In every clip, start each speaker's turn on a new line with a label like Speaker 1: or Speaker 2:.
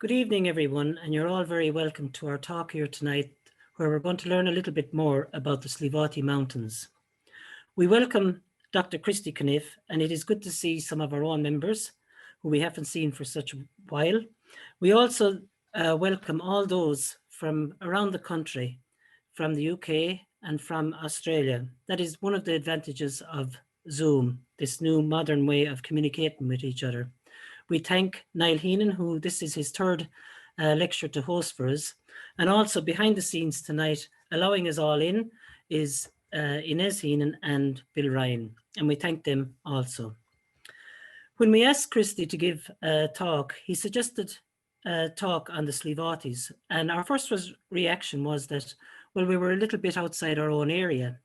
Speaker 1: Good evening, everyone, and you're all very welcome to our talk here tonight, where we're going to learn a little bit more about the Sliabh Mountains. We welcome Dr. Christy Cunniffe, and it is good to see some of our own members who we haven't seen for such a while. We also welcome all those from around the country, from the UK and from Australia. That is one of the advantages of Zoom, this new modern way of communicating with each other. We thank Niall Heenan, who this is his third lecture to host for us. And also behind the scenes tonight, allowing us all in, is Inez Heenan and Bill Ryan. And we thank them also. When we asked Christy to give a talk, he suggested a talk on the Sliabhs. And our first reaction was that, well, we were a little bit outside our own area.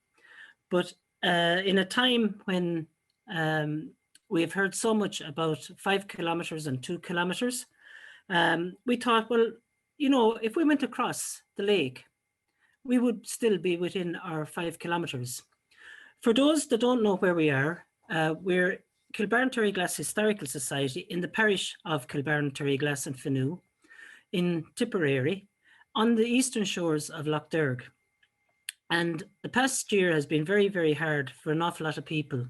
Speaker 1: But in a time when we've heard so much about 5 kilometers and 2 kilometers. We thought, well, you know, if we went across the lake, we would still be within our 5 kilometers. For those that don't know where we are, we're Kilbarron-Terryglass Historical Society in the parish of Kilbarron-Terryglass and Fenagh in Tipperary on the eastern shores of Lough Derg. And the past year has been very, very hard for an awful lot of people.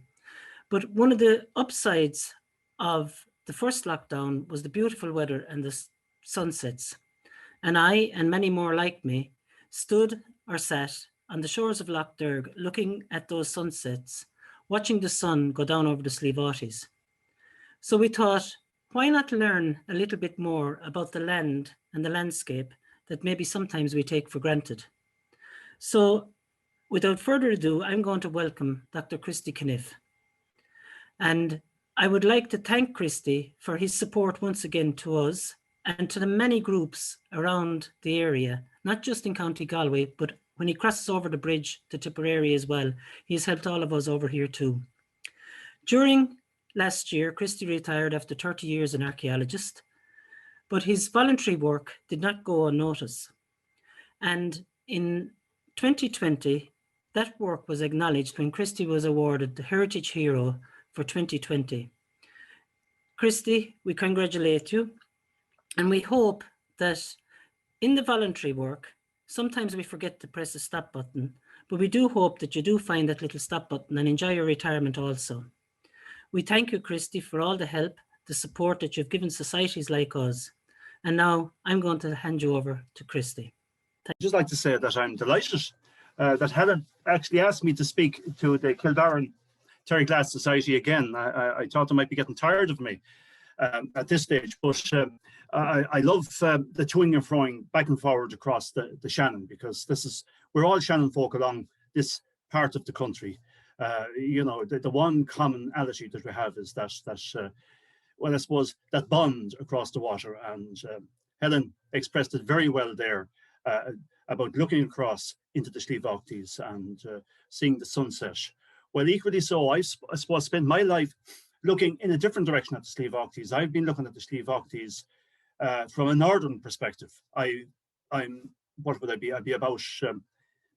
Speaker 1: But one of the upsides of the first lockdown was the beautiful weather and the sunsets. And I, and many more like me, stood or sat on the shores of Lough Derg looking at those sunsets, watching the sun go down over the Sliabhs. So we thought, why not learn a little bit more about the land and the landscape that maybe sometimes we take for granted? So without further ado, I'm going to welcome Dr. Christy Cunniffe. And I would like to thank Christy for his support once again to us and to the many groups around the area, not just in County Galway, but when he crosses over the bridge to Tipperary as well. He's helped all of us over here too. During last year, Christy retired after 30 years as an archaeologist, but his voluntary work did not go unnoticed. And in 2020, that work was acknowledged when Christy was awarded the Heritage Hero for 2020. Christy, we congratulate you, and we hope that in the voluntary work, sometimes we forget to press the stop button, but we do hope that you do find that little stop button and enjoy your retirement also. We thank you, Christy, for all the help, the support that you've given societies like us. And now I'm going to hand you over to Christy.
Speaker 2: I'd just like to say that I'm delighted that Helen actually asked me to speak to the Kilbarron-Terryglass Society again. I thought they might be getting tired of me at this stage, but I love the toing and froing back and forward across the Shannon, because we're all Shannon folk along this part of the country. You know, the one commonality that we have is that well, I suppose that bond across the water, and Helen expressed it very well there about looking across into the Sliabhs and seeing the sunset. Well, equally so, I suppose spent my life looking in a different direction at the Sliabhs. I've been looking at the Sliabhs from a northern perspective. I'm what would I be? I'd be about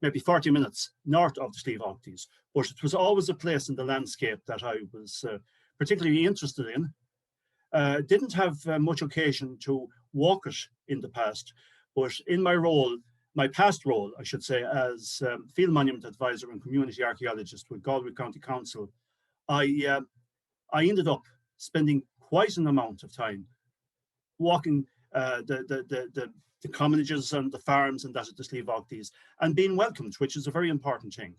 Speaker 2: maybe 40 minutes north of the Sliabhs, but it was always a place in the landscape that I was particularly interested in. Didn't have much occasion to walk it in the past, but in my past role, I should say, as Field Monument Advisor and Community Archaeologist with Galway County Council, I ended up spending quite an amount of time walking the commonages and the farms and that at the Sliabhs, and being welcomed, which is a very important thing.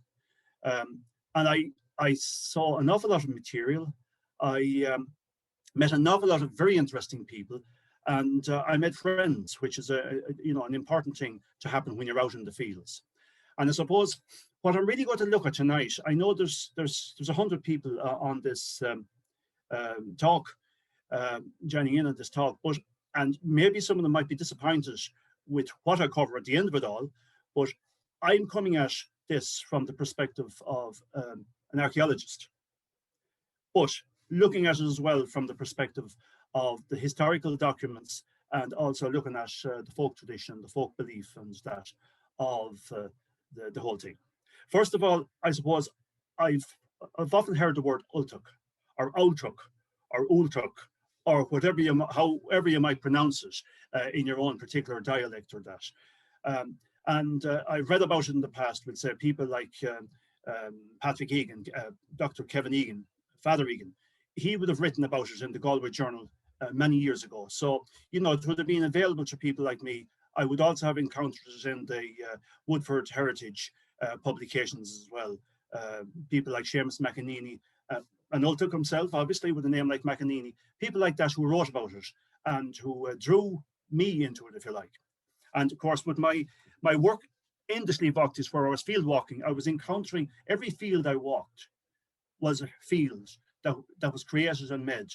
Speaker 2: And I saw an awful lot of material. I met an awful lot of very interesting people, and I made friends, which is an important thing to happen when you're out in the fields. And I suppose what I'm really going to look at tonight, I know there's 100 people on this talk, joining in on this talk, and maybe some of them might be disappointed with what I cover at the end of it all, but I'm coming at this from the perspective of an archaeologist, but looking at it as well from the perspective of the historical documents, and also looking at the folk tradition, the folk belief, and that of the whole thing. First of all, I suppose I've often heard the word Ultuk, or Ultuk, or Ultuk, or whatever however you might pronounce it in your own particular dialect or that. I've read about it in the past with, say, people like Patrick Egan, Dr. Kevin Egan, Father Egan. He would have written about it in the Galway Journal many years ago. So, you know, it would have been available to people like me. I would also have encounters in the Woodford Heritage publications as well. People like Seamus McEnany, and Ultic himself, obviously, with a name like McEnany. People like that who wrote about it and who drew me into it, if you like. And of course, with my work in the Sliabh Aughties, where I was field walking, I was encountering every field I walked was a field that was created and made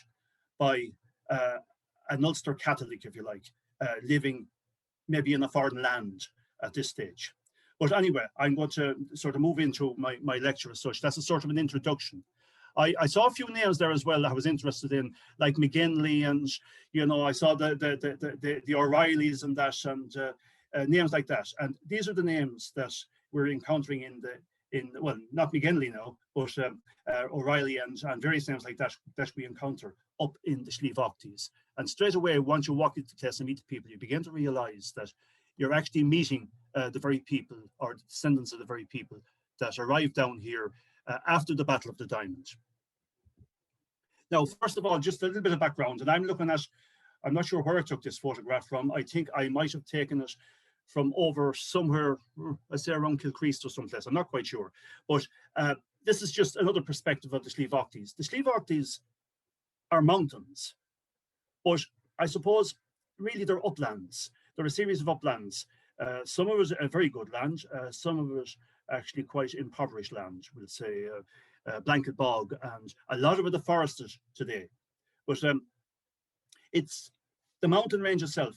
Speaker 2: by an Ulster Catholic, if you like, living maybe in a foreign land at this stage. But anyway, I'm going to sort of move into my lecture as such. That's a sort of an introduction. I saw a few names there as well that I was interested in, like McGinley, and you know, I saw the O'Reillys and that, and names like that. And these are the names that we're encountering well, not McGinley now, but O'Reilly and various names like that we encounter up in the Sliabh Aughties. And straight away, once you walk into the place and meet the people, you begin to realise that you're actually meeting the very people, or descendants of the very people that arrived down here after the Battle of the Diamond. Now, first of all, just a little bit of background, and I'm not sure where I took this photograph from. I think I might have taken it from over somewhere, let's say around Kilcrease or someplace. I'm not quite sure. But this is just another perspective of the Sliabh Aughties. The Sliabh Aughties are mountains, but I suppose really they're uplands. They're a series of uplands. Some of it a very good land, some of it actually quite impoverished land, we'll say blanket bog, and a lot of it forested today. But it's the mountain range itself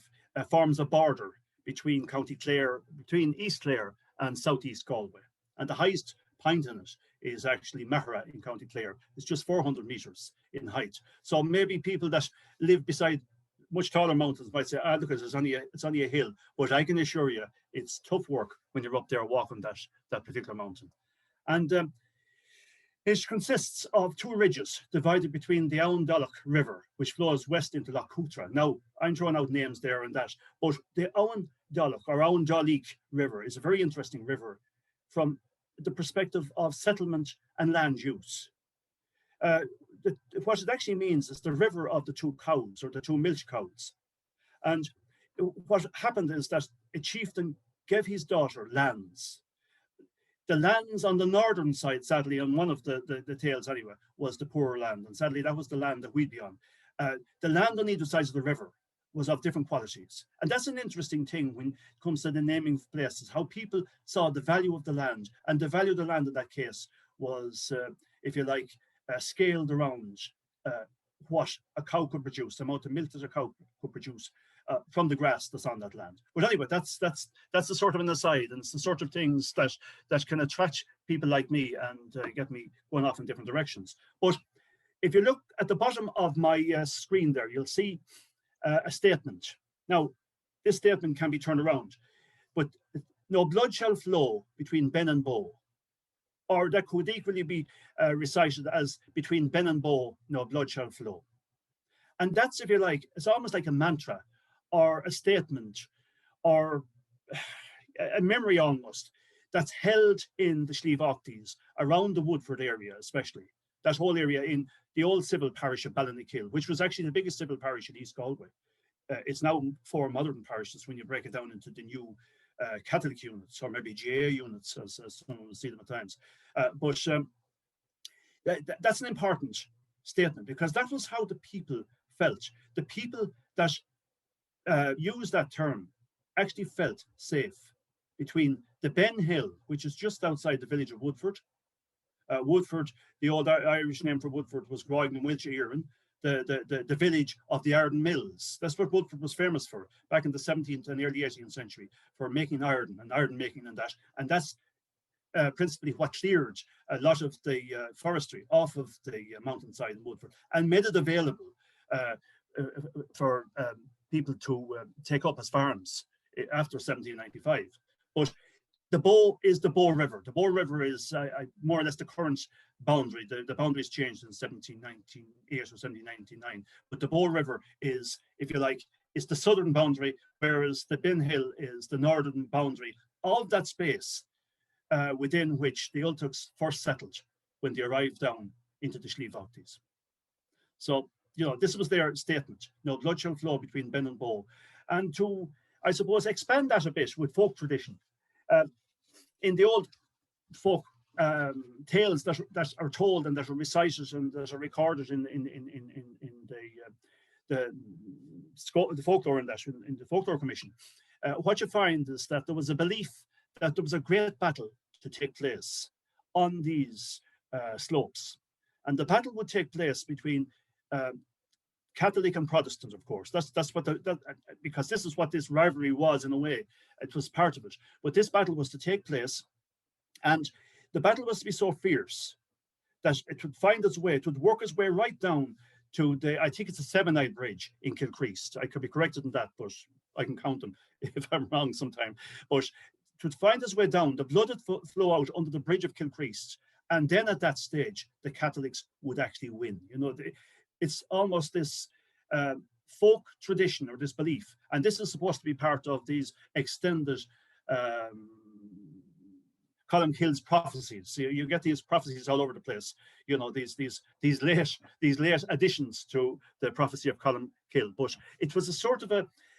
Speaker 2: forms a border between County Clare, between East Clare and Southeast Galway. And the highest point in it is actually Mahara in County Clare. It's just 400 meters in height. So maybe people that live beside much taller mountains might say, look, it's only a hill. But I can assure you, it's tough work when you're up there walking that particular mountain. And it consists of two ridges divided between the Aughndollach River, which flows west into Lough Cuthra. Now, I'm throwing out names there and that, but the Aughndollach or Aughndollach River is a very interesting river from the perspective of settlement and land use. What it actually means is the river of the two cows, or the two milch cows. And what happened is that a chieftain gave his daughter lands. The lands on the northern side, sadly, on one of the tales anyway, was the poorer land. And sadly, that was the land that we'd be on. The land on either side of the river was of different qualities. And that's an interesting thing when it comes to the naming of places, how people saw the value of the land. And the value of the land in that case was, if you like, scaled around what a cow could produce, the amount of milk that a cow could produce from the grass that's on that land. But anyway, that's the sort of an aside, and it's the sort of things that can attract people like me and get me going off in different directions. But if you look at the bottom of my screen there, you'll see a statement. Now, this statement can be turned around, but no blood shall flow between Ben and Bow. Or that could equally be recited as between Ben and Bow, no blood shall flow. And that's, if you like, it's almost like a mantra or a statement or a memory almost that's held in the Sliabh Aughties around the Woodford area, especially. That whole area in the old civil parish of Ballinackill, which was actually the biggest civil parish in East Galway. It's now 4 modern parishes when you break it down into the new Catholic units, or maybe GA units, as someone will see them at times. But that's an important statement, because that was how the people felt. The people that used that term actually felt safe between the Ben Hill, which is just outside the village of Woodford. Woodford, the old Irish name for Woodford was Groygan Wiltshire Erin, the village of the iron mills. That's what Woodford was famous for back in the 17th and early 18th century, for making iron and iron making and that. And that's principally what cleared a lot of the forestry off of the mountainside in Woodford and made it available for people to take up as farms after 1795. But the Bow is the Bow River. The Bow River is more or less the current boundary. The boundaries changed in 1798 or 1799. But the Bow River is, if you like, is the southern boundary, whereas the Bin Hill is the northern boundary of that space within which the Ultugs first settled when they arrived down into the Sliabh. So, this was their statement. Blood shall flow between Ben and Bow. And to, I suppose, expand that a bit with folk tradition. In the old folk tales that are told and that are recited and that are recorded in the folklore in the folklore commission, what you find is that there was a belief that there was a great battle to take place on these slopes, and the battle would take place between Catholic and Protestant, of course. That's what because this is what this rivalry was in a way. It was part of it. But this battle was to take place, and the battle was to be so fierce that it would find its way, it would work its way right down to I think it's a 7-eyed bridge in Kilcrease. I could be corrected in that, but I can count them if I'm wrong sometime. But it would find its way down, the blood would flow out under the bridge of Kilcrease, and then at that stage, the Catholics would actually win. It's almost this folk tradition or this belief, and this is supposed to be part of these extended Columkill's prophecies. So you get these prophecies all over the place. These late additions to the prophecy of Columkill. But it was a sort of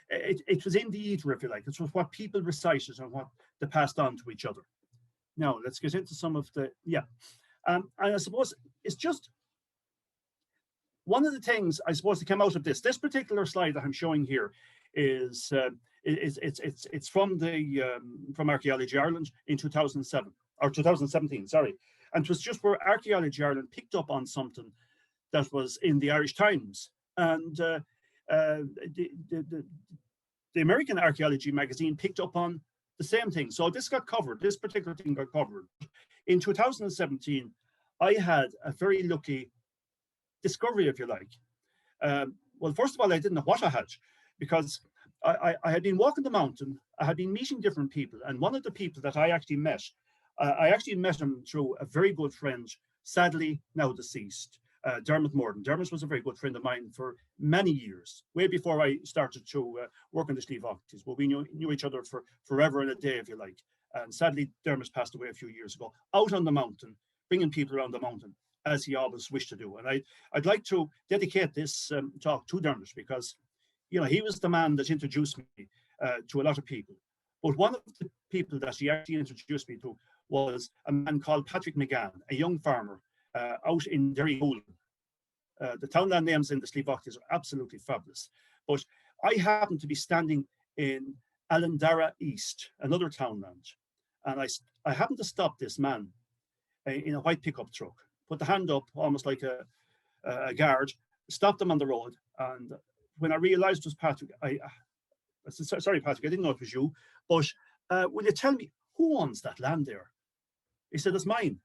Speaker 2: it was in the ether, if you like. It was what people recited and what they passed on to each other. Now let's get into some of the and I suppose it's just one of the things I suppose that came out of this particular slide that I'm showing here is it's from from Archaeology Ireland in 2007 or 2017, sorry, and it was just where Archaeology Ireland picked up on something that was in the Irish Times, and the American Archaeology magazine picked up on the same thing. So this got covered. This particular thing got covered in 2017. I had a very lucky discovery, if you like. Well, first of all, I didn't know what I had, because I had been walking the mountain. I had been meeting different people, and one of the people that I actually met him through a very good friend, sadly now deceased, Dermot Morden. Dermot was a very good friend of mine for many years, way before I started to work on the Sliabh. But we knew each other for forever and a day, if you like. And sadly, Dermot passed away a few years ago, out on the mountain, bringing people around the mountain, as he always wished to do. And I'd like to dedicate this talk to Dermot, because he was the man that introduced me to a lot of people. But one of the people that he actually introduced me to was a man called Patrick McGann, a young farmer out in Derrygould. The townland names in the Sliabh are absolutely fabulous. But I happened to be standing in Allandara East, another townland, and I happened to stop this man in a white pickup truck, put the hand up almost like a guard, stopped him on the road, and when I realized it was Patrick, I said, sorry, Patrick, I didn't know it was you, but will you tell me who owns that land there? He said, it's mine.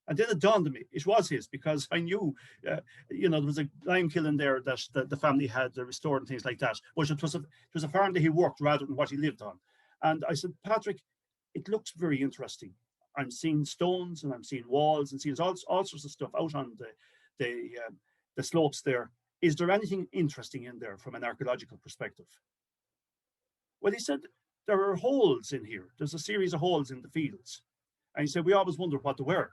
Speaker 2: And then it dawned on me, it was his, because I knew, there was a lime kiln there that the family had restored and things like that. But it was a farm that he worked rather than what he lived on. And I said, Patrick, it looks very interesting. I'm seeing stones and I'm seeing walls and seeing all sorts of stuff out on the slopes there. Is there anything interesting in there from an archaeological perspective? Well, he said, there are holes in here. There's a series of holes in the fields. And he said, we always wondered what they were.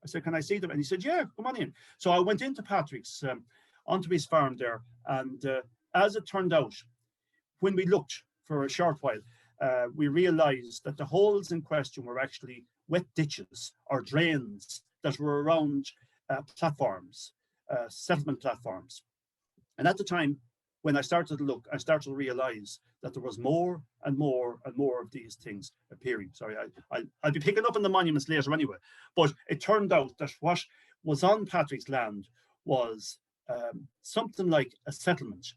Speaker 2: I said, can I see them? And he said, yeah, come on in. So I went into Patrick's, onto his farm there. And as it turned out, when we looked for a short while, we realized that the holes in question were actually wet ditches or drains that were around platforms, settlement platforms. And at the time, when I started to look, I started to realize that there was more and more and more of these things appearing. Sorry, I'll be picking up on the monuments later anyway. But it turned out that what was on Patrick's land was something like a settlement.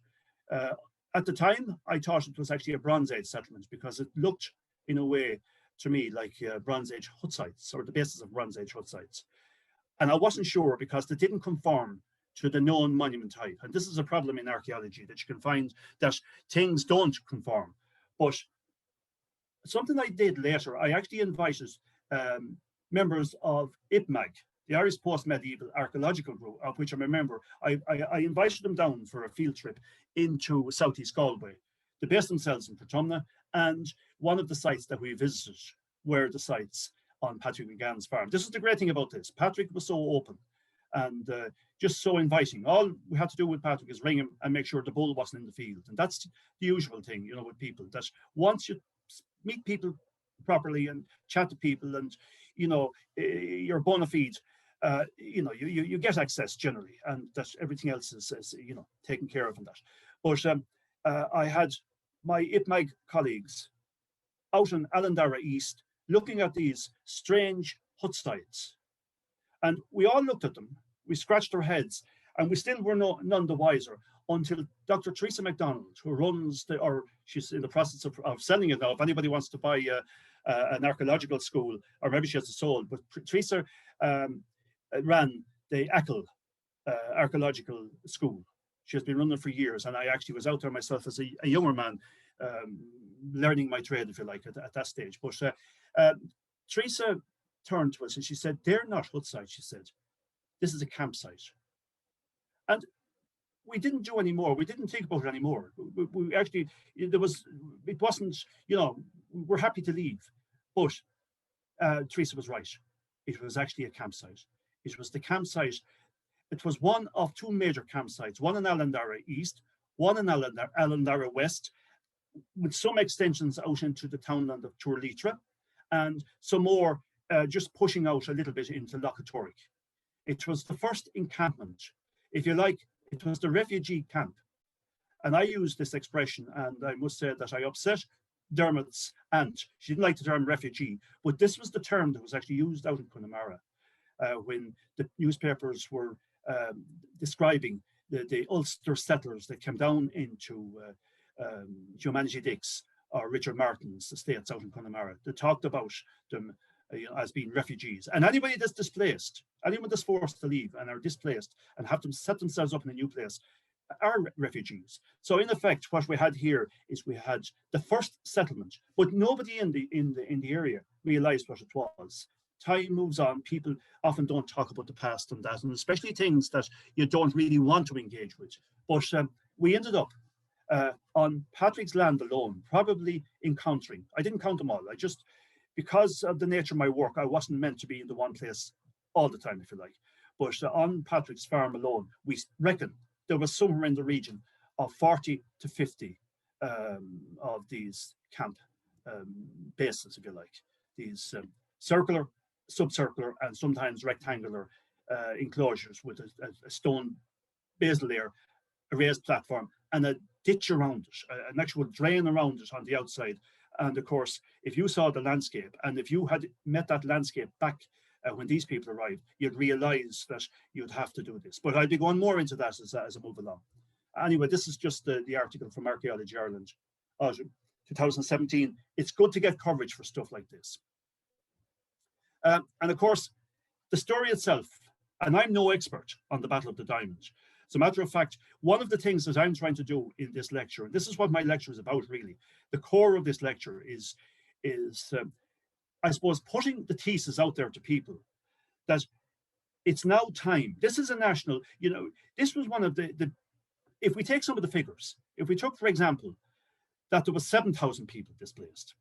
Speaker 2: At the time, I thought it was actually a Bronze Age settlement, because it looked, in a way, to me, like Bronze Age hut sites, or the basis of Bronze Age hut sites. And I wasn't sure, because they didn't conform to the known monument type. And this is a problem in archaeology, that you can find that things don't conform. But something I did later, I actually invited members of IPMAG, the Irish Post-Medieval Archaeological Group, of which I'm a member. I invited them down for a field trip into Southeast Galway. They based themselves in Portumna, and one of the sites that we visited were the sites on Patrick McGann's farm. This is the great thing about this. Patrick was so open and just so inviting. All we had to do with Patrick is ring him and make sure the bull wasn't in the field. And that's the usual thing, you know, with people, that once you meet people properly and chat to people and, you know, you're bona fide, you know, you get access generally, and that everything else is you know, taken care of in that. But I had my IPMAG colleagues out in Allandara East looking at these strange hut sites. And we all looked at them, we scratched our heads, and we still were none the wiser until Dr. Teresa MacDonald, who runs or she's in the process of selling it now, if anybody wants to buy an archaeological school, or maybe she has it sold, but Teresa ran the Achill Archaeological School. She has been running for years, and I actually was out there myself as a younger man, learning my trade, if you like, at that stage. But Teresa turned to us and she said, "They're not hut sites," she said. "This is a campsite." And we didn't do any more. We didn't think about it anymore. We actually, it wasn't, you know, we're happy to leave. But Teresa was right. It was actually a campsite. It was the campsite. It was one of two major campsites, one in Allandara East, one in Allandara West, with some extensions out into the townland of Turlitra, and some more just pushing out a little bit into Lochatoric. It was the first encampment, if you like. It was the refugee camp. And I use this expression, and I must say that I upset Dermot's aunt. She didn't like the term refugee, but this was the term that was actually used out in Connemara when the newspapers were describing the Ulster settlers that came down into Humanity Dix or Richard Martin's estates out in Connemara. They talked about them as being refugees. And anybody that's displaced, anyone that's forced to leave and are displaced and have to set themselves up in a new place, are refugees. So in effect, what we had here is we had the first settlement, but nobody in the area realized what it was. Time moves on. People often don't talk about the past and that, and especially things that you don't really want to engage with. But we ended up on Patrick's land alone, probably encountering, I didn't count them all. I just, because of the nature of my work, I wasn't meant to be in the one place all the time, if you like. But on Patrick's farm alone, we reckon there was somewhere in the region of 40 to 50 of these camp bases, if you like. These circular, subcircular, and sometimes rectangular enclosures with a stone basal layer, a raised platform, and a ditch around it, an actual drain around it on the outside. And of course, if you saw the landscape, and if you had met that landscape back when these people arrived, you'd realize that you'd have to do this. But I'll be going more into that as I move along. Anyway, this is just the article from Archaeology Ireland, 2017. It's good to get coverage for stuff like this. And of course, the story itself, and I'm no expert on the Battle of the Diamond. As a matter of fact, one of the things that I'm trying to do in this lecture, and this is what my lecture is about really, the core of this lecture is I suppose, putting the thesis out there to people that it's now time. This is a national, you know, this was one of the if we take some of the figures, if we took, for example, that there was 7,000 people displaced.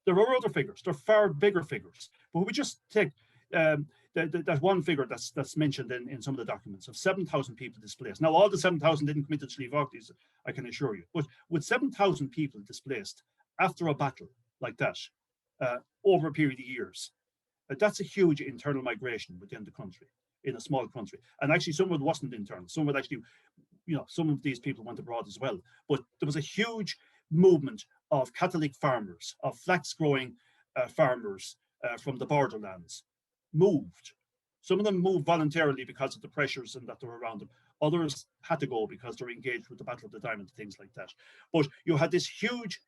Speaker 2: There are other figures, there are far bigger figures, but we just take that one figure that's mentioned in some of the documents of 7,000 people displaced. Now, all the 7,000 didn't come into Sliabh, I can assure you, but with 7,000 people displaced after a battle like that, over a period of years, that's a huge internal migration within the country, in a small country. And actually, some of it wasn't internal. Some of it actually, you know, some of these people went abroad as well. But there was a huge movement of Catholic farmers, of flax-growing farmers from the borderlands, moved. Some of them moved voluntarily because of the pressures and that were around them. Others had to go because they were engaged with the Battle of the Diamond, things like that. But you had this huge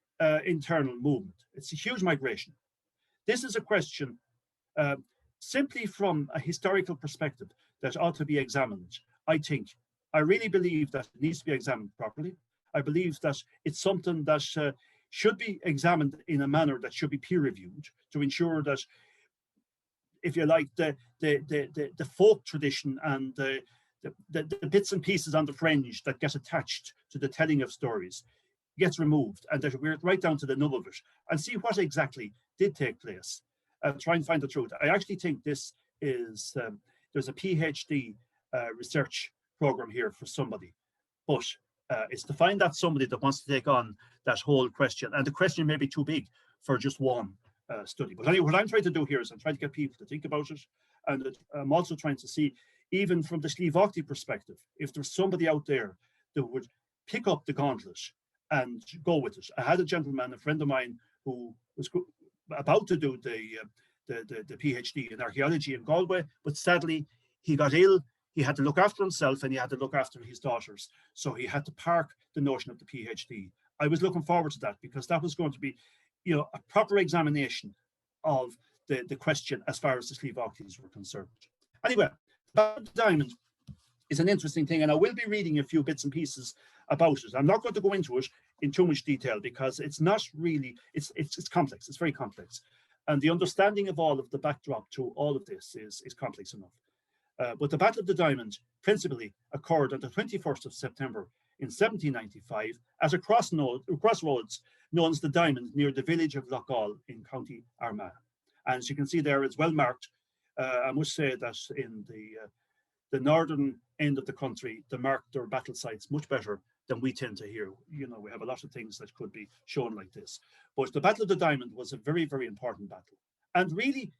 Speaker 2: internal movement. It's a huge migration. This is a question simply from a historical perspective that ought to be examined. I really believe that it needs to be examined properly. I believe that it's something that should be examined in a manner that should be peer reviewed to ensure that, if you like, the folk tradition and the bits and pieces on the fringe that get attached to the telling of stories gets removed, and that we're right down to the nub of it and see what exactly did take place. Try and find the truth. I actually think this is, there's a PhD research program here for somebody, but it's to find that somebody that wants to take on that whole question, and the question may be too big for just one study. But anyway, what I'm trying to do here is I'm trying to get people to think about it, and I'm also trying to see, even from the Sliabh Aughty perspective, if there's somebody out there that would pick up the gauntlet and go with it. I had a gentleman, a friend of mine, who was about to do the PhD in archaeology in Galway, but sadly he got ill. He had to look after himself and he had to look after his daughters. So he had to park the notion of the PhD. I was looking forward to that, because that was going to be, you know, a proper examination of the question as far as the Sliabh Aughties were concerned. Anyway, the diamond is an interesting thing, and I will be reading a few bits and pieces about it. I'm not going to go into it in too much detail, because it's not really, it's complex, it's very complex. And the understanding of all of the backdrop to all of this is complex enough. But the Battle of the Diamond principally occurred on the 21st of September in 1795 at a crossroads known as the Diamond, near the village of Loughgall in County Armagh. And as you can see there, it's well marked. I must say that in the northern end of the country, they mark their battle sites much better than we tend to hear. You know, we have a lot of things that could be shown like this. But the Battle of the Diamond was a very, very important battle. And really,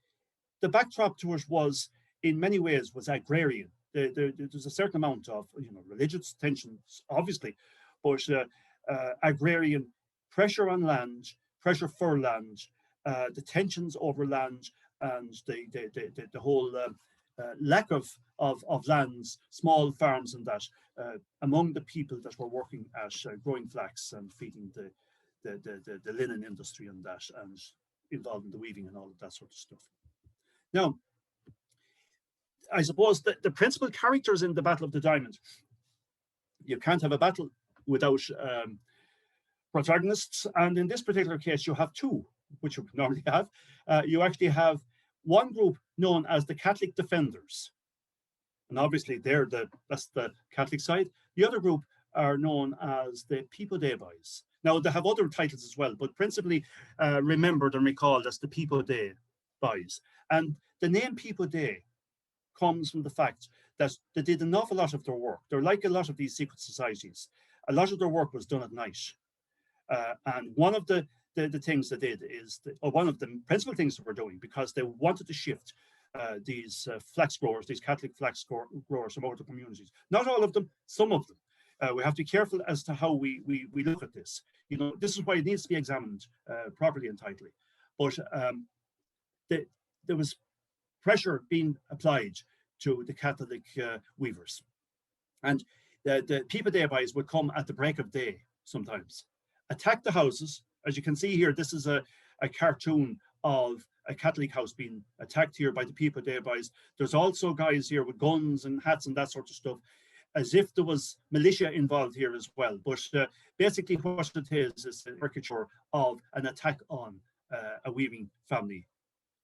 Speaker 2: the backdrop to it was, in many ways, was agrarian. There's a certain amount of, you know, religious tensions, obviously, but agrarian pressure on land, pressure for land, the tensions over land, and the whole lack of lands, small farms, and that among the people that were working at growing flax and feeding the linen industry and that, and involved in the weaving and all of that sort of stuff. Now, I suppose the principal characters in the Battle of the Diamond, you can't have a battle without protagonists, and in this particular case you have two, which you normally have. You actually have one group known as the Catholic Defenders, and obviously that's the Catholic side. The other group are known as the People Day Boys. Now they have other titles as well, but principally remembered and recalled as the People Day Boys. And the name People Day comes from the fact that they did an awful lot of their work. They're like a lot of these secret societies. A lot of their work was done at night. And one of the things they did is, or one of the principal things that we're doing, because they wanted to shift these flax growers, these Catholic flax growers from other communities. Not all of them, some of them. We have to be careful as to how we look at this. You know, this is why it needs to be examined properly and tightly. But there was pressure being applied to the Catholic weavers. And the People Day Boys would come at the break of day sometimes, attack the houses. As you can see here, this is a cartoon of a Catholic house being attacked here by the People Day Boys. There's also guys here with guns and hats and that sort of stuff, as if there was militia involved here as well. But basically what it is a caricature of an attack on a weaving family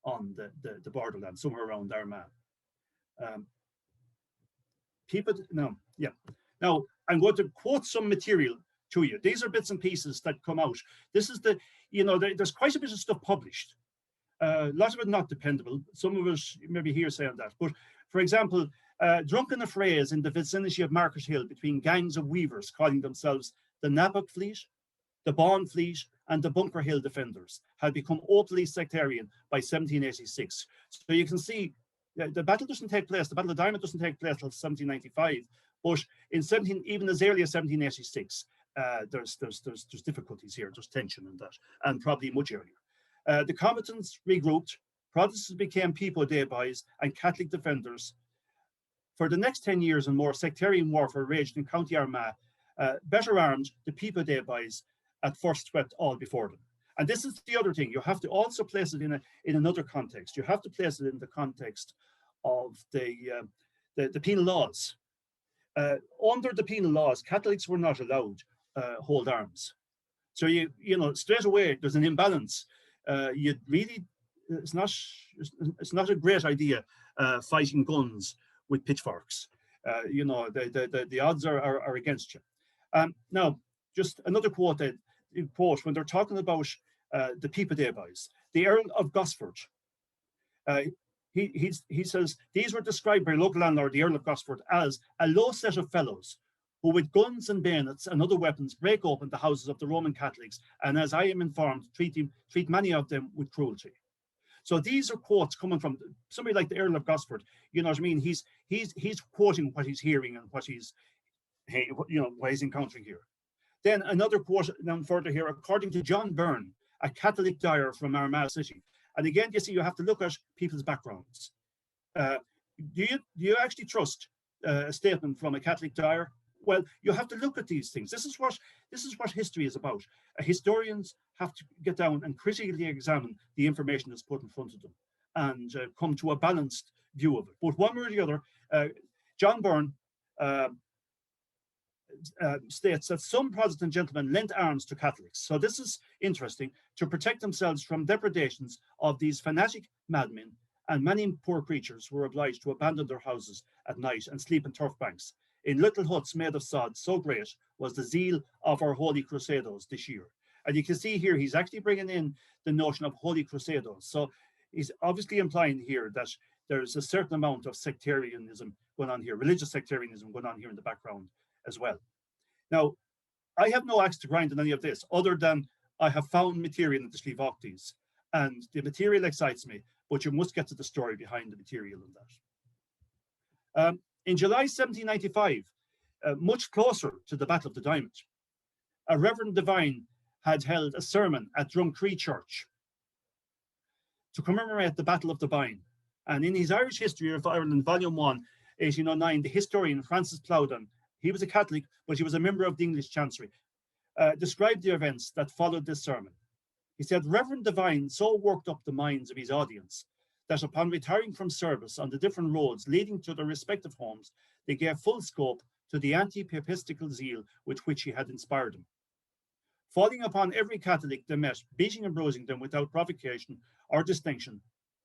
Speaker 2: on the borderland, somewhere around Armagh. Now, I'm going to quote some material to you. These are bits and pieces that come out. This is there's quite a bit of stuff published. A lot of it not dependable. Some of us maybe hearsay on that. But for example, drunken affrays in the vicinity of Market Hill between gangs of weavers calling themselves the Nabock Fleet, the Bawn Fleet, and the Bunker Hill Defenders had become openly sectarian by 1786. So you can see the battle doesn't take place, the Battle of the Diamond doesn't take place until 1795, but in even as early as 1786, there's difficulties here, there's tension in that, and probably much earlier. The combatants regrouped, Protestants became People Day Boys and Catholic Defenders. For the next 10 years and more, sectarian warfare raged in County Armagh. Better armed, the People Day Boys at first swept all before them. And this is the other thing, you have to also place it in another context. You have to place it in the context of the penal laws. Under the penal laws, Catholics were not allowed hold arms. So you know straight away there's an imbalance. You really it's not a great idea fighting guns with pitchforks. You know the odds are against you. Now, just another quote when they're talking about the Peep Day boys, the Earl of Gosford. Uh, he says these were described by local landlord, the Earl of Gosford, as a low set of fellows who, with guns and bayonets and other weapons, break open the houses of the Roman Catholics, and as I am informed, treat many of them with cruelty. So these are quotes coming from somebody like the Earl of Gosford. You know what I mean? He's quoting what he's hearing and what he's encountering here. Then another quote down further here, according to John Byrne, a Catholic dyer from Armagh City. And again, you see, you have to look at people's backgrounds. Do you actually trust a statement from a Catholic dyer? Well, you have to look at these things. This is what history is about. Historians have to get down and critically examine the information that's put in front of them and come to a balanced view of it. But one way or the other, John Byrne states that some Protestant gentlemen lent arms to Catholics. So this is interesting, to protect themselves from depredations of these fanatic madmen, and many poor creatures were obliged to abandon their houses at night and sleep in turf banks, in little huts made of sod. So great was the zeal of our holy crusados this year. And you can see here, he's actually bringing in the notion of holy crusados. So he's obviously implying here that there's a certain amount of sectarianism going on here, religious sectarianism going on here in the background as well. Now, I have no axe to grind in any of this, other than I have found material in the Sliabh Aughties, and the material excites me, but you must get to the story behind the material in that. In July 1795, much closer to the Battle of the Diamond, a Reverend Divine had held a sermon at Drumcree Church to commemorate the Battle of the Boyne. And in his Irish History of Ireland, Volume 1, 1809, the historian Francis Plowden, he was a Catholic, but he was a member of the English Chancery, described the events that followed this sermon. He said, Reverend Divine so worked up the minds of his audience that upon retiring from service on the different roads leading to their respective homes, they gave full scope to the anti-papistical zeal with which he had inspired them. Falling upon every Catholic they met, beating and bruising them without provocation or distinction,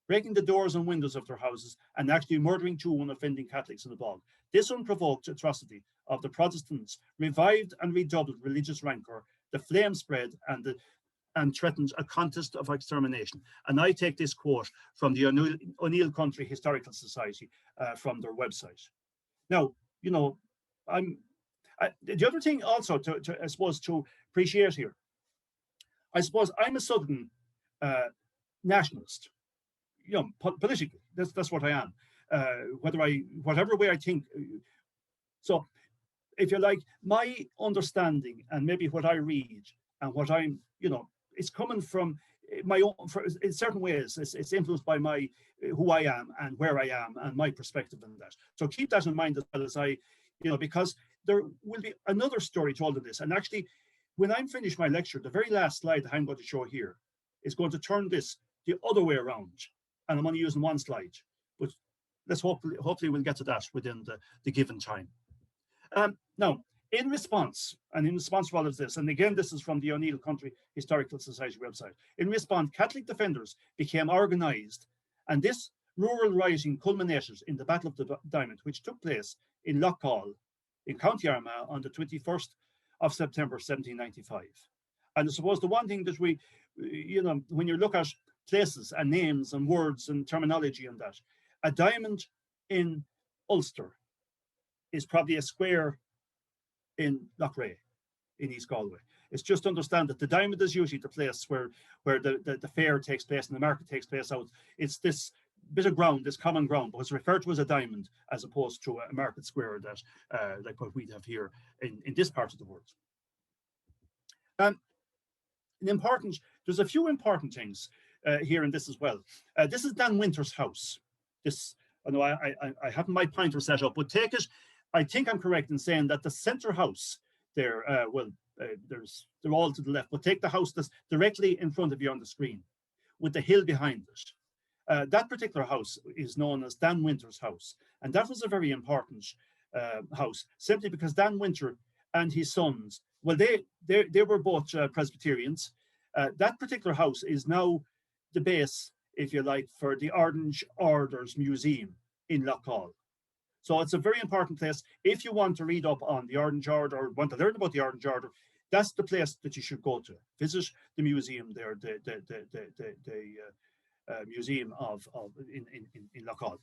Speaker 2: breaking the doors and windows of their houses, and actually murdering 2 unoffending Catholics in the bog. This unprovoked atrocity of the Protestants revived and redoubled religious rancor. The flame spread and threatened a contest of extermination. And I take this quote from the O'Neill Country Historical Society from their website. Now, you know, the other thing also to I suppose to appreciate here, I suppose I'm a Southern nationalist. You know, politically, that's what I am. Whatever way I think. So, if you like, my understanding and maybe what I read and what I'm, you know, it's coming from my own. In certain ways, it's influenced by who I am and where I am and my perspective on that. So keep that in mind as well as I, you know, because there will be another story told in this. And actually, when I'm finished my lecture, the very last slide that I'm going to show here is going to turn this the other way around. And I'm only using one slide, but let's hopefully we'll get to that within the given time. Now, in response to all of this, and again, this is from the O'Neill Country Historical Society website, in response, Catholic defenders became organised, and this rural rioting culminated in the Battle of the Diamond, which took place in Loughgall in County Armagh on the 21st of September 1795. And I suppose the one thing that we, you know, when you look at places and names and words and terminology and that, a diamond in Ulster is probably a square in Loughrea in East Galway. It's just understand that the diamond is usually the place where the fair takes place and the market takes place out. It's this bit of ground, this common ground, but it's referred to as a diamond as opposed to a market square that like what we have here in this part of the world. There's a few important things here in this as well. This is Dan Winter's house. This, I know I haven't my pointer set up, but take it. I think I'm correct in saying that the center house there, they're all to the left, but take the house that's directly in front of you on the screen with the hill behind it. That particular house is known as Dan Winter's house. And that was a very important house, simply because Dan Winter and his sons, well, they were both Presbyterians. That particular house is now the base, if you like, for the Orange Orders Museum in Loughgall. So it's a very important place. If you want to read up on the Orange Order or want to learn about the Orange Order, that's the place that you should go to. Visit the museum there, the museum in Loughgall.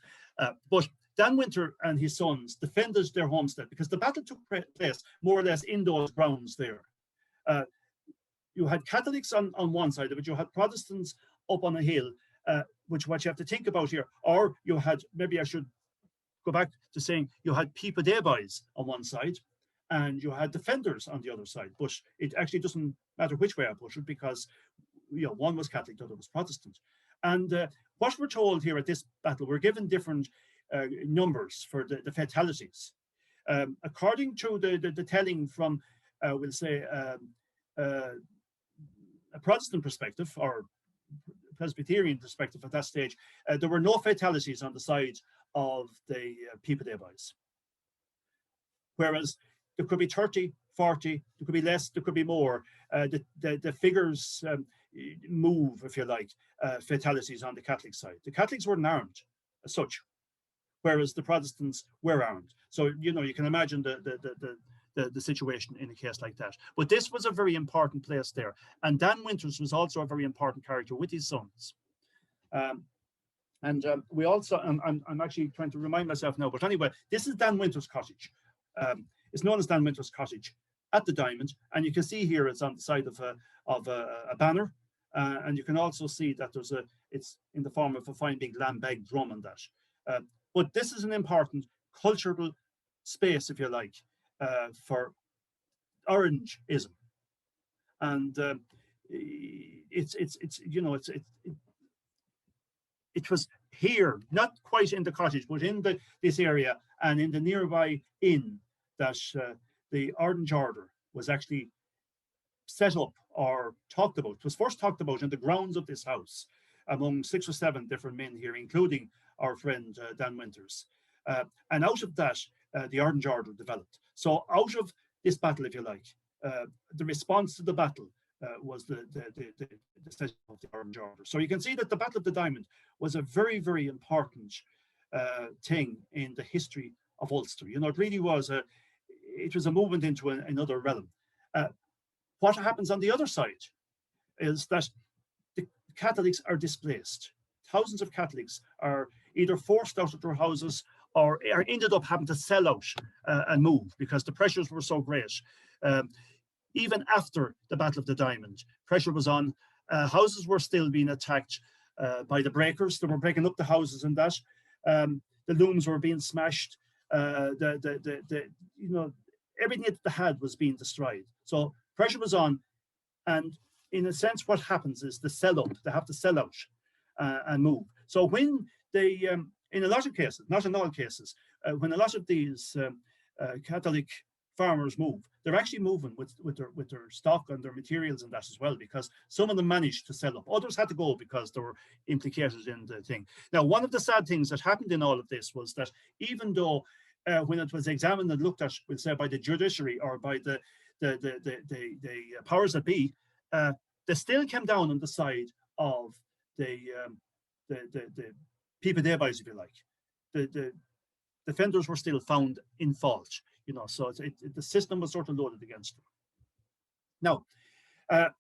Speaker 2: But Dan Winter and his sons defended their homestead because the battle took place more or less in those grounds there. You had Catholics on one side of it, you had Protestants up on a hill, which what you have to think about here, or you had, maybe I should go back to saying, you had People Day boys on one side and you had defenders on the other side, but it actually doesn't matter which way I push it because one was Catholic, the other was Protestant. And what we're told here at this battle, we're given different numbers for the fatalities. According to the telling from, we'll say, a Protestant perspective or Presbyterian perspective at that stage, there were no fatalities on the side of the People Day boys. Whereas there could be 30, 40, there could be less, there could be more. The figures move, if you like, fatalities on the Catholic side. The Catholics weren't armed as such, whereas the Protestants were armed. So, you can imagine the situation in a case like that. But this was a very important place there. And Dan Winters was also a very important character with his sons. We also, I'm actually trying to remind myself now, but anyway, this is Dan Winters' cottage. It's known as Dan Winters' cottage at the Diamond, and you can see here it's on the side of a banner, and you can also see that it's in the form of a fine big lambeg drum on that. But this is an important cultural space, if you like, for Orangeism, and it was here, not quite in the cottage, but in this area and in the nearby inn that the Orange Order was actually set up or talked about. It was first talked about in the grounds of this house among 6 or 7 different men here, including our friend Dan Winters. And out of that, the Orange Order developed. So out of this battle, if you like, the response to the battle was the setting of the Orange Order. So you can see that the Battle of the Diamond was a very, very important thing in the history of Ulster. It really was it was a movement into another realm. What happens on the other side is that the Catholics are displaced. Thousands of Catholics are either forced out of their houses or ended up having to sell out and move because the pressures were so great. Even after the Battle of the Diamond, pressure was on. Houses were still being attacked by the breakers. They were breaking up the houses and that. The looms were being smashed. Everything that they had was being destroyed. So pressure was on, and in a sense, what happens is the sell up. They have to sell out and move. So when they, in a lot of cases, not in all cases, when a lot of these Catholic farmers move, they're actually moving with their stock and their materials and that as well, because some of them managed to sell up. Others had to go because they were implicated in the thing. Now, one of the sad things that happened in all of this was that even though when it was examined and looked at, we'll say, by the judiciary or by the powers that be, they still came down on the side of the People Day boys, if you like. The defenders were still found in fault, so the system was sort of loaded against them. Now, a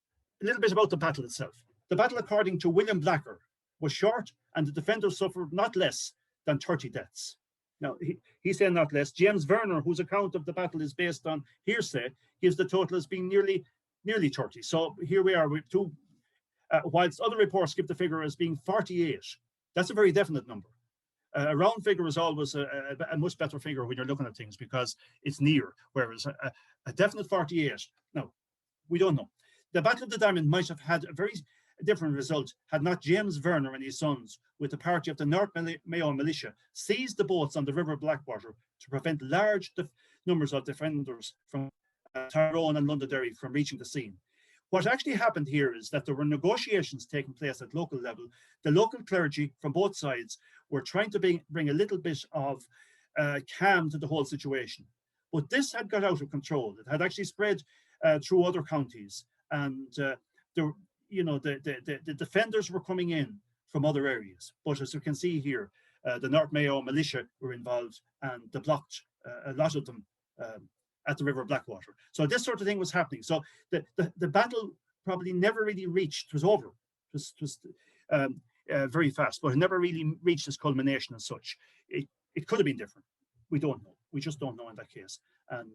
Speaker 2: little bit about the battle itself. The battle, according to William Blacker, was short, and the defenders suffered not less than 30 deaths. Now, he said not less. James Verner, whose account of the battle is based on hearsay, gives the total as being nearly 30. So here we are with two, whilst other reports give the figure as being 48. That's a very definite number. A round figure is always a much better figure when you're looking at things because it's near, whereas a definite 48, no, we don't know. The Battle of the Diamond might have had a very different result had not James Verner and his sons, with the party of the North Mayo militia, seized the boats on the River Blackwater to prevent large numbers of defenders from Tyrone and Londonderry from reaching the scene. What actually happened here is that there were negotiations taking place at local level. The local clergy from both sides were trying to bring a little bit of calm to the whole situation. But this had got out of control. It had actually spread through other counties, and the defenders were coming in from other areas. But as you can see here, the North Mayo militia were involved, and they blocked a lot of them at the River Blackwater. So this sort of thing was happening. So the battle probably never really reached. It was over. It was very fast, but it never really reached its culmination as such. It could have been different. We don't know. We just don't know in that case, and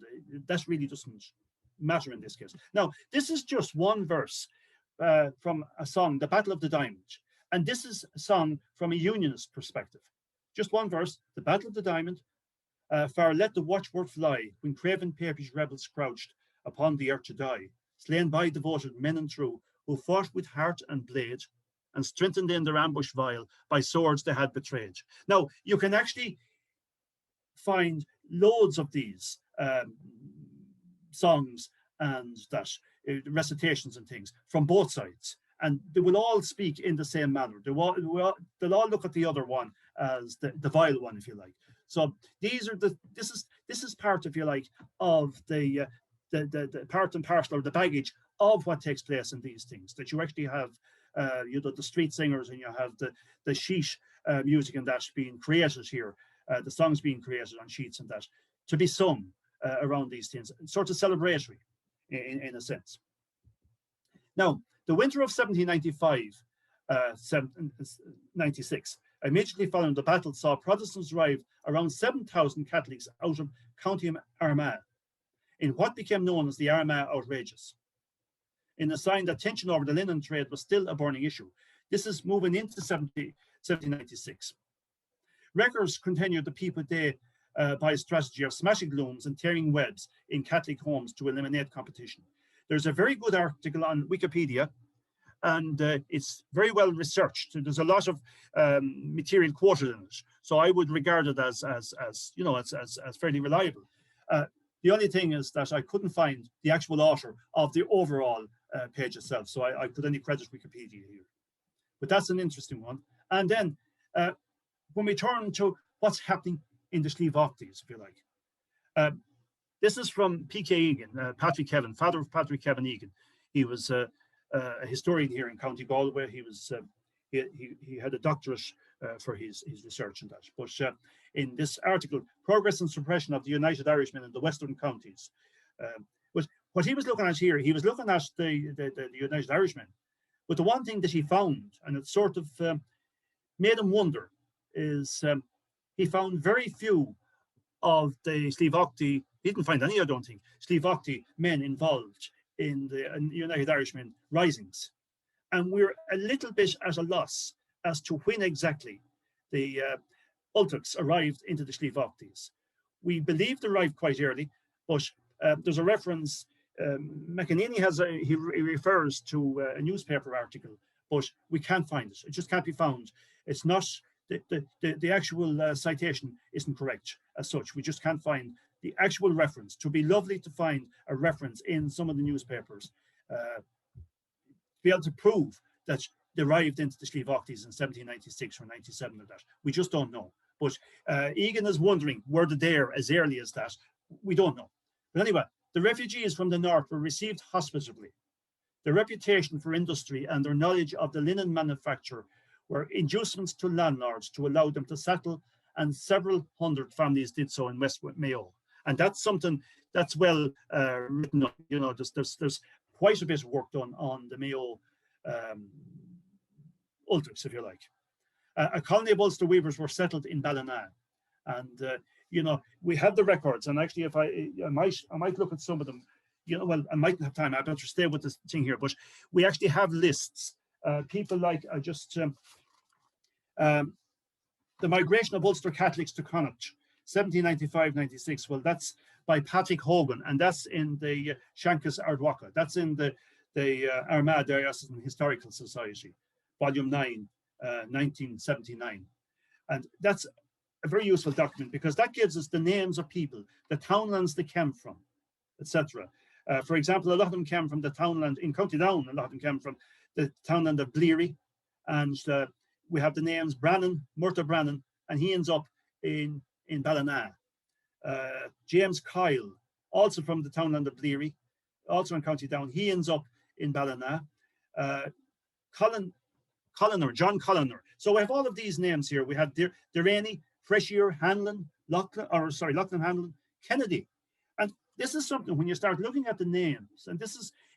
Speaker 2: that really doesn't matter in this case. Now, this is just one verse from a song, "The Battle of the Diamond," and this is a song from a Unionist perspective. Just one verse: "The Battle of the Diamond, far let the watchword fly, when craven Papish rebels crouched upon the earth to die, slain by devoted men and true, who fought with heart and blade, and strengthened in their ambush vile by swords they had betrayed." Now, you can actually find loads of these songs and that recitations and things from both sides, and they will all speak in the same manner. They'll all look at the other one as the vile one, if you like. So these are this is part, if you like, of the part and parcel, or the baggage of what takes place in these things. That you actually have the street singers, and you have the sheet music and that being created here, the songs being created on sheets and that to be sung around these things, sort of celebratory in a sense. Now, the winter of 1795-96, immediately following the battle, saw Protestants arrive around 7,000 Catholics out of County Armagh in what became known as the Armagh Outrages, in a sign that tension over the linen trade was still a burning issue. This is moving into 1796. Records continued the People Day by a strategy of smashing looms and tearing webs in Catholic homes to eliminate competition. There's a very good article on Wikipedia, and it's very well researched. There's a lot of material quoted in it, so I would regard it as fairly reliable. The only thing is that I couldn't find the actual author of the overall page itself, so I could only credit Wikipedia here. But that's an interesting one. And then when we turn to what's happening in the Sliabh Aughties, if you like. This is from P.K. Egan, Patrick Kevin, father of Patrick Kevin Egan. He was a historian here in County Galway. He was he had a doctorate for his research in that. But in this article, "Progress and Suppression of the United Irishmen in the Western Counties," was what he was looking at here. He was looking at the United Irishmen, but the one thing that he found, and it sort of made him wonder, is he found very few of the Sliabh Aughty. He didn't find any, I don't think, Sliabh Aughty men involved in the United Irishmen risings. And we're a little bit at a loss as to when exactly the Ultics arrived into the Sliabh Aughties. We believe they arrived quite early, but there's a reference, McEnany he refers to a newspaper article, but we can't find it. It just can't be found. It's not, the actual citation isn't correct as such. We just can't find the actual reference. To be lovely to find a reference in some of the newspapers, be able to prove that they arrived into the Sliabh Aughties in 1796 or 97 or that. We just don't know. But Egan is wondering, were they there as early as that? We don't know. But anyway, the refugees from the north were received hospitably. Their reputation for industry and their knowledge of the linen manufacture were inducements to landlords to allow them to settle, and several hundred families did so in West Mayo. And that's something that's well written up. You know, there's quite a bit of work done on the Mayo Ultics, if you like. A colony of Ulster weavers were settled in Ballina, and you know, we have the records. And actually, if I might look at some of them. You know, well, I mightn't have time. I better stay with this thing here. But we actually have lists. People like the migration of Ulster Catholics to Connacht, 1795-96. Well, that's by Patrick Hogan, and that's in the Shankas Ardwaka. That's in the Armagh Diocesan Historical Society, Volume 9, 1979. And that's a very useful document because that gives us the names of people, the townlands they came from, etc. For example, a lot of them came from the townland in County Down. A lot of them came from the townland of Bleary, and we have the names Brannan, Murta Brannan, and he ends up in Ballina. James Kyle, also from the townland of Leary, also in County Down. He ends up in Ballina. John Colliner. So we have all of these names here. We have Deraney, Freshier, Hanlon, Loughlin, Hanlon, Kennedy. And this is something when you start looking at the names, and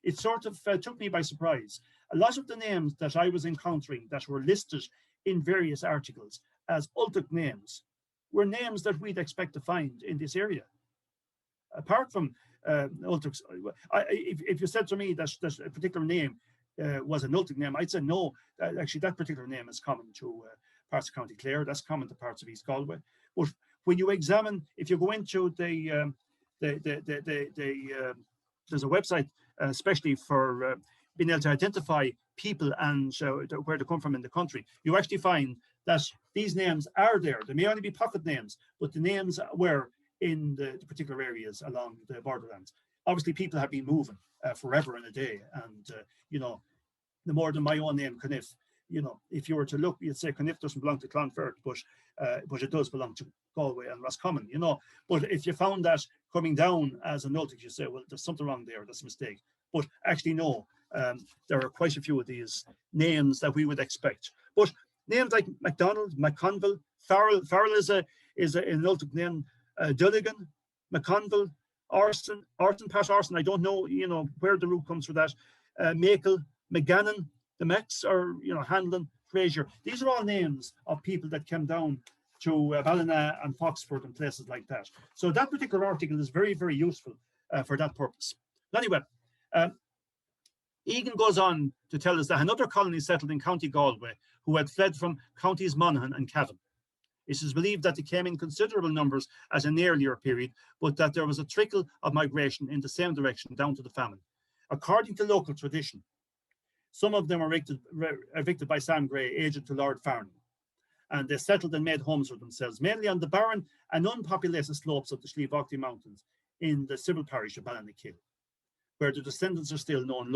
Speaker 2: it sort of took me by surprise. A lot of the names that I was encountering that were listed in various articles as Ultic names were names that we'd expect to find in this area. Apart from Ultics, if you said to me that a particular name was an Ultic name, I'd say no. Actually, that particular name is common to parts of County Clare. That's common to parts of East Galway. But when you examine, if you go into there's a website especially for being able to identify people and where they come from in the country, you actually find that these names are there. They may only be pocket names, but the names were in the particular areas along the borderlands. Obviously, people have been moving forever and a day, and the more than my own name, Cunniffe. If you were to look, you'd say Cunniffe doesn't belong to Clonfert, but it does belong to Galway and Roscommon. But if you found that coming down as an Ultic, you say, well, there's something wrong there. That's a mistake. But actually, no. There are quite a few of these names that we would expect. But names like MacDonald, McConville, Farrell is an Ultic name. Dulligan, McConville, Orson, Pat Orson. I don't know, where the root comes for that. Makel, McGannon, the Mex, or Hanlon, Fraser. These are all names of people that came down to Ballina and Foxford and places like that. So that particular article is very, very useful for that purpose. Anyway, Egan goes on to tell us that another colony settled in County Galway who had fled from counties Monaghan and Cavan. It is believed that they came in considerable numbers at an earlier period, but that there was a trickle of migration in the same direction down to the famine. According to local tradition, some of them were evicted by Sam Gray, agent to Lord Farnham, and they settled and made homes for themselves, mainly on the barren and unpopulated slopes of the Sliabh Aughty Mountains in the civil parish of Ballinkill, where the descendants are still known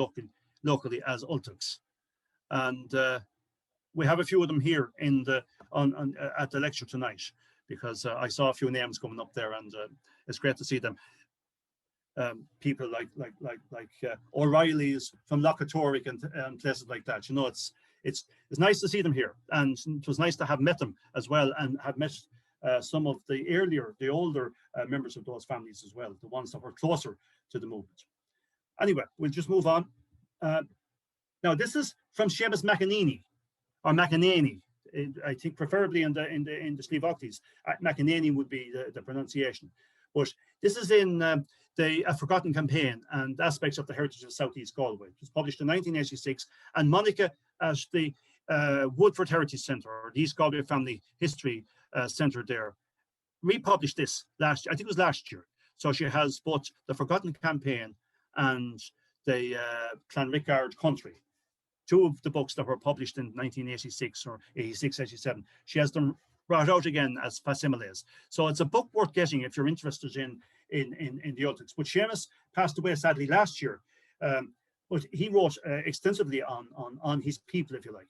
Speaker 2: locally as Ultics. And we have a few of them here at the lecture tonight, because I saw a few names coming up there, and it's great to see them. People like O'Reilly's from Lochatoric and places like that. It's nice to see them here, and it was nice to have met them as well, and have met some of the older members of those families as well, the ones that were closer to the movement. Anyway, we'll just move on. Now, this is from Seamus McEnany, or McEnany, I think preferably in the Sliabh Aughties. McEnany would be the pronunciation. But this is in A Forgotten Campaign and Aspects of the Heritage of Southeast Galway. It was published in 1986, and Monica at the Woodford Heritage Centre, or the East Galway Family History Centre there, republished this last year. I think it was last year. So she has both The Forgotten Campaign and the Clanrickard Country, two of the books that were published in 1986 or 86, 87. She has them brought out again as facsimiles. So it's a book worth getting if you're interested in the Ultics. But Seamus passed away sadly last year, but he wrote extensively on his people, if you like.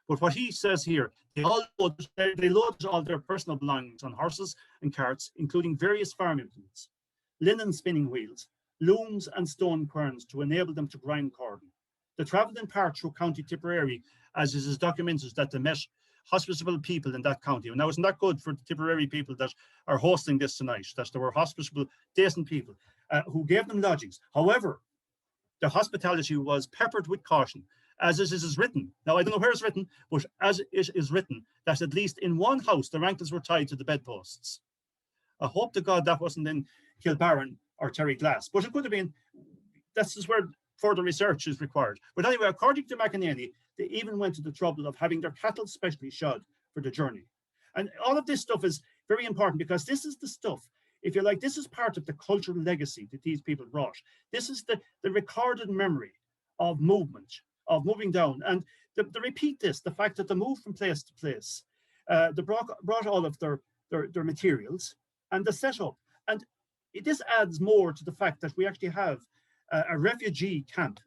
Speaker 2: But what he says here, they loaded all their personal belongings on horses and carts, including various farm implements, linen spinning wheels, looms and stone querns to enable them to grind corn. They travelled in part through County Tipperary, as it is documented that they met hospitable people in that county. Now, isn't that good for the Tipperary people that are hosting this tonight, that there were hospitable, decent people who gave them lodgings. However, the hospitality was peppered with caution, as it is written. Now, I don't know where it's written, but as it is written, that at least in one house, the rankles were tied to the bedposts. I hope to God that wasn't in Kilbarron or Terry Glass, but it could have been. This is where further research is required. But anyway, according to McEnany, they even went to the trouble of having their cattle specially shod for the journey. And all of this stuff is very important, because this is the stuff, if you like, this is part of the cultural legacy that these people brought. This is the recorded memory of movement, of moving down. And they repeat this, the fact that they moved from place to place. They brought all of their materials, and they set up. And this adds more to the fact that we actually have a refugee camp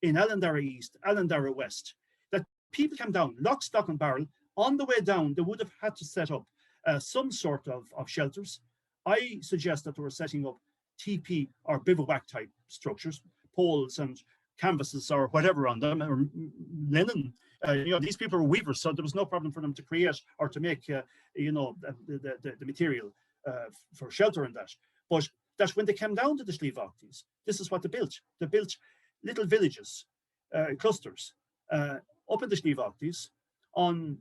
Speaker 2: in Allandara East, Allandara West, that people came down, lock, stock and barrel. On the way down, they would have had to set up some sort of shelters, I suggest that they were setting up TP or bivouac type structures, poles and canvases or whatever on them, or linen. These people were weavers, so there was no problem for them to create or to make, the material for shelter and that. But that when they came down to the Sliabh Aughties, this is what they built. They built little villages, clusters, up in the Sliabh Aughties on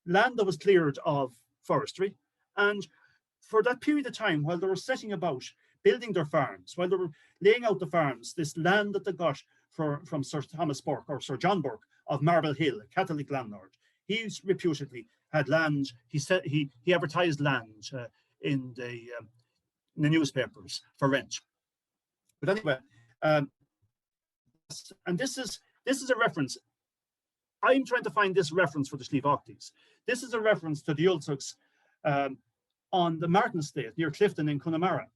Speaker 2: land that was cleared of forestry. And for that period of time, while they were setting about building their farms, while they were laying out the farms, this land that they got from Sir Thomas Burke or Sir John Burke of Marble Hill, a Catholic landlord, he reputedly had land. He said he advertised land in the newspapers for rent. But anyway, and this is a reference. I'm trying to find this reference for the Sliabh Aughties. This is a reference to the Ultugs on the Martin Estate near Clifton in Connemara.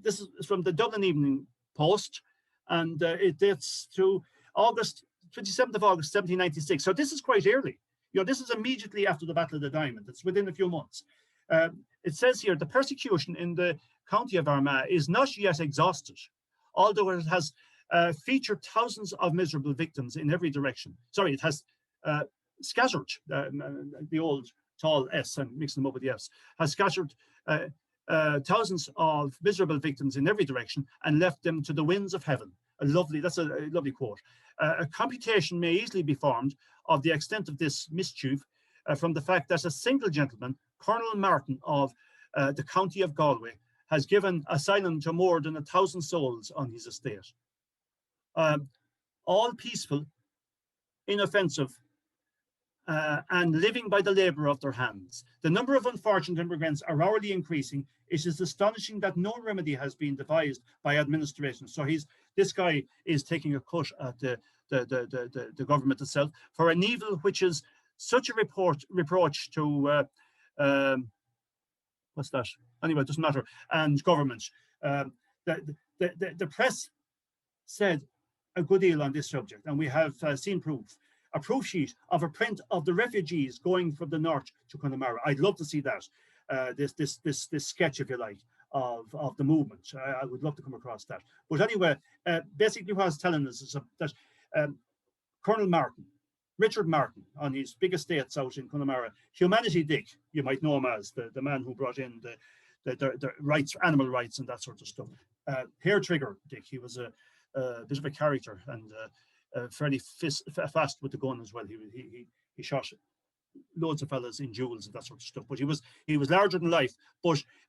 Speaker 2: This is from the Dublin Evening Post, and it dates to 27th of August 1796. So this is quite early. This is immediately after the Battle of the Diamond. It's within a few months. It says here, the persecution in the county of Armagh is not yet exhausted, although it has featured thousands of miserable victims in every direction. Sorry, it has scattered, the old tall S, I'm mixing them up with the Fs, has scattered thousands of miserable victims in every direction and left them to the winds of heaven. That's a lovely quote. A computation may easily be formed of the extent of this mischief from the fact that a single gentleman, Colonel Martin of the county of Galway, has given asylum to more than 1,000 souls on his estate. All peaceful, inoffensive, and living by the labour of their hands. The number of unfortunate immigrants are hourly increasing. It is astonishing that no remedy has been devised by administration. So this guy is taking a cut at the government itself for an evil which is such a reproach to what's that? Anyway, it doesn't matter. And government. The press said a good deal on this subject, and we have seen a proof sheet of a print of the refugees going from the north to Connemara. I'd love to see that. This sketch, if you like, of the movement. I would love to come across that. But anyway, basically what I was telling us is that Colonel Martin, Richard Martin, on his big estates out in Connemara, Humanity Dick, you might know him as the man who brought in the rights, animal rights and that sort of stuff. Hair Trigger Dick, he was a bit of a character and fairly fast with the gun as well. He shot loads of fellas in duels and that sort of stuff. But he was larger than life.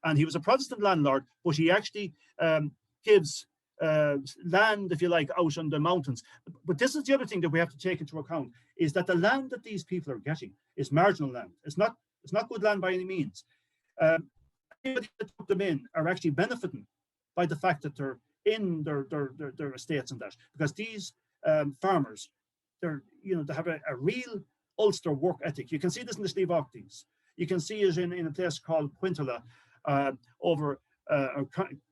Speaker 2: And he was a Protestant landlord, but he actually gives land, if you like, out on the mountains. But this is the other thing that we have to take into account, is that the land that these people are getting is marginal land. It's not good land by any means. Anybody that took them in are actually benefiting by the fact that they're in their estates and that, because these farmers, they have a real Ulster work ethic. You can see this in the Sliabh Aughties. You can see it in a place called Quintala over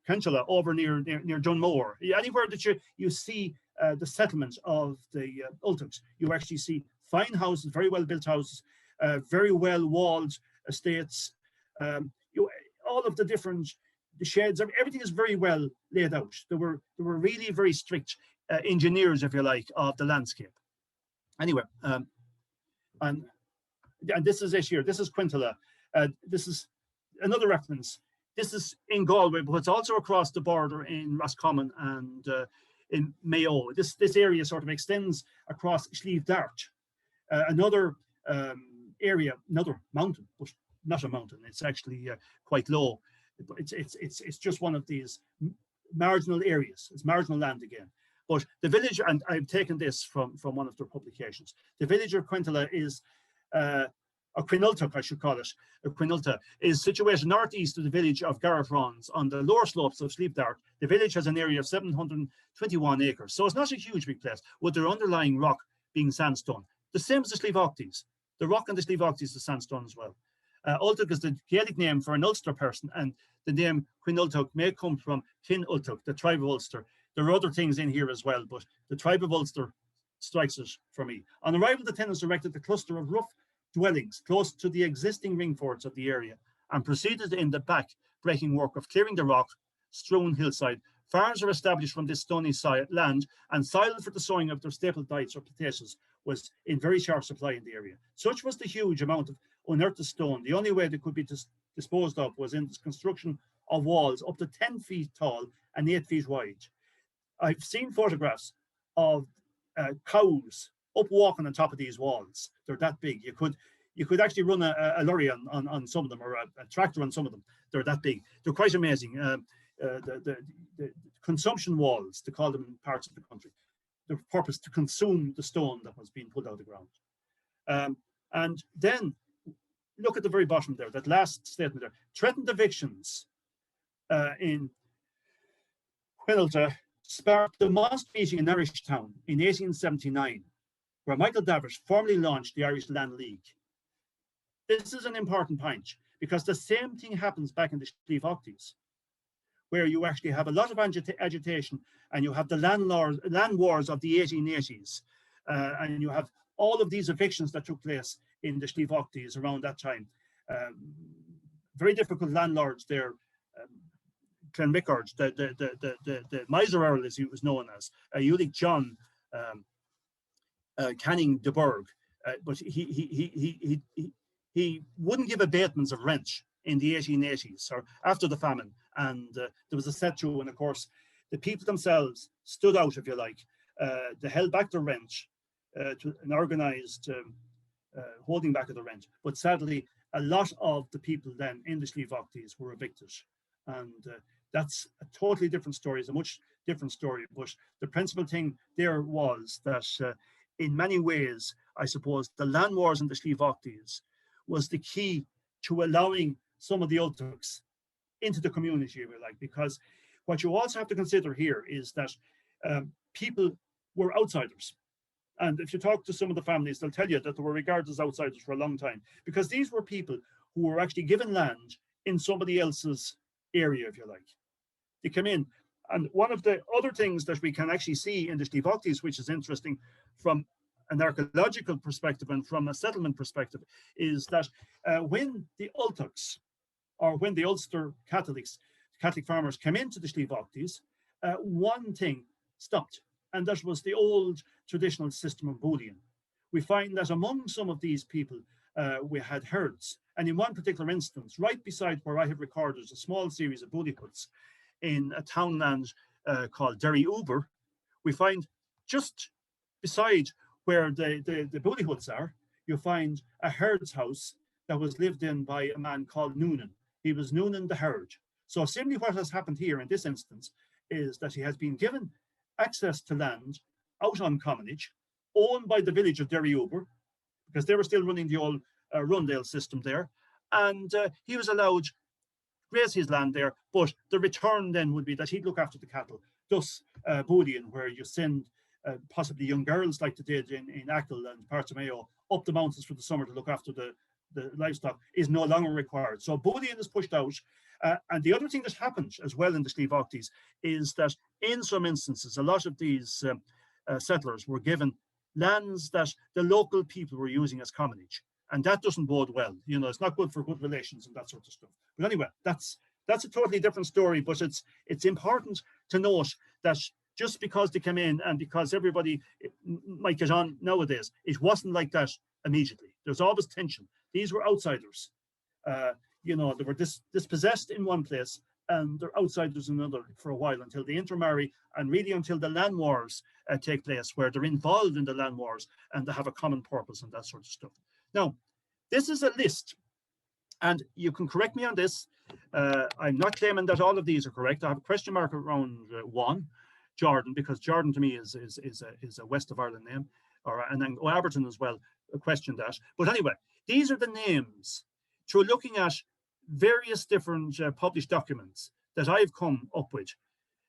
Speaker 2: Kenchula over near Dunmore. Anywhere that you see the settlement of the Ultugs, you actually see fine houses, very well built houses, very well walled estates. All of the different sheds, everything is very well laid out. They were really very strict engineers, if you like, of the landscape. Anyway, and this is it here. This is Quintala. This is another reference. This is in Galway, but it's also across the border in Roscommon and in Mayo. This area sort of extends across Sliabh Dart, another area, another mountain, but not a mountain. It's actually quite low. It's just one of these marginal areas. It's marginal land again. But the village, and I've taken this from one of their publications, the village of Quintala is, or Quinulta, I should call it, Quinulta, is situated northeast of the village of Garrett-Rons on the lower slopes of Sliabh Dart. The village has an area of 721 acres, so it's not a huge big place, with their underlying rock being sandstone. The same as the Sliabh Aughties. The rock in the Sliabh Aughties is sandstone as well. Ultug is the Gaelic name for an Ulster person, and the name Quinultug may come from Kin Ultug, the tribe of Ulster. There are other things in here as well, but the tribe of Ulster strikes it for me. On arrival, the tenants erected a cluster of rough dwellings close to the existing ring forts of the area and proceeded in the back breaking work of clearing the rock, strewn hillside. Farms were established from this stony land, and soil for the sowing of their staple diets or potatoes was in very short supply in the area. Such was the huge amount of unearthed stone. The only way they could be disposed of was in the construction of walls up to 10 feet tall and 8 feet wide. I've seen photographs of cows up walking on top of these walls. They're that big. You could actually run a lorry on some of them, or a tractor on some of them. They're that big. They're quite amazing. The consumption walls, to call them in parts of the country, the purpose to consume the stone that was being pulled out of the ground. And then look at the very bottom there, that last statement there. Threatened evictions in Whittleta sparked the monster meeting in Irish Town in 1879, where Michael Davitt formally launched the Irish Land League. This is an important point, because the same thing happens back in the Sliabh Aughties, where you actually have a lot of agitation, and you have the land wars of the 1880s, and you have all of these evictions that took place in the Sliabh Aughties around that time. Very difficult landlords there. Clanrickard, the miser earl, as he was known as, Ulick John Canning de Burgh, but he wouldn't give abatements of rent in the 1880s or after the famine, and there was a set to, and of course the people themselves stood out, if you like. They held back the rent to an organised holding back of the rent, but sadly a lot of the people then in the Sliabh Aughties were evicted, and that's a totally different story. It's a much different story, but the principal thing there was that in many ways, I suppose, the land wars in the Sliabh Aughties was the key to allowing some of the Ultachs into the community, if you like, because what you also have to consider here is that people were outsiders. And if you talk to some of the families, they'll tell you that they were regarded as outsiders for a long time, because these were people who were actually given land in somebody else's area, if you like. They come in. And one of the other things that we can actually see in the Sliabh Aughties, which is interesting from an archaeological perspective and from a settlement perspective, is that when the Ultachs, or when the Ulster Catholic farmers came into the Sliabh Aughties, one thing stopped, and that was the old traditional system of bullion. We find that among some of these people, we had herds, and in one particular instance, right beside where I have recorded a small series of bully huts in a townland called Derry Uber, we find just beside where the bully huts are, you find a herd's house that was lived in by a man called Noonan. He was Noonan the herd. So simply what has happened here in this instance is that he has been given access to land out on commonage, owned by the village of Derry Uber, because they were still running the old Rundale system there, and he was allowed to graze his land there, but the return then would be that he'd look after the cattle. Thus, bullion, where you send possibly young girls like they did in Achill and parts of Mayo up the mountains for the summer to look after the livestock, is no longer required. So bullion is pushed out. And the other thing that happened as well in the Sliabh Aughties is that in some instances, a lot of these settlers were given lands that the local people were using as commonage. And that doesn't bode well. You know, it's not good for good relations and that sort of stuff. But anyway, that's a totally different story. But it's important to note that just because they came in and because everybody might get on nowadays, it wasn't like that immediately. There's always tension. These were outsiders. You know, they were dispossessed in one place and they're outsiders in another for a while until they intermarry, and really until the land wars take place, where they're involved in the land wars and they have a common purpose and that sort of stuff. Now, this is a list, and you can correct me on this. I'm not claiming that all of these are correct. I have a question mark around one, Jordan, because Jordan to me is a West of Ireland name, and then Aberton as well questioned that. But anyway, these are the names through looking at various different published documents that I've come up with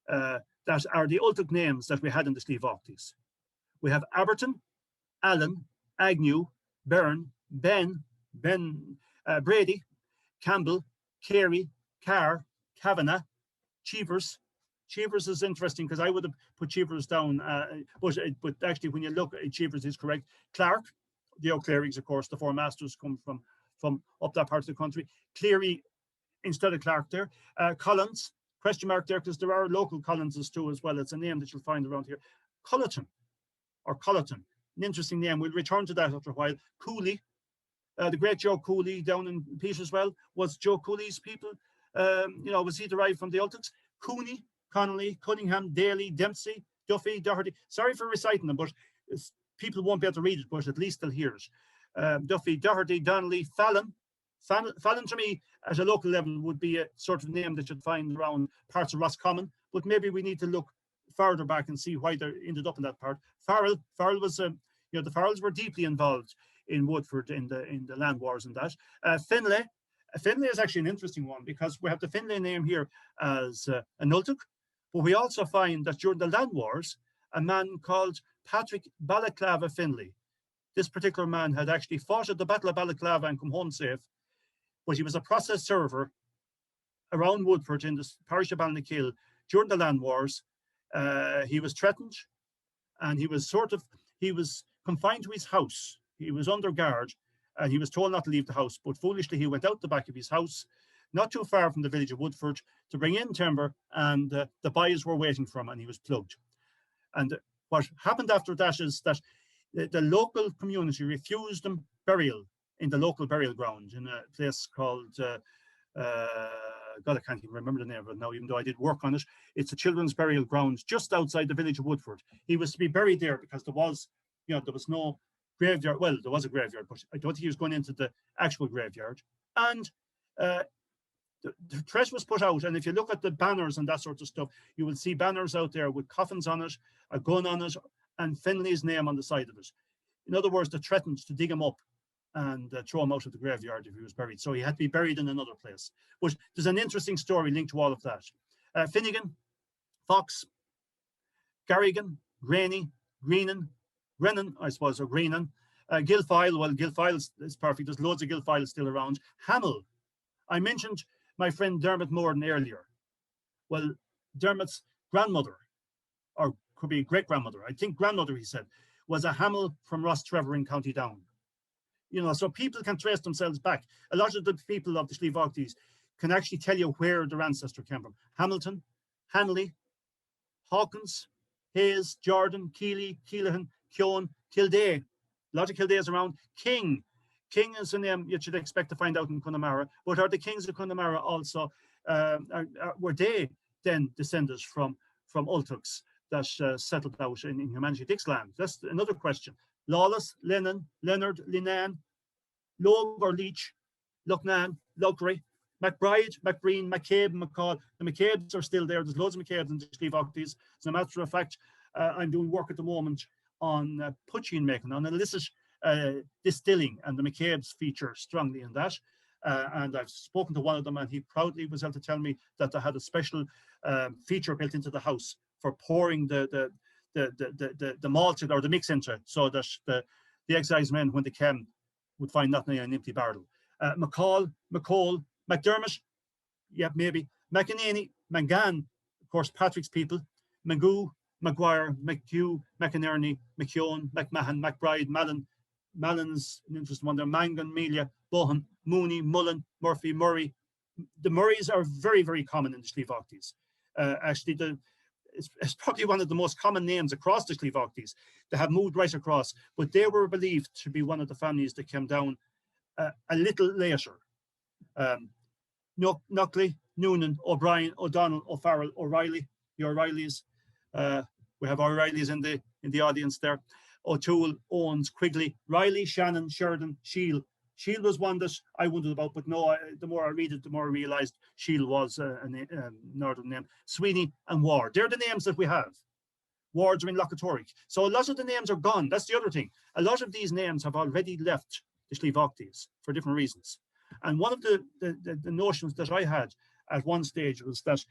Speaker 2: that are the Ultic names that we had in the Sliabh Aughties. We have Aberton, Allen, Agnew, Byrne, Ben, Brady, Campbell, Carey, Carr, Kavanagh, Cheevers. Cheevers is interesting because I would have put Cheevers down, but actually when you look at Cheevers is correct. Clark, the O'Clearys, of course, the four masters come from up that part of the country. Cleary instead of Clark there. Collins, question mark there, because there are local Collinses too as well. It's a name that you'll find around here. Culleton, or Colleton, an interesting name. We'll return to that after a while. Cooley, the great Joe Cooley down in Peterswell. Was Joe Cooley's people, was he derived from the Ultics? Cooney, Connolly, Cunningham, Daly, Dempsey, Duffy, Doherty. Sorry for reciting them, but people won't be able to read it, but at least they'll hear it. Duffy, Doherty, Donnelly, Fallon. Fallon to me at a local level would be a sort of name that you'd find around parts of Roscommon, but maybe we need to look further back and see why they ended up in that part. Farrell was, the Farrells were deeply involved in Woodford in the land wars and that. Finlay is actually an interesting one, because we have the Finlay name here as an Ultic, but we also find that during the land wars, a man called Patrick Balaclava Finlay. This particular man had actually fought at the Battle of Balaclava and come home safe, but he was a process server around Woodford in the parish of Balnakill during the land wars. He was threatened, and he was confined to his house. He was under guard, and he was told not to leave the house, but foolishly he went out the back of his house, not too far from the village of Woodford, to bring in timber, and the boys were waiting for him, and he was plugged. And what happened after that is that the local community refused him burial in the local burial ground in a place called, God, I can't even remember the name of it now, even though I did work on it. It's a children's burial ground just outside the village of Woodford. He was to be buried there because there was no graveyard. Well, there was a graveyard, but I don't think he was going into the actual graveyard. And the threat was put out, and if you look at the banners and that sort of stuff, you will see banners out there with coffins on it, a gun on it, and Finlay's name on the side of it. In other words, they threatened to dig him up and throw him out of the graveyard if he was buried. So he had to be buried in another place. But there's an interesting story linked to all of that. Finnegan, Fox, Garrigan, Graney, Greenan, Brennan, I suppose, or Greenan, Gilfile. Well, Gilfile is perfect. There's loads of Gilfile still around. Hamill. I mentioned my friend Dermot Morden earlier. Well, Dermot's grandmother, or could be great-grandmother, I think grandmother, he said, was a Hamill from Rostrevor in County Down. So people can trace themselves back. A lot of the people of the Sliabh Aughties can actually tell you where their ancestor came from. Hamilton, Hanley, Hawkins, Hayes, Jordan, Keeley, Keelahan, Keown, Kildare. A lot of Kildares around. King. King is a name you should expect to find out in Connemara. But are the kings of Connemara also, were they then descended from Ultics that settled out in Humanity Dick's land? That's another question. Lawless, Lennon, Leonard, Linan, Logue or Leach, Lucknan, Lugray, McBride, McBreen, McCabe, McCall. The McCabes are still there. There's loads of McCabes in the Sliabh Aughties. As a matter of fact, I'm doing work at the moment on poaching making, on illicit distilling, and the McCabes feature strongly in that. And I've spoken to one of them, and he proudly was able to tell me that they had a special feature built into the house for pouring the malt or the mix into it, so that the excise men, when they came, would find nothing in an empty barrel. McCall, McCall, McDermott, yeah, maybe. McEnany, McGann, of course, Patrick's people. Magoo, Maguire, McHugh, McInerney, McKeown, McMahon, McBride, Mallon's an interesting one there. Mangan, Melia, Bohan, Mooney, Mullen, Murphy, Murray. The Murrays are very, very common in the Sliabh Aughties. Actually, it's probably one of the most common names across the Sliabh Aughties. They have moved right across, but they were believed to be one of the families that came down a little later. Nuckley, Noonan, O'Brien, O'Donnell, O'Farrell, O'Reilly, the O'Reillys. We have O'Reillys in the audience there. O'Toole, Owens, Quigley, Riley, Shannon, Sheridan, Shield. Shield was one that I wondered about, but no, the more I read it, the more I realised Shield was a northern name. Sweeney and Ward. They're the names that we have. Wards are in Lochatoric. So a lot of the names are gone. That's the other thing. A lot of these names have already left the Sliabh Aughties for different reasons. And one of the notions that I had at one stage was that,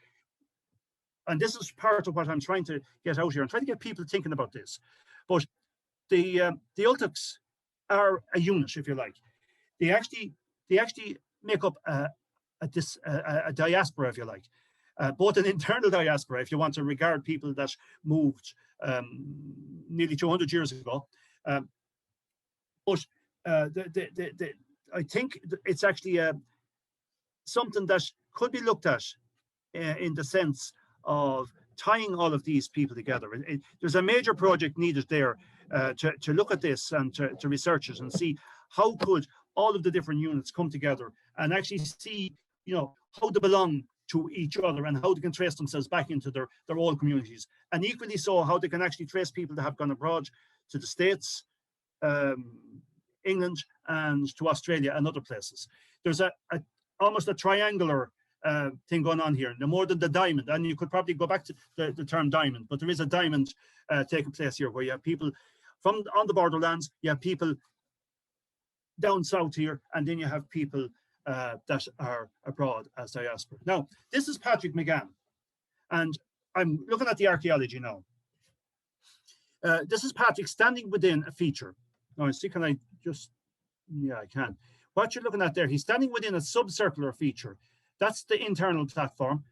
Speaker 2: and this is part of what I'm trying to get out here, I'm trying to get people thinking about this, but the Ultics are a unit, if you like. They actually make up a diaspora, if you like, both an internal diaspora, if you want to regard people that moved nearly 200 years ago, but I think it's actually something that could be looked at in the sense of tying all of these people together. There's a major project needed there to look at this and to research it and see how could all of the different units come together and actually see, you know, how they belong to each other and how they can trace themselves back into their old communities. And equally so, how they can actually trace people that have gone abroad to the States, England, and to Australia and other places. There's almost a triangular thing going on here, no more than the diamond. And you could probably go back to the term diamond, but there is a diamond taking place here where you have people from on the borderlands, you have people down south here, and then you have people that are abroad as diaspora. Now, this is Patrick McGann, and I'm looking at the archaeology now. This is Patrick standing within a feature. Now, see, can I just, yeah, I can. What you're looking at there, he's standing within a subcircular feature. That's the internal platform.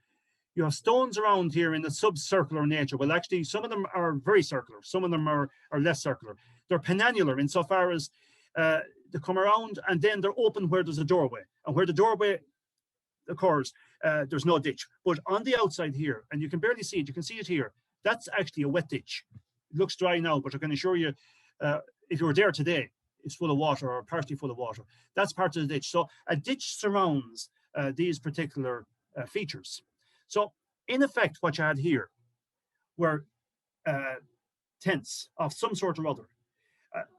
Speaker 2: You have stones around here in the subcircular nature. Well, actually, some of them are very circular. Some of them are less circular. They're penannular insofar as they come around and then they're open where there's a doorway. And where the doorway occurs, there's no ditch. But on the outside here, and you can barely see it, you can see it here, that's actually a wet ditch. It looks dry now, but I can assure you, if you were there today, it's full of water or partially full of water. That's part of the ditch. So a ditch surrounds these particular features. So in effect, what you had here were tents of some sort or other.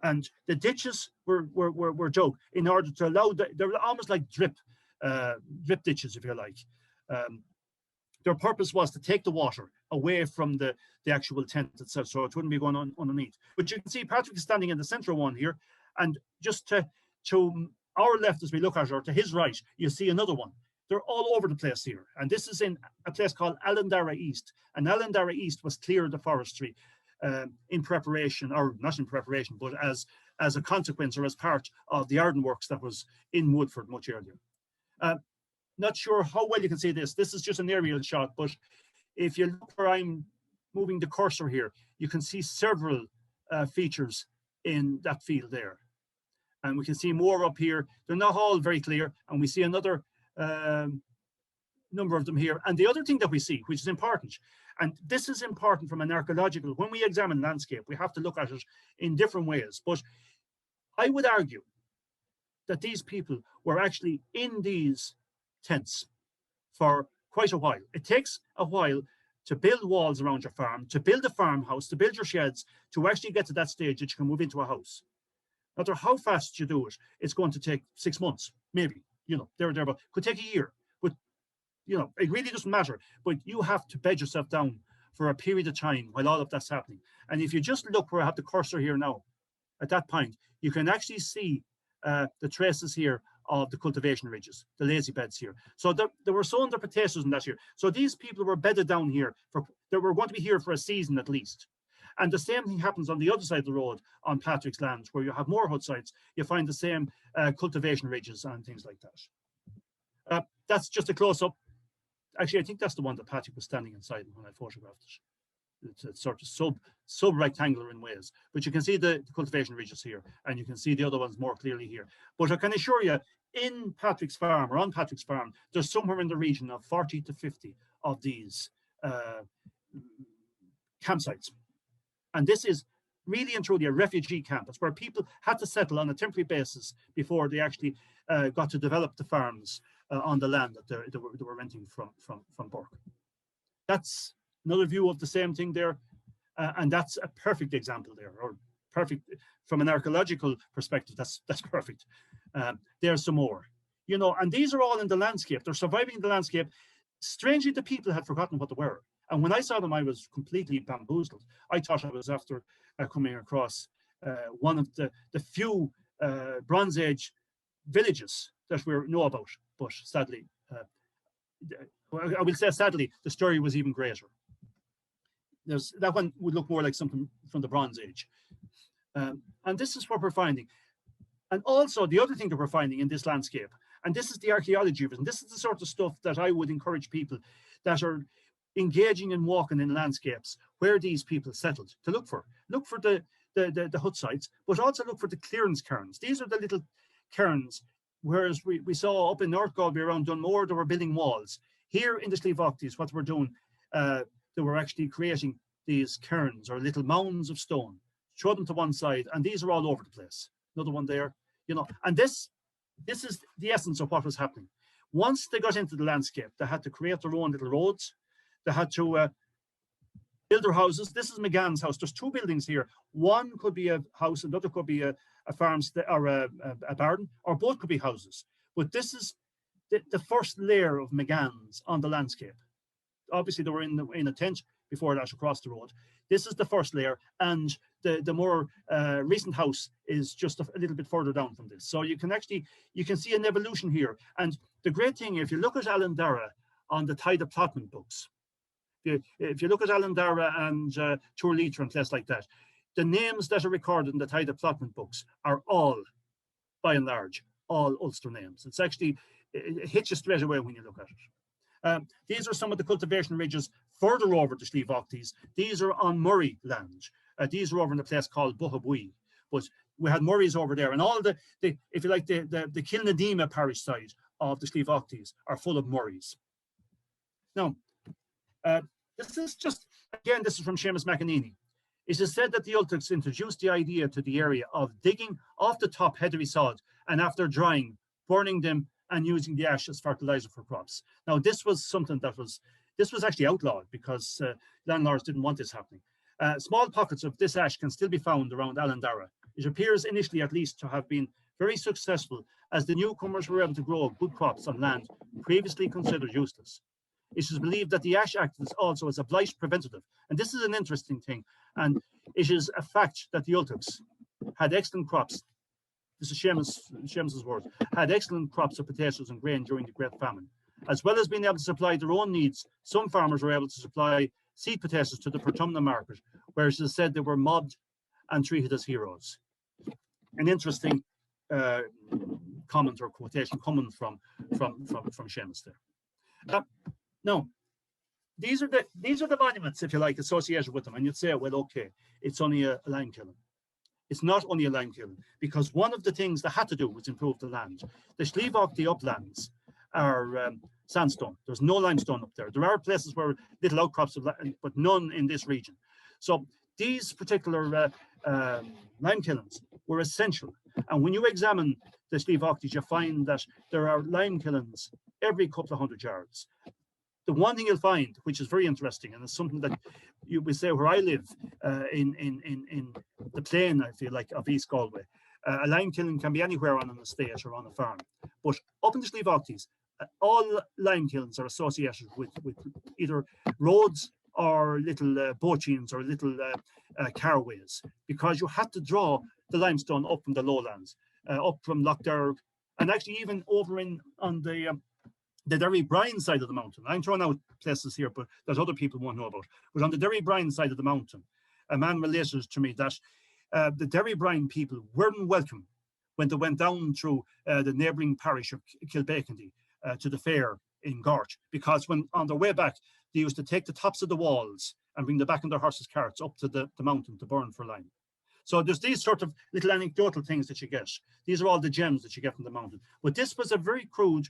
Speaker 2: And the ditches were dug in order to allow, they were almost like drip ditches, if you like. Their purpose was to take the water away from the actual tent itself, so it wouldn't be going on underneath. But you can see Patrick is standing in the central one here, and just to our left as we look at it, or to his right, you see another one. They're all over the place here. And this is in a place called Allendara East. And Allendara East was cleared of forestry in preparation, or not in preparation, but as a consequence or as part of the Arden works that was in Woodford much earlier. Not sure how well you can see this. This is just an aerial shot, but if you look where I'm moving the cursor here, you can see several features in that field there. And we can see more up here. They're not all very clear, and we see another number of them here. And the other thing that we see, which is important, and this is important from an archaeological, when we examine landscape, we have to look at it in different ways. But I would argue that these people were actually in these tents for quite a while. It takes a while to build walls around your farm, to build a farmhouse, to build your sheds, to actually get to that stage that you can move into a house. No matter how fast you do it, it's going to take 6 months, maybe, you know, there, but could take a year. But, you know, it really doesn't matter. But you have to bed yourself down for a period of time while all of that's happening. And if you just look where I have the cursor here now, at that point, you can actually see the traces here of the cultivation ridges, the lazy beds here. So they were sowing their potatoes in that year. So these people were bedded down here they were going to be here for a season at least. And the same thing happens on the other side of the road on Patrick's land, where you have more hut sites. You find the same cultivation ridges and things like that. That's just a close-up. Actually, I think that's the one that Patrick was standing inside when I photographed it. It's sort of sub-rectangular in ways. But you can see the cultivation ridges here, and you can see the other ones more clearly here. But I can assure you, in Patrick's farm, or on Patrick's farm, there's somewhere in the region of 40 to 50 of these campsites. And this is really and truly a refugee camp. It's where people had to settle on a temporary basis before they actually got to develop the farms on the land that they were renting from Burke. That's another view of the same thing there. And that's a perfect example there, or perfect from an archaeological perspective. That's perfect. There's some more, you know, and these are all in the landscape. They're surviving the landscape. Strangely, the people had forgotten what they were. And when I saw them, I was completely bamboozled. I thought I was after coming across one of the few Bronze Age villages that we know about. But sadly, I will say sadly, the story was even greater. That one would look more like something from the Bronze Age. And this is what we're finding. And also the other thing that we're finding in this landscape, and this is the archaeology of it, and this is the sort of stuff that I would encourage people that are engaging and walking in landscapes where these people settled to look for. Look for the hut sites, but also look for the clearance cairns. These are the little cairns whereas we saw up in North Galway around Dunmore, they were building walls. Here in the Sliabh Aughties, what they were doing, they were actually creating these cairns or little mounds of stone, throw them to one side, and these are all over the place. Another one there, you know, and this is the essence of what was happening. Once they got into the landscape, they had to create their own little roads. They had to build their houses. This is McGann's house. There's two buildings here. One could be a house, another could be a farm or a garden, or both could be houses. But this is the first layer of McGann's on the landscape. Obviously, they were in a tent before that across the road. This is the first layer, and the more recent house is just a little bit further down from this. So you can see an evolution here. And the great thing, if you look at Alan Dara on the Tide of Plotman books, if you look at Alan Dara and Tour Leiter and places like that, the names that are recorded in the Tide of Plotman books are all, by and large, all Ulster names. It's actually, it hits you straight away when you look at it. These are some of the cultivation ridges further over the Sliabh Aughties. These are on Murray land. These are over in a place called Buhabui. But we had Murrays over there, and all the if you like, the Kilnadima parish side of the Sliabh Aughties are full of Murrays. Now, this is from Seamus McAneny. It is said that the Ultics introduced the idea to the area of digging off the top heathery sod, and after drying, burning them and using the ash as fertilizer for crops. Now, this was something that was actually outlawed because landlords didn't want this happening. Small pockets of this ash can still be found around Allandara. It appears initially, at least, to have been very successful, as the newcomers were able to grow good crops on land previously considered useless. It is believed that the ash acted also as a blight preventative. And this is an interesting thing. And it is a fact that the Ultics had excellent crops. This is Seamus's words, had excellent crops of potatoes and grain during the Great Famine. As well as being able to supply their own needs, some farmers were able to supply seed potatoes to the Portumna market, where it is said they were mobbed and treated as heroes. An interesting comment or quotation coming from Seamus there. Now, these are the monuments, if you like, associated with them, and you'd say, well, okay, it's only a lime kiln. It's not only a lime kiln, because one of the things they had to do was improve the land. The Sliabh Aughty uplands are sandstone. There's no limestone up there. There are places where little outcrops of land, but none in this region. So these particular lime kilns were essential. And when you examine the Sliabh Aughties, you find that there are lime kilns every couple of 100 yards. The one thing you'll find, which is very interesting, and it's something that you would say where I live, in the plain, I feel like, of East Galway, a lime kiln can be anywhere on an estate or on a farm. But up in the Sliabh Aughties, all lime kilns are associated with either roads or little bochines or little carways, because you had to draw the limestone up from the lowlands, up from Lough Derg, and actually even over on the Derry Bryan side of the mountain. I'm throwing out places here, but there's other people won't know about. But on the Derry Bryan side of the mountain, a man related to me that the Derry Bryan people weren't welcome when they went down through the neighbouring parish of Kilbecandy to the fair in Gort, because when on their way back, they used to take the tops of the walls and bring them back in their horses' carts up to the mountain to burn for lime. So there's these sort of little anecdotal things that you get. These are all the gems that you get from the mountain. But this was a very crude.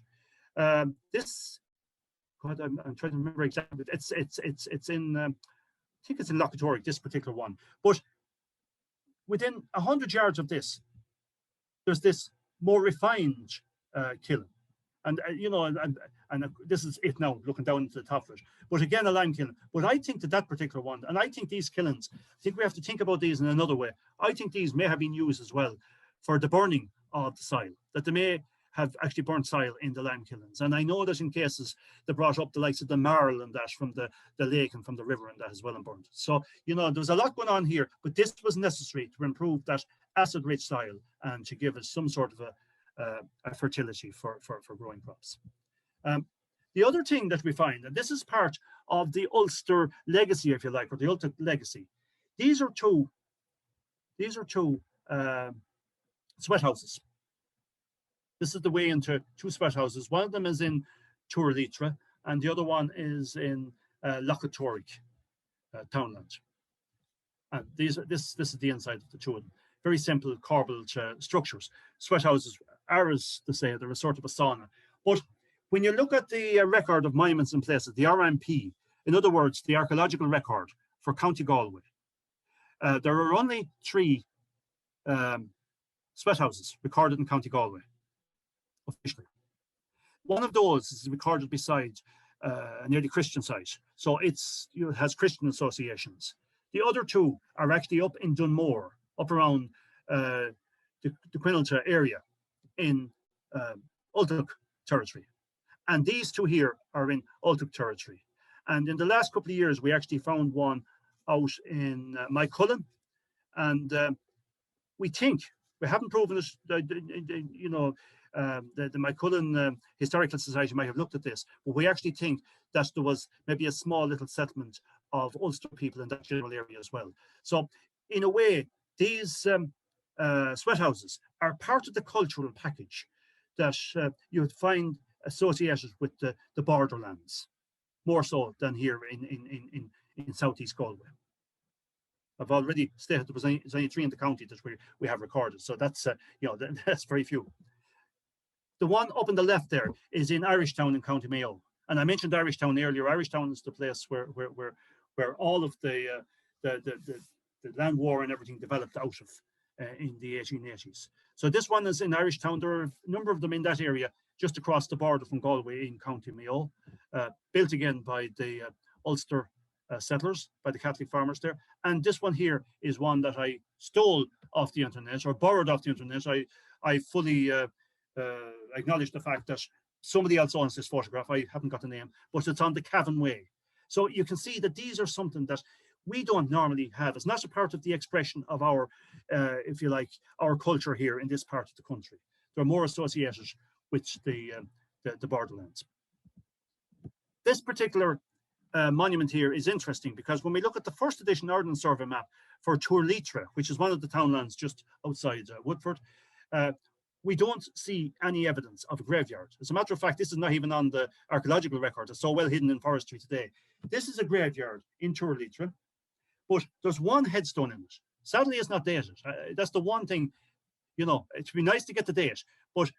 Speaker 2: I'm trying to remember exactly. It's in. I think it's in Lough, this particular one. But within 100 yards of this, there's this more refined kiln, and this is it now, looking down into the top of it. But again, a lime kiln. But I think that particular one, and I think these kilns, I think we have to think about these in another way. I think these may have been used as well for the burning of the soil, that they may have actually burnt soil in the lime kilns. And I know that in cases they brought up the likes of the marl and that from the lake and from the river and that as well and burnt. So, there's a lot going on here, but this was necessary to improve that acid-rich soil and to give us some sort of a fertility for growing crops. The other thing that we find, and this is part of the Ulster legacy, if you like, or the Ultic legacy, these are two sweat houses. This is the way into two sweat houses. One of them is in Tour Leiter, and the other one is in Lough Townland. And this is the inside of the two of them. Very simple corbelled structures. Sweat houses Aras to say they're a sort of a sauna. But when you look at the record of monuments and places, the RMP, in other words, the archaeological record for County Galway, there are only 3 sweat houses recorded in County Galway officially. One of those is recorded beside an early Christian site, so it has Christian associations. The other 2 are actually up in Dunmore, up around the Quinalta area in Ultic territory. And these 2 here are in Ultic territory. And in the last couple of years, we actually found one out in Mycullen. And we think, we haven't proven it, the Mycullen Historical Society might have looked at this, but we actually think that there was maybe a small little settlement of Ulster people in that general area as well. So in a way, these sweat houses are part of the cultural package that you would find associated with the borderlands, more so than here in southeast Galway. I've already stated there was only 3 in the county that we have recorded, so that's that's very few. The one up on the left there is in Irishtown in County Mayo, and I mentioned Irishtown earlier. Irishtown is the place where all of the land war and everything developed out of in the 1880s. So this one is in Irishtown. There are a number of them in that area, just across the border from Galway in County Mayo, built again by the Ulster settlers, by the Catholic farmers there. And this one here is one that I stole off the internet, or borrowed off the internet. I fully acknowledge the fact that somebody else owns this photograph. I haven't got the name, but it's on the Cavan Way. So you can see that these are something that we don't normally have. It's not a part of the expression of our, if you like, our culture here in this part of the country. They're more associated with the borderlands. This particular monument here is interesting because when we look at the first edition Ordnance Survey map for Turlitra, which is one of the townlands just outside Woodford, we don't see any evidence of a graveyard. As a matter of fact, this is not even on the archaeological record. It's so well hidden in forestry today. This is a graveyard in Turlitra, but there's one headstone in it. Sadly, it's not dated. That's the one thing, it would be nice to get the date, but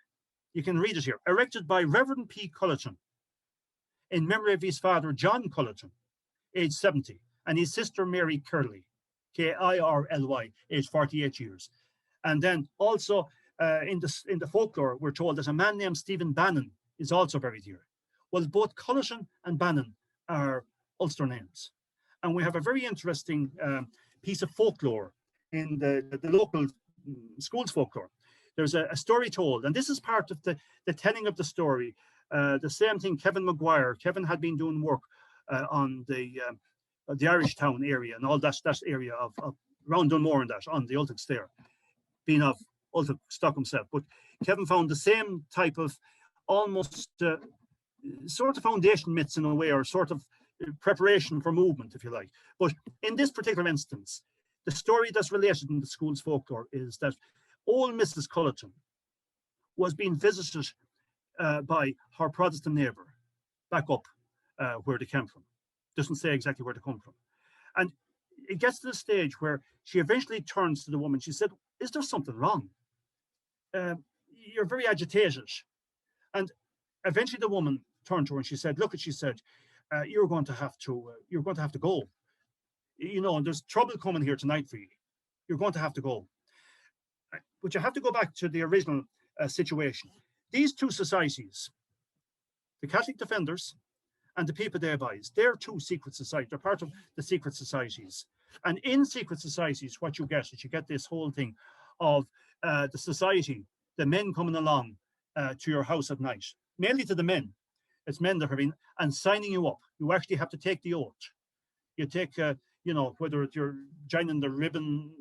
Speaker 2: you can read it here. Erected by Reverend P. Cullerton in memory of his father, John Cullerton, age 70, and his sister, Mary Curley, Kirly, age 48 years. And then also in the folklore, we're told that a man named Stephen Bannon is also buried here. Well, both Cullerton and Bannon are Ulster names. And we have a very interesting piece of folklore in the local schools folklore. There's a story told, and this is part of the telling of the story. The same thing, Kevin had been doing work on the Irishtown area and all that area of around Dunmore and that, on the Ultic Stair, being of Ultic stock himself. But Kevin found the same type of almost sort of foundation myths in a way, or sort of preparation for movement, if you like. But in this particular instance, the story that's related in the school's folklore is that old Mrs. Cullerton was being visited by her Protestant neighbour back up where they came from. Doesn't say exactly where they come from. And it gets to the stage where she eventually turns to the woman. She said, "Is there something wrong? You're very agitated." And eventually the woman turned to her and she said, "Look," she said, you're going to have to go. And there's trouble coming here tonight for you. You're going to have to go." But you have to go back to the original situation. These two societies, the Catholic Defenders and the People Day Boys, they're two secret societies. They're part of the secret societies. And in secret societies, what you get is you get this whole thing of the society, the men coming along to your house at night, mainly to the men. It's men that have been, and signing you up. You actually have to take the oath. You take, whether you're joining the ribbon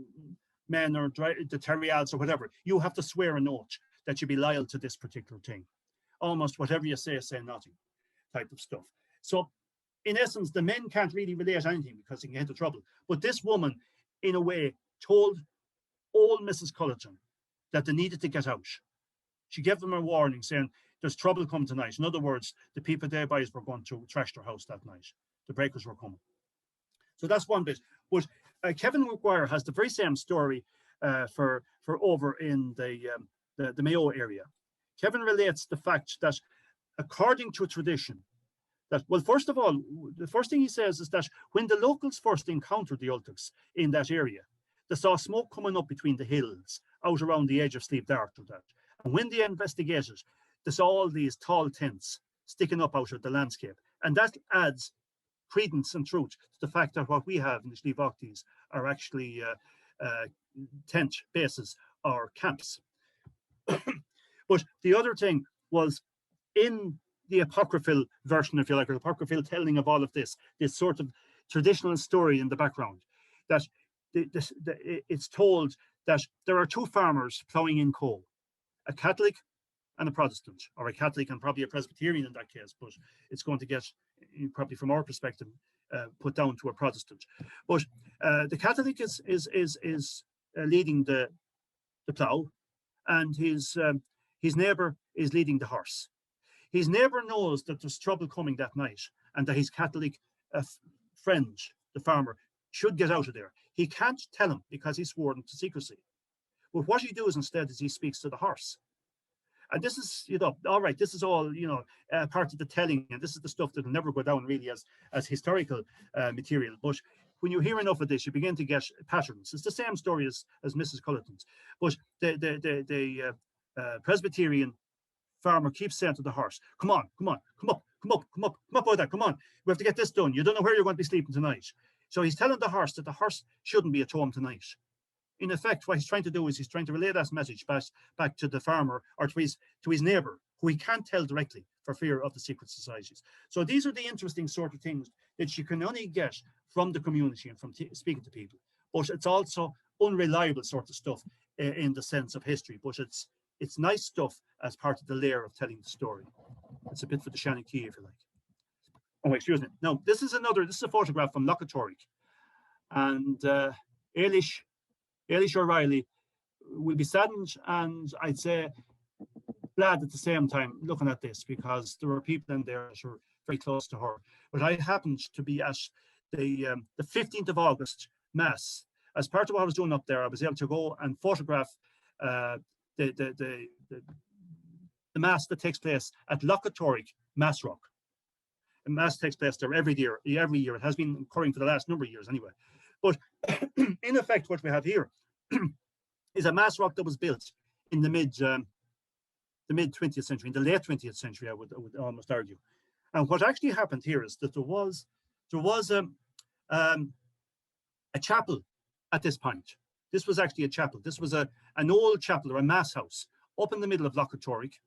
Speaker 2: men or the Terrials or whatever, you have to swear an oath that you be loyal to this particular thing. Almost whatever you say nothing type of stuff. So in essence, the men can't really relate anything because they can get into trouble. But this woman, in a way, told old Mrs. Cullerton that they needed to get out. She gave them a warning saying, "There's trouble coming tonight." In other words, the People Day Boys were going to trash their house that night. The breakers were coming. So that's one bit. But Kevin McGuire has the very same story for over in the Mayo area. Kevin relates the fact that according to tradition, that, well, first of all, the first thing he says is that when the locals first encountered the Ultics in that area, they saw smoke coming up between the hills out around the edge of Sliabh Dart. And when they investigated, they saw all these tall tents sticking up out of the landscape. And that adds credence and truth to the fact that what we have in the Sliabh Aughties are actually tent bases or camps. But the other thing was, in the apocryphal version, if you like, or the apocryphal telling of all of this sort of traditional story in the background, that it's told that there are two farmers ploughing in coal, a Catholic and a Protestant, or a Catholic and probably a Presbyterian in that case, but it's going to get, probably from our perspective, put down to a Protestant. But the Catholic is leading the plough, and his neighbour is leading the horse. His neighbour knows that there's trouble coming that night, and that his Catholic friend, the farmer, should get out of there. He can't tell him because he's sworn to secrecy. But what he does instead is he speaks to the horse. And this is, all right, this is all, part of the telling, and this is the stuff that will never go down really as historical material. But when you hear enough of this, you begin to get patterns. It's the same story as Mrs. Culleton's. But the Presbyterian farmer keeps saying to the horse, come on, come up by that, come on. We have to get this done. You don't know where you're going to be sleeping tonight. So he's telling the horse that the horse shouldn't be at home tonight. In effect, what he's trying to do is he's trying to relay that message back to the farmer, or to his neighbour, who he can't tell directly for fear of the secret societies. So these are the interesting sort of things that you can only get from the community and from speaking to people. But it's also unreliable sort of stuff in the sense of history. But it's nice stuff as part of the layer of telling the story. It's a bit for the Shannon Key, if you like. Oh, excuse me. Now, this is a photograph from Lochatoric. And Eilish O'Reilly will be saddened, and I'd say glad at the same time looking at this, because there were people in there that were very close to her. But I happened to be at the 15th of August Mass. As part of what I was doing up there, I was able to go and photograph the Mass that takes place at Lochatoric Mass Rock. The Mass takes place there every year. It has been occurring for the last number of years anyway. But in effect, what we have here is a Mass Rock that was built in the mid 20th century, in the late 20th century, I would almost argue. And what actually happened here is that there was a chapel at this point. This was actually a chapel. This was an old chapel, or a mass house, up in the middle of Lochatoric.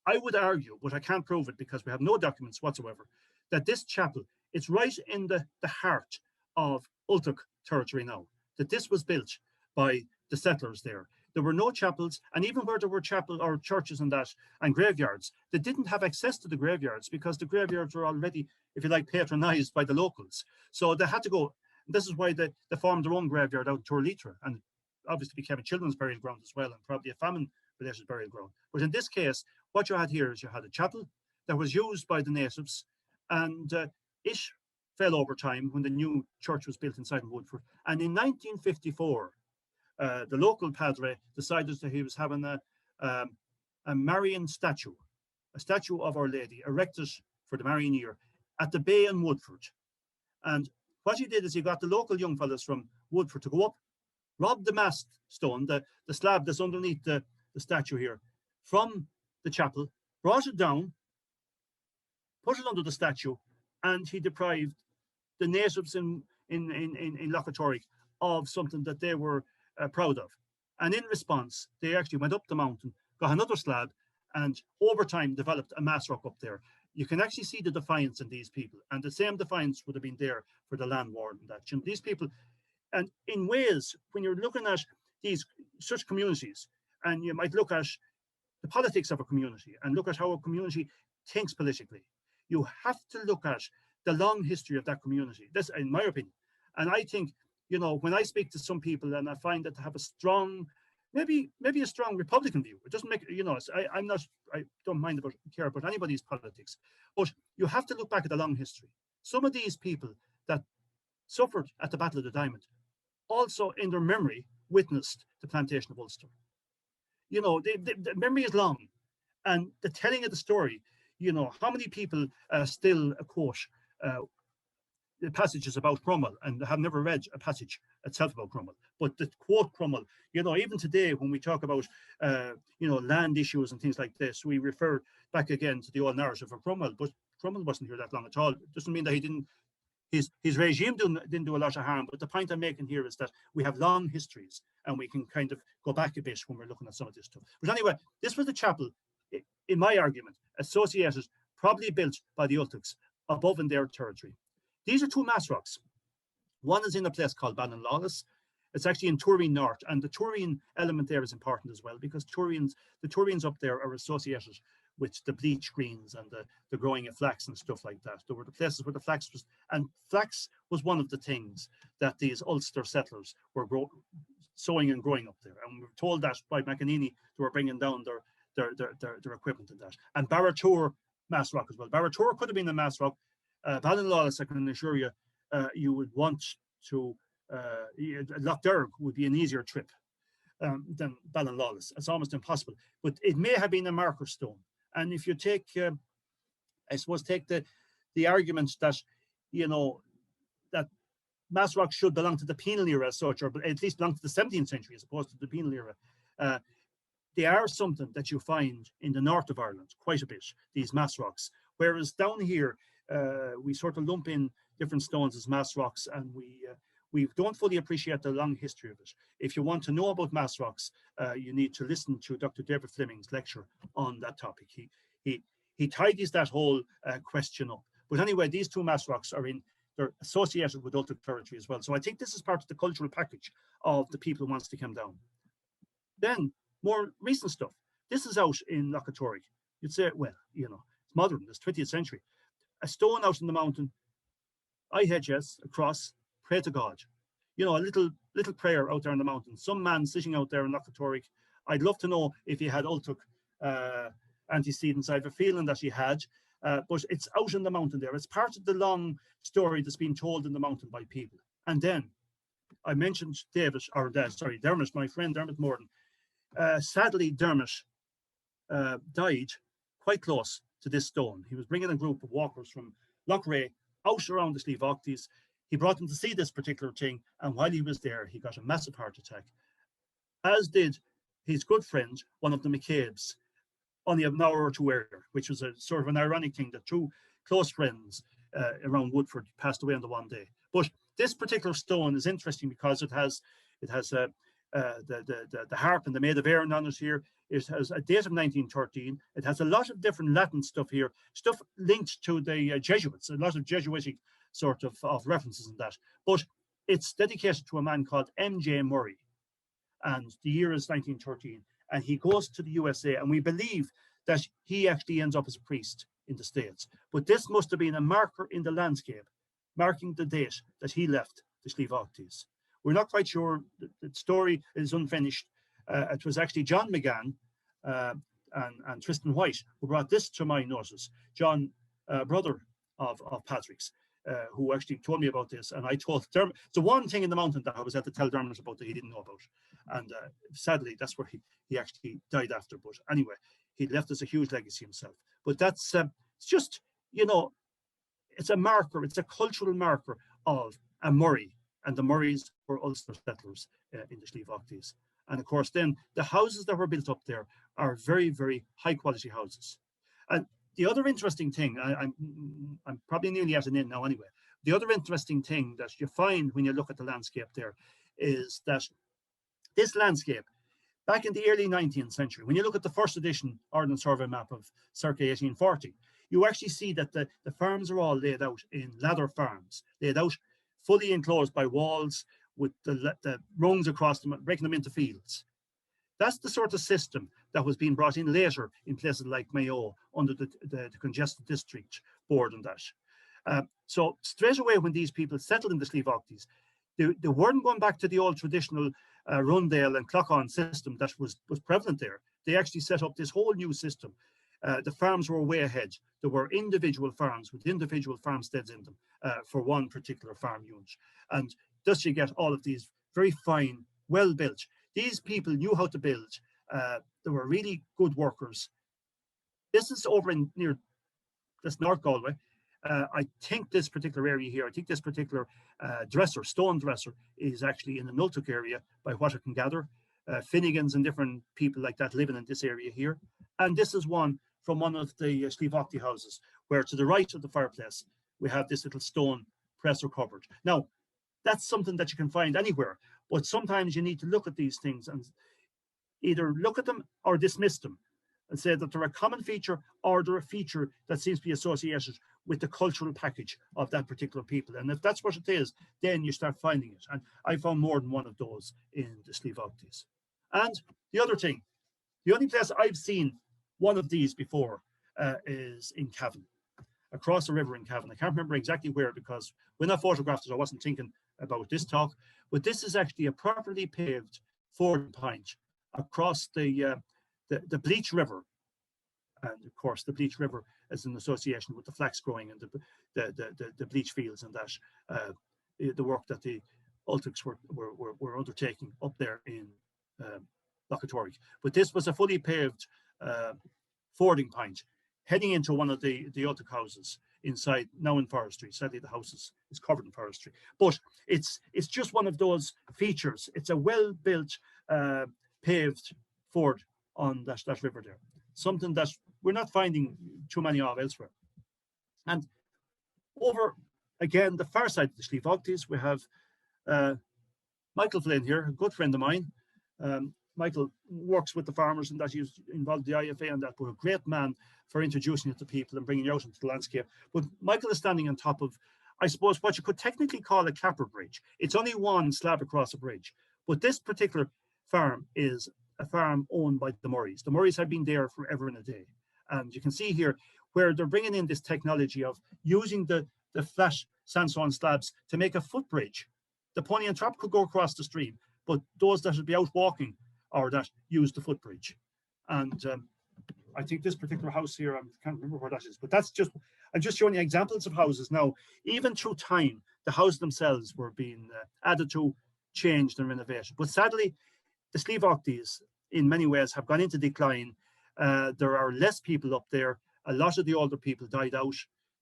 Speaker 2: I would argue, but I can't prove it because we have no documents whatsoever, that this chapel, it's right in the heart of Ultic territory now, that this was built by the settlers there. There were no chapels, and even where there were chapel or churches and that, and graveyards, they didn't have access to the graveyards because the graveyards were already, if you like, patronized by the locals. So they had to go. This is why they formed their own graveyard out in Turlitra, and obviously became a children's burial ground as well, and probably a famine-related burial ground. But in this case, what you had here is you had a chapel that was used by the natives, and it fell over time when the new church was built inside Woodford. And in 1954, the local padre decided that he was having a Marian statue, a statue of Our Lady, erected for the Marian year at the Bay in Woodford. And what he did is he got the local young fellas from Woodford to go up, rob the mast stone, the slab that's underneath the statue here, from the chapel, brought it down, put it under the statue, and he deprived the natives in Lochatoric of something that they were proud of. And in response, they actually went up the mountain, got another slab, and over time developed a mass rock up there. You can actually see the defiance in these people, and the same defiance would have been there for the land war and that. You know, these people, and in ways, when you're looking at these such communities, and you might look at the politics of a community and look at how a community thinks politically, you have to look at the long history of that community. That's in my opinion. And I think, you know, when I speak to some people and I find that they have a strong, maybe a strong Republican view, it doesn't make, you know, I don't mind care about anybody's politics, but you have to look back at the long history. Some of these people that suffered at the Battle of the Diamond also in their memory witnessed the plantation of Ulster. You know, the memory is long, And the telling of the story, how many people still quote the passages about Cromwell and have never read a passage itself about Cromwell, but the quote Cromwell, even today when we talk about, land issues and things like this, we refer back again to the old narrative of Cromwell, but Cromwell wasn't here that long at all. It doesn't mean that he didn't, his regime didn't do a lot of harm, but the point I'm making here is that we have long histories and we can kind of go back a bit when we're looking at some of this stuff. But anyway, this was the chapel, in my argument, associated, probably built by the Ultics above in their territory. These are two mass rocks. One is in a place called Ballinlawless. It's actually in Turin North, and the Turin element there is important as well, because the Turins up there are associated with the bleach greens and the growing of flax and stuff like that. There were the places where the flax was, and flax was one of the things that these Ulster settlers were sowing and growing up there. And we were told that by McEnany, they were bringing down their equipment in that. And Barratour mass rock as well. Barratour could have been a mass rock. Ballinlawless, I can assure you, you would want to, Loch Derg would be an easier trip than Ballinlawless. It's almost impossible. But it may have been a marker stone. And if you take, I suppose, take the argument that, that mass rocks should belong to the penal era as such, or at least belong to the 17th century as opposed to the penal era, they are something that you find in the north of Ireland quite a bit, these mass rocks. Whereas down here, we sort of lump in different stones as mass rocks, and we don't fully appreciate the long history of it. If you want to know about mass rocks, you need to listen to Dr. David Fleming's lecture on that topic. He tidies that whole question up. But anyway, these two mass rocks they're associated with Ultic territory as well. So I think this is part of the cultural package of the people who wants to come down. Then more recent stuff. This is out in Lochatorrig. You'd say, well, it's modern, it's 20th century. A stone out in the mountain, I had yes, a cross, pray to God. A little prayer out there in the mountain. Some man sitting out there in Lochatorrig. I'd love to know if he had Ultic antecedents. I have a feeling that he had, but it's out in the mountain there. It's part of the long story that's been told in the mountain by people. And then I mentioned Dermot, my friend Dermot Morden. Sadly, Dermot died quite close to this stone. He was bringing a group of walkers from Loughrea out around the Sliabh Aughties. He brought them to see this particular thing, and while he was there, he got a massive heart attack, as did his good friend, one of the McCabe's, only an hour or two earlier, which was a sort of an ironic thing that two close friends around Woodford passed away on the one day. But this particular stone is interesting because it has the harp and the Maid of Erin on it here. It has a date of 1913. It has a lot of different Latin stuff here, stuff linked to the Jesuits, a lot of Jesuitic sort of references in that. But it's dedicated to a man called M.J. Murray, and the year is 1913. And he goes to the USA, and we believe that he actually ends up as a priest in the States. But this must have been a marker in the landscape, marking the date that he left the Sliabh Aughties. We're not quite sure. The story is unfinished. It was actually John McGann and Tristan White who brought this to my notice. John, brother of Patrick's, who actually told me about this, and I told Dermot. So one thing in the mountain that I was at to tell Dermot about that he didn't know about, and sadly that's where he actually died after. But anyway, he left us a huge legacy himself. But that's it's just, it's a marker. It's a cultural marker of a Murray, and the Murrays were Ulster settlers in the Sliabh Aughties. And of course, then the houses that were built up there are very, very high quality houses. And the other interesting thing, I'm probably nearly at an end now anyway. The other interesting thing that you find when you look at the landscape there is that this landscape, back in the early 19th century, when you look at the first edition Ireland survey map of circa 1840, you actually see that the farms are all laid out in ladder farms, laid out fully enclosed by walls with the rungs across them, breaking them into fields. That's the sort of system that was being brought in later in places like Mayo under the Congested District Board and that. So straight away when these people settled in the Sliabh Aughties, they weren't going back to the old traditional Rundale and Clock-on system that was prevalent there. They actually set up this whole new system. The farms were way ahead. There were individual farms with individual farmsteads in them for one particular farm unit. And thus you get all of these very fine, well built. These people knew how to build. They were really good workers. This is over in near this North Galway. I think this particular area here, I think this particular stone dresser, is actually in the Nultuk area, by what I can gather. Finnegans and different people like that living in this area here. And this is one from one of the Sliabh houses, where to the right of the fireplace, we have this little stone presser cupboard. Now, that's something that you can find anywhere, but sometimes you need to look at these things and either look at them or dismiss them and say that they're a common feature, or they're a feature that seems to be associated with the cultural package of that particular people. And if that's what it is, then you start finding it. And I found more than one of those in the Sliabh. And the other thing, the only place I've seen one of these before is in Cavan, across the river in Cavan. I can't remember exactly where, because when I photographed it, I wasn't thinking about this talk, but this is actually a properly paved fording point across the Bleach River. And of course, the Bleach River is in association with the flax growing and the bleach fields, and that the work that the Ultics were undertaking up there in Lochatorig. But this was a fully paved fording point heading into one of the Ultic houses inside, now in forestry. Sadly, the house is covered in forestry, but it's just one of those features. It's a well-built paved ford on that river there, something that we're not finding too many of elsewhere. And over again the far side of the Sliabh, we have Michael Flynn here, a good friend of mine. Michael works with the farmers and that, he's involved in the IFA and that, but a great man for introducing it to people and bringing it out into the landscape. But Michael is standing on top of, I suppose, what you could technically call a clapper bridge. It's only one slab across a bridge, but this particular farm is a farm owned by the Murrays. The Murrays have been there forever and a day. And you can see here where they're bringing in this technology of using the flat sandstone slabs to make a footbridge. The pony and trap could go across the stream, but those that would be out walking or that use the footbridge. And I think this particular house here, I can't remember where that is, but that's just, I'm just showing you examples of houses. Now, even through time, the houses themselves were being added to, changed and renovated. But sadly, the Sliabh in many ways have gone into decline. There are less people up there. A lot of the older people died out.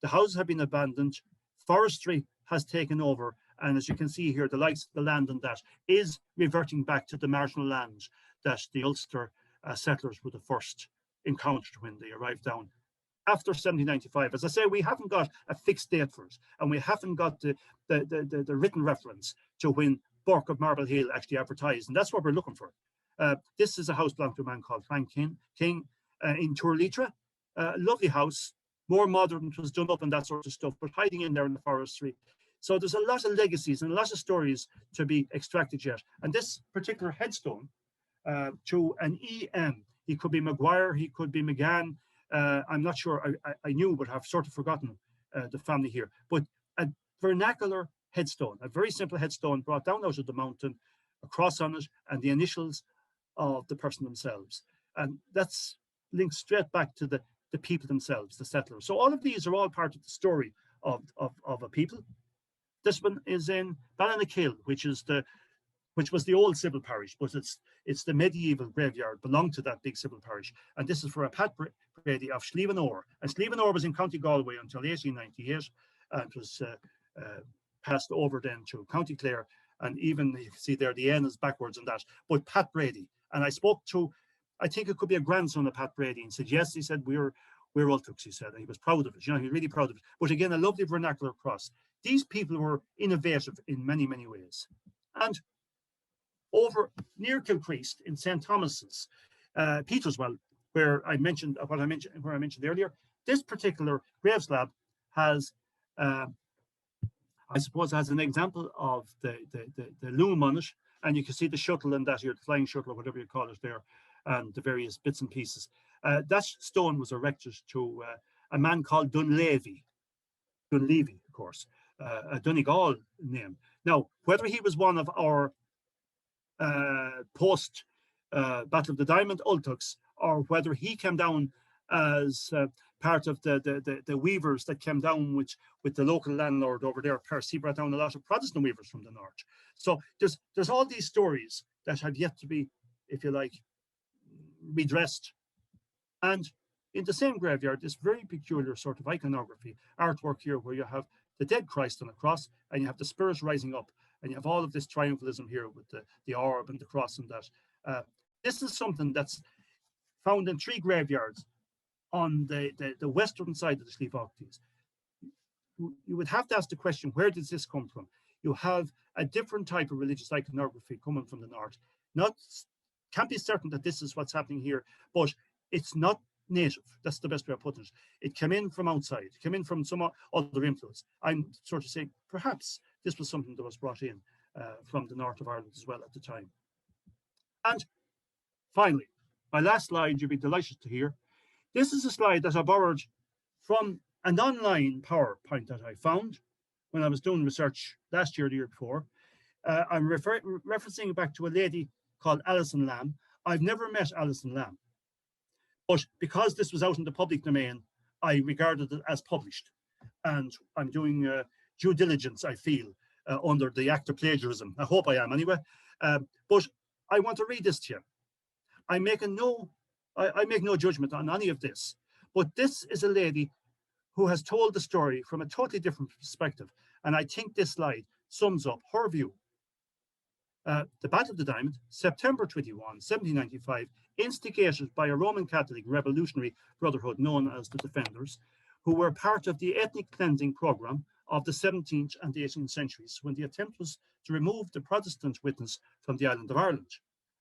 Speaker 2: The houses have been abandoned. Forestry has taken over. And as you can see here, the likes of the land and that is reverting back to the marginal land that the Ulster settlers were the first encountered when they arrived down after 1795. As I say, we haven't got a fixed date for it, and we haven't got the written reference to when Burke of Marble Hill actually advertised, and that's what we're looking for. This is a house belonging to a man called Frank King in Turlitra. Lovely house, more modern, it was done up and that sort of stuff, but hiding in there in the forestry. So there's a lot of legacies and a lot of stories to be extracted yet. And this particular headstone to an EM, he could be Maguire, he could be McGann. I'm not sure, I knew, but I've sort of forgotten the family here. But a vernacular headstone, a very simple headstone brought down out of the mountain, a cross on it, and the initials of the person themselves. And that's linked straight back to the people themselves, the settlers. So all of these are all part of the story of a people. This one is in Ballynakill, which was the old civil parish, but it's the medieval graveyard, belonged to that big civil parish. And this is for a Pat Brady of Sliabh. And Sliabh was in County Galway until 1898, and was passed over then to County Clare. And even you can see there the N is backwards and that. But Pat Brady, and I spoke to, I think it could be a grandson of Pat Brady, and said yes. He said we're Ultics, he said, and he was proud of it. You know, he was really proud of it. But again, a lovely vernacular cross. These people were innovative in many, many ways. And over near Kilcreast in St. Thomas's, Peterswell, where I mentioned earlier, this particular grave slab has, I suppose, has an example of the loom on it, and you can see the shuttle and that here, the flying shuttle or whatever you call it there, and the various bits and pieces. That stone was erected to a man called Dunleavy, of course, a Donegal name. Now, whether he was one of our post Battle of the Diamond Ultics, or whether he came down as part of the weavers that came down with the local landlord over there, Percy, brought down a lot of Protestant weavers from the north. So there's all these stories that have yet to be, if you like, redressed. And in the same graveyard, this very peculiar sort of iconography, artwork here, where you have the dead Christ on a cross, and you have the spirits rising up, and you have all of this triumphalism here with the orb and the cross and that. This is something that's found in 3 graveyards on the western side of the Sliabh Aughties. You would have to ask the question, where does this come from? You have a different type of religious iconography coming from the north. Can't be certain that this is what's happening here, but it's not native. That's the best way of putting it. It came in from outside. It came in from some other influence. I'm sort of saying perhaps this was something that was brought in from the north of Ireland as well at the time. And finally, my last slide, you'll be delighted to hear. This is a slide that I borrowed from an online PowerPoint that I found when I was doing research last year, the year before. I'm referencing back to a lady called Alison Lamb. I've never met Alison Lamb, but because this was out in the public domain, I regarded it as published. And I'm doing due diligence, I feel, under the act of plagiarism. I hope I am anyway. But I want to read this to you. I make no judgment on any of this, but this is a lady who has told the story from a totally different perspective. And I think this slide sums up her view. The Battle of the Diamond, September 21, 1795, instigated by a Roman Catholic revolutionary brotherhood known as the Defenders, who were part of the ethnic cleansing program of the 17th and 18th centuries, when the attempt was to remove the Protestant witness from the island of Ireland.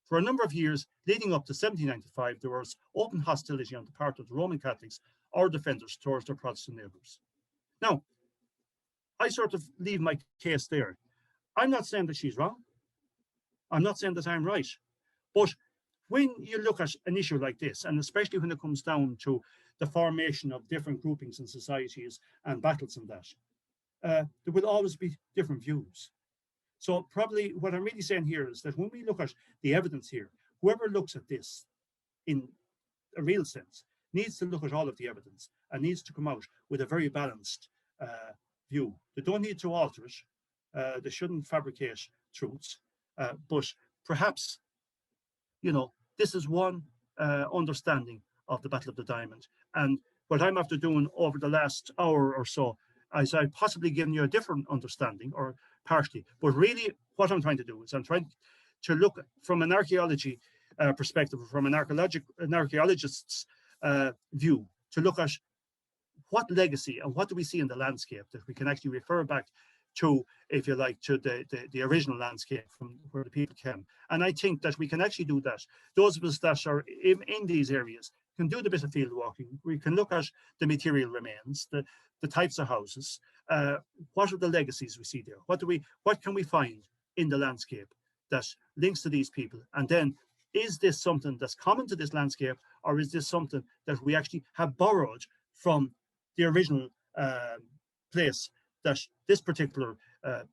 Speaker 2: For a number of years leading up to 1795, there was open hostility on the part of the Roman Catholics or Defenders towards their Protestant neighbours. Now, I sort of leave my case there. I'm not saying that she's wrong. I'm not saying that I'm right. But when you look at an issue like this, and especially when it comes down to the formation of different groupings in societies and battles and that, there will always be different views. So probably what I'm really saying here is that when we look at the evidence here, whoever looks at this in a real sense needs to look at all of the evidence and needs to come out with a very balanced view. They don't need to alter it. They shouldn't fabricate truths. But perhaps, you know, this is one understanding of the Battle of the Diamond. And what I'm after doing over the last hour or so is I've possibly given you a different understanding, or partially. But really what I'm trying to do is I'm trying to look from an archaeology perspective, from an archaeologist's view, to look at what legacy and what do we see in the landscape that we can actually refer back to, if you like, to the original landscape from where the people came. And I think that we can actually do that. Those of us that are in these areas can do the bit of field walking. We can look at the material remains, the types of houses, what are the legacies we see there? What can we find in the landscape that links to these people? And then, is this something that's common to this landscape, or is this something that we actually have borrowed from the original place that this particular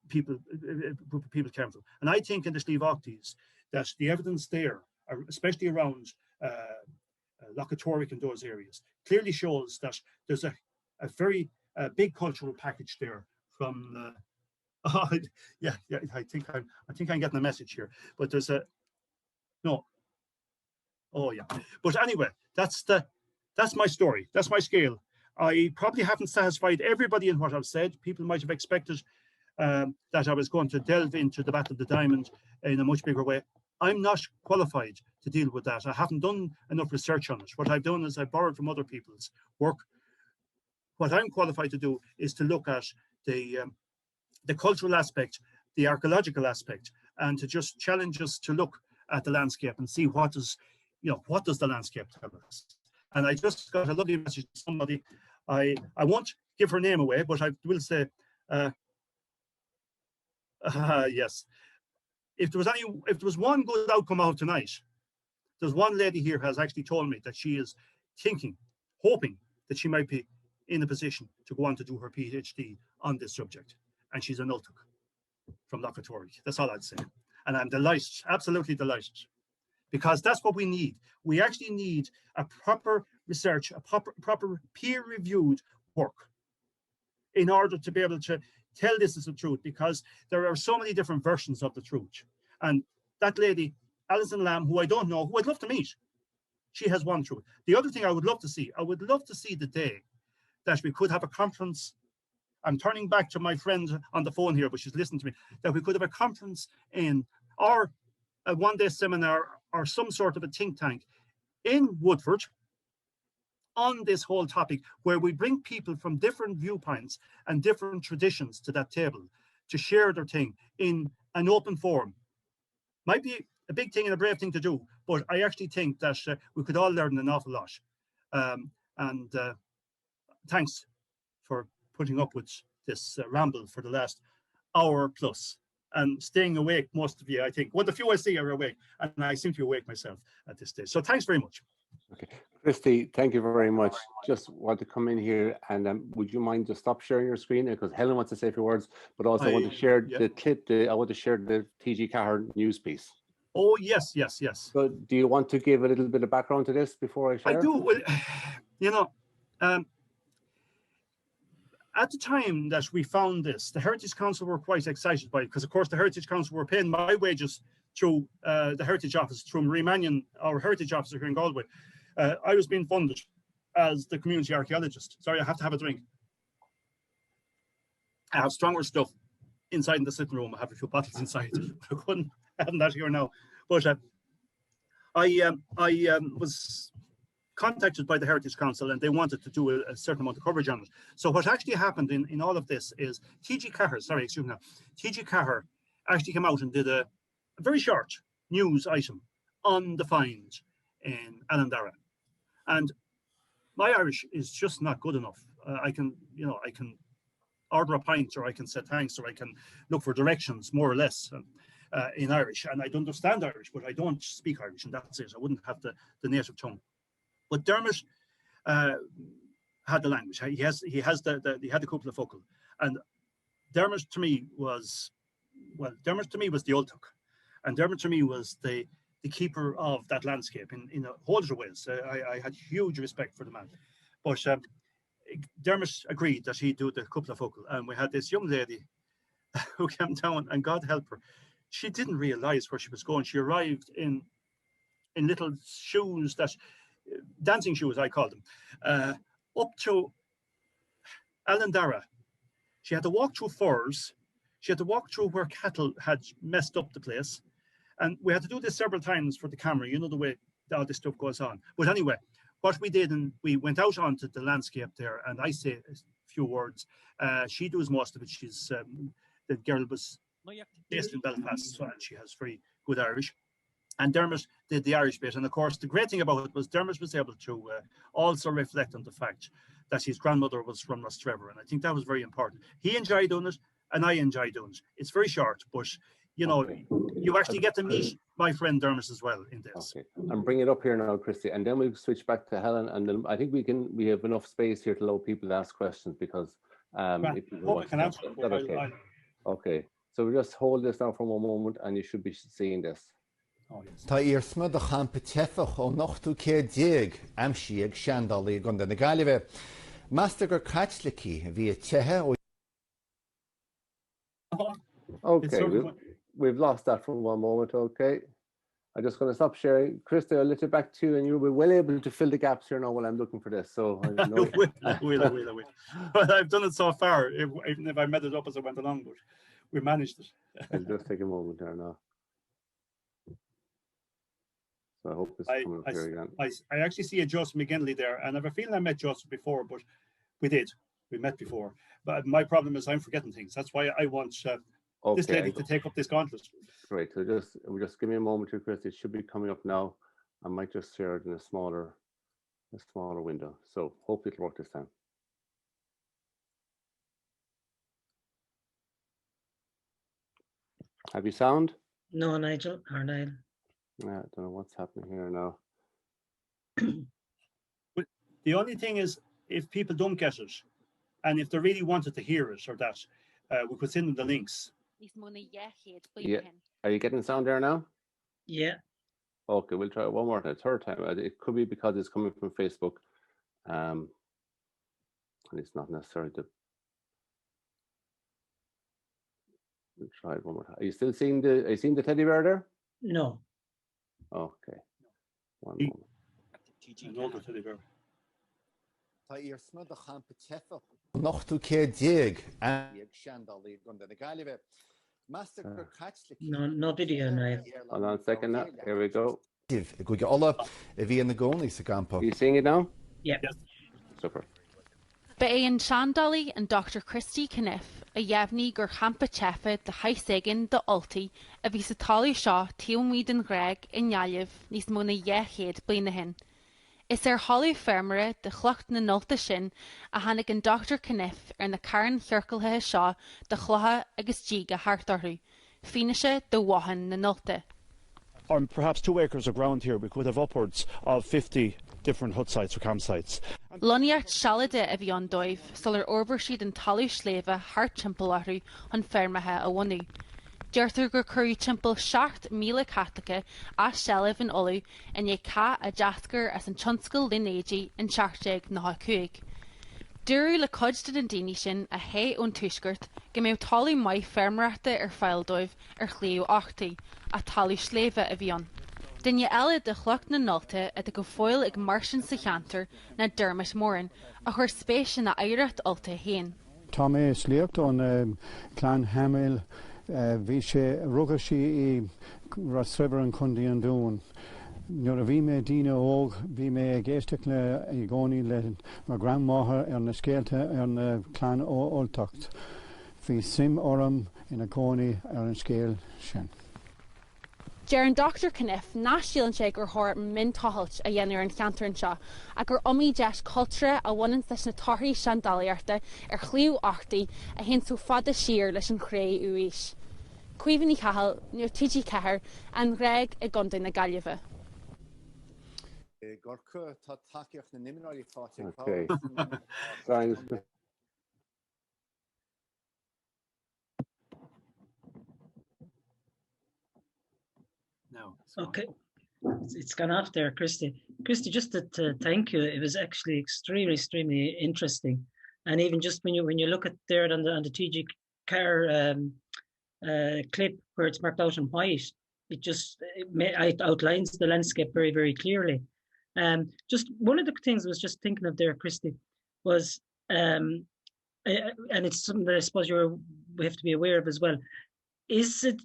Speaker 2: group of people came from? And I think in the Sliabh Aughties that the evidence there, especially around Lochatoric and those areas, clearly shows that there's a very big cultural package there from. Yeah, I think I'm getting a message here, but there's a no. Oh yeah, but anyway, that's my story. That's my scale. I probably haven't satisfied everybody in what I've said. People might have expected that I was going to delve into the Battle of the Diamond in a much bigger way. I'm not qualified to deal with that. I haven't done enough research on it. What I've done is I've borrowed from other people's work. What I'm qualified to do is to look at the cultural aspect, the archaeological aspect, and to just challenge us to look at the landscape and see what does the landscape tell us. And I just got a lovely message from somebody. I won't give her name away, but I will say, yes. If there was one good outcome out tonight, there's one lady here who has actually told me that she is hoping that she might be in a position to go on to do her PhD on this subject. And she's an Ultic from Lochatoric. That's all I'd say. And I'm delighted, absolutely delighted, because that's what we need. We actually need a proper research, a proper peer-reviewed work in order to be able to tell this as the truth, because there are so many different versions of the truth. And that lady, Alison Lamb, who I don't know, who I'd love to meet, she has won through it. The other thing I would love to see the day that we could have a conference. I'm turning back to my friend on the phone here, but she's listening to me, that we could have a conference or a one-day seminar or some sort of a think tank in Woodford on this whole topic, where we bring people from different viewpoints and different traditions to that table to share their thing in an open forum. Might be a big thing and a brave thing to do, but I actually think that we could all learn an awful lot. Thanks for putting up with this ramble for the last hour plus and staying awake, most of you, I think. Well, the few I see are awake, and I seem to be awake myself at this stage. So thanks very mumuch.
Speaker 3: Okay, Christy, thank you very much. Just want to come in here, and would you mind just stop sharing your screen, because Helen wants to say a few words, but also I want to share the clip. I want to share the TG Cahir news piece.
Speaker 2: Oh yes.
Speaker 3: So, do you want to give a little bit of background to this before I share?
Speaker 2: I do. Well, you know, at the time that we found this, the Heritage Council were quite excited by it, because of course the Heritage Council were paying my wages through the Heritage Office, through Marie Mannion, our Heritage Officer here in Galway. I was being funded as the community archaeologist. Sorry, I have to have a drink. I have stronger stuff inside in the sitting room. I have a few bottles inside. I couldn't have that here now. But I was contacted by the Heritage Council, and they wanted to do a certain amount of coverage on it. So what actually happened in all of this is TG Cahir actually came out and did a very short news item on the find in Allandara. And my Irish is just not good enough. I can order a pint, or I can say thanks, or I can look for directions, more or less, in Irish. And I don't understand Irish, but I don't speak Irish, and that's it. I wouldn't have the native tongue. But Dermot had the language. He had the couple of focal, and Dermot to me was the old tuck, and Dermot to me was the keeper of that landscape in a whole lot of ways. I had huge respect for the man, but Dermot agreed that he'd do the couple of focal, and we had this young lady who came down, and God help her, she didn't realise where she was going. She arrived in little shoes that. Dancing shoes, I call them, up to Allandara. She had to walk through furze. She had to walk through where cattle had messed up the place. And we had to do this several times for the camera. You know the way all this stuff goes on. But anyway, what we did, and we went out onto the landscape there, and I say a few words. She does most of it. She's the girl was based in Belfast, so, and she has very good Irish. And Dermot did the Irish bit. And of course, the great thing about it was Dermot was able to also reflect on the fact that his grandmother was from Rostrevor. And I think that was very important. He enjoyed doing it, and I enjoy doing it. It's very short, but you actually get to meet my friend Dermot as well in this.
Speaker 3: Okay, I'm bringing it up here now, Christy, and then we'll switch back to Helen. And then I think we have enough space here to allow people to ask questions, because if people want to answer. Okay, so we'll just hold this now for one moment, and you should be seeing this.
Speaker 4: Tá írsma do champa tefach ó nachtú cé déag amsí ag seandalaí gunda na Gaillimhe. Master gur catlaí bhí tethe ó.
Speaker 3: Okay, we've lost that for one moment. Okay, I'm just going to stop sharing. Christy, I'll let you back to you, and you'll be well able to fill the gaps here now while I'm looking for this. So I
Speaker 2: will. But I've done it so far, even if I made it up as I went along, but we managed it.
Speaker 3: I'll just take a moment there now. So I hope this is coming up here again.
Speaker 2: I actually see a Joseph McGinley there, and I have a feeling I met Joseph before, but we met before. But my problem is I'm forgetting things. That's why I want this lady to take up this gauntlet.
Speaker 3: Great. So just give me a moment here, Chris. It should be coming up now. I might just share it in a smaller window. So hopefully it'll work this time. Have you sound?
Speaker 1: No, Nigel.
Speaker 3: I don't know what's happening here now.
Speaker 2: But the only thing is, if people don't get it, and if they really wanted to hear it or that, we could send them the links.
Speaker 3: Yeah. Are you getting sound there now?
Speaker 1: Yeah.
Speaker 3: Okay, we'll try it one more time. Third time. It could be because it's coming from Facebook, and it's not necessary to. We'll try it one more time. Are you still seeing the teddy bear there?
Speaker 1: No.
Speaker 3: Okay. One moment.
Speaker 2: An older teddy bear.
Speaker 4: Tá ar smud a champa tefa nochtú cé déag ag seandalí gunda na Gaillimhe. Master gur catla
Speaker 1: No video now.
Speaker 3: Hold on a second now. Here we go.
Speaker 4: go go alla a bhí an na gcónaí sa campa.
Speaker 3: Are you seeing it now?
Speaker 1: Yeah.
Speaker 2: Yes.
Speaker 3: Super.
Speaker 5: Ba é an Seandalaí and Dr. Christy Cunniffe a dheimhní gur champa tefa de haisigin de Aughty a bhí sa tálaí seo tíomhmhaoid an Ghreg in Sliabh níos mó na 10 bliana hin. Is holaí fermere de chlocht na nulta sin a tháinig an Dr. Cunniffe ar na cairn chearcailthe seo de chlutha agus díga hartarthú, fianaise do wathan na nulta.
Speaker 6: On perhaps 2 acres of ground here, we could have upwards of 50 different hut sites or campsites.
Speaker 5: Loniart sealade a bhí an dóibh, sul obair siad an talú Sliabh hart timpplaú an fermathe a bhainú. Deirtear gur cuirí timppel 7,000 Catholica a Sliabh an olú in é cá a deascar as an tionscail linéidí in 1990. Dúrú le codiste an daoine sin a hé ón tuisgurt go mbeadh talú maiid fermreachta ar fáildóibh ar chléú Aughty a talú Sliabh a bhí an. Dinne eile de chlocht na nulta a go fóil ag marsin sa cheantar na Dermot Moran a chuir spéis na éireacht ulta héin.
Speaker 7: Tá mé Sliabh an clan Hamil bhí sé rugadh sí I Rossriver an chundaí an dún. Nuair a bhí mé daoine óg, bhí mé ag éisteach le I gcónaí le mar grandmáthair ar na scéalta ar na clan ó Oltacht. Bhí sim orm ina gcónaí ar an scéal sin.
Speaker 5: Dear an Dr. Cunniffe náisiúlann sé gur thóir min táthailt a dhéanamh an cheantar seo, a gur iomaí deis cultúra a bhaineann leis na tarthaí seandálaíarta ar chliú Aughty a hen sú fada siar leis an chré uais. Cuimhní cahal níor TG cethir an Ghreg I gcondaí na Gaillimhe.
Speaker 4: Gorcha tá takeíocht na nimráí fáte.
Speaker 3: Okay. Thanks.
Speaker 2: No.
Speaker 1: Okay. It's gone off there, Christy. Christy, just to thank you. It was actually extremely interesting. And even just when you look at there on the TG car clip where it's marked out in white, it outlines the landscape very clearly. Just one of the things I was just thinking of there, Christy, was and it's something that I suppose we have to be aware of as well. Is it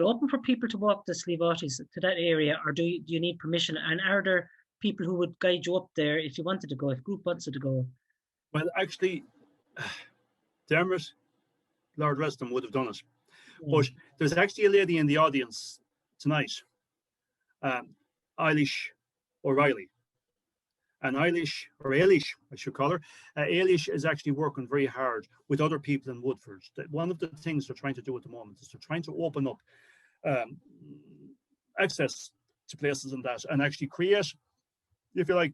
Speaker 1: open for people to walk the Sliabh to that area, or do you need permission? And are there people who would guide you up there if you wanted to go, if group wanted to go?
Speaker 2: Well, actually, Dermot, Lord Reston would have done it. But there's actually a lady in the audience tonight, Eilish O'Reilly. And Eilish, or Ailish, I should call her, Ailish is actually working very hard with other people in Woodford. One of the things they're trying to do at the moment is they're trying to open up access to places and that, and actually create, if you like,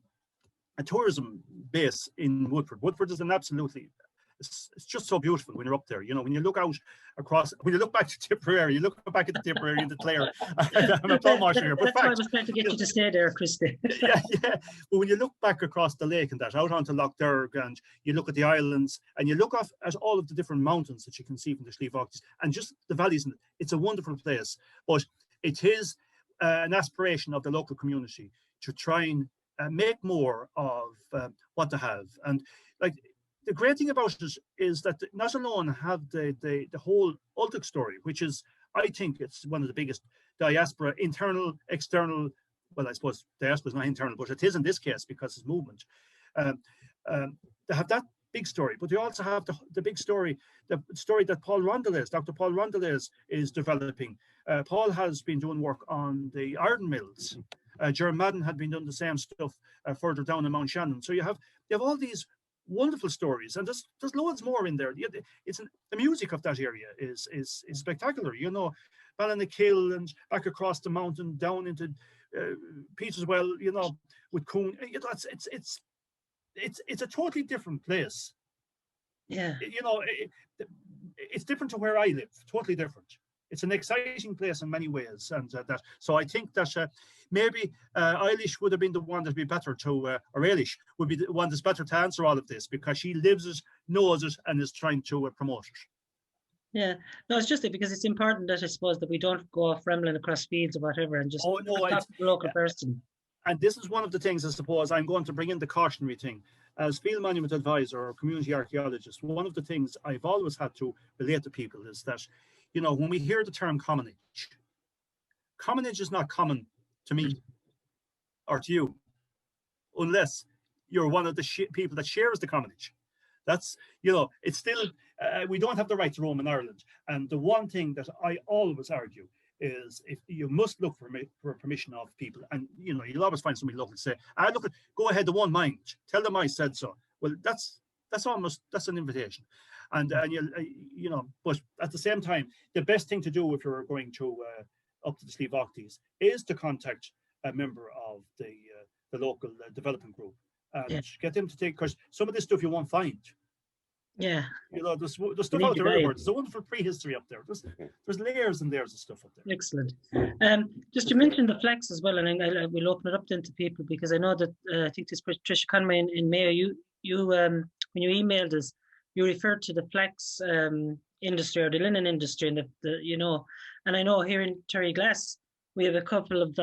Speaker 2: a tourism base in Woodford. Woodford is an absolutely, it's just so beautiful when you're up there. You know, when you look out across, when you look back to Tipperary, you look back at the Tipperary and the Clare. I'm a plum washer here, but
Speaker 1: that's why I was trying to get you to stay there, Christy.
Speaker 2: yeah. But when you look back across the lake and that, out onto Lough Derg, and you look at the islands, and you look off at all of the different mountains that you can see from the Sliabh and just the valleys, and it's a wonderful place. But it is an aspiration of the local community to try and make more of what they have. And like, the great thing about it is that not alone have the whole Ultic story, which is, I think it's one of the biggest diaspora, internal, external, well, I suppose diaspora is not internal, but it is in this case because it's movement. They have that big story, but they also have the big story, the story that Paul Rondelet, Dr. Paul Rondelet is developing. Paul has been doing work on the iron mills. Jerry Madden had been doing the same stuff further down in Mount Shannon. So you have all these wonderful stories, and there's loads more in there. The music of that area is spectacular. You know, Ballinackill and back across the mountain down into Peterswell. You know, with Coon. You know, it's a totally different place.
Speaker 1: Yeah.
Speaker 2: You know, it's different to where I live. Totally different. It's an exciting place in many ways, and so I think that maybe Eilish would have been the one that'd be better to, or Ailish would be the one that's better to answer all of this, because she lives it, knows it, and is trying to promote it.
Speaker 1: Yeah, no, it's just because it's important that I suppose that we don't go off rambling across fields or whatever and just talk to the local person.
Speaker 2: And this is one of the things, I suppose, I'm going to bring in the cautionary thing. As field monument advisor or community archaeologist, one of the things I've always had to relate to people is that, you know, when we hear the term commonage is not common to me or to you, unless you're one of the people that shares the commonage. That's, you know, it's still, we don't have the right to roam in Ireland. And the one thing that I always argue is, if you must look for permission of people, and you know, you'll always find somebody local to say, look, go ahead, the one mind, tell them I said so. Well, that's an invitation. And you know, but at the same time, the best thing to do if you're going to up to the Sliabh Aughties is to contact a member of the local development group and get them to take, because some of this stuff you won't find.
Speaker 1: Yeah,
Speaker 2: you know, there's stuff out there everywhere. There's a wonderful prehistory up there. There's layers and layers of stuff up there.
Speaker 1: Excellent. Just you mentioned the flax as well, and we'll open it up then to people, because I know that I think this Patricia Conway in Mayo, you when you emailed us, you referred to the flax industry or the linen industry, and the you know, and I know here in Terryglass we have a couple of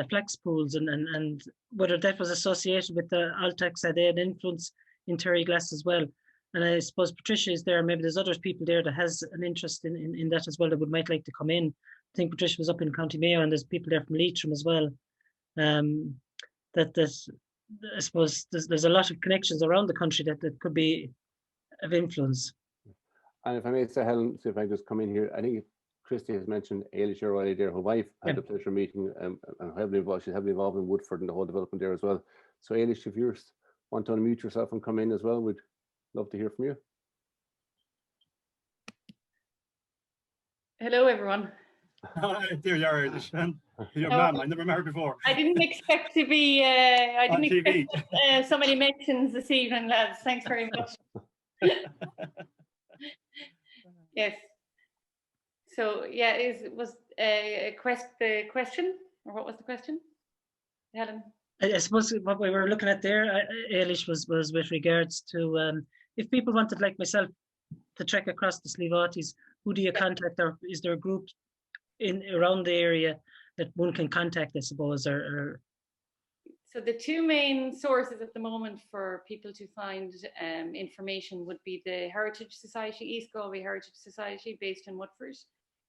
Speaker 1: flax pools, and whether that was associated with the Altax, had they an influence in Terryglass as well. And I suppose Patricia is there. Maybe there's other people there that has an interest in that as well, that might like to come in. I think Patricia was up in County Mayo, and there's people there from Leitrim as well. That I suppose there's a lot of connections around the country that could be of influence.
Speaker 3: And if I may say, Helen, so if I just come in here, I think Christy has mentioned Ailish already there. Her wife had the pleasure of meeting, and she's heavily involved in Woodford and the whole development there as well. So Ailish, if you want to unmute yourself and come in as well, we'd love to hear from you.
Speaker 8: Hello, everyone.
Speaker 2: There you are, your mum. I never met her before.
Speaker 8: I didn't expect to be. I didn't expect so many mentions this evening, lads. Thanks very much. Yes. So yeah, was the question, or what was the question, Helen?
Speaker 1: I suppose what we were looking at there, Ailish, was with regards to if people wanted, like myself, to trek across the Sliabh Aughties, who do you contact, or is there a group around the area that one can contact, I suppose, or?
Speaker 8: So the two main sources at the moment for people to find information would be the Heritage Society, East Galway Heritage Society, based in Woodford,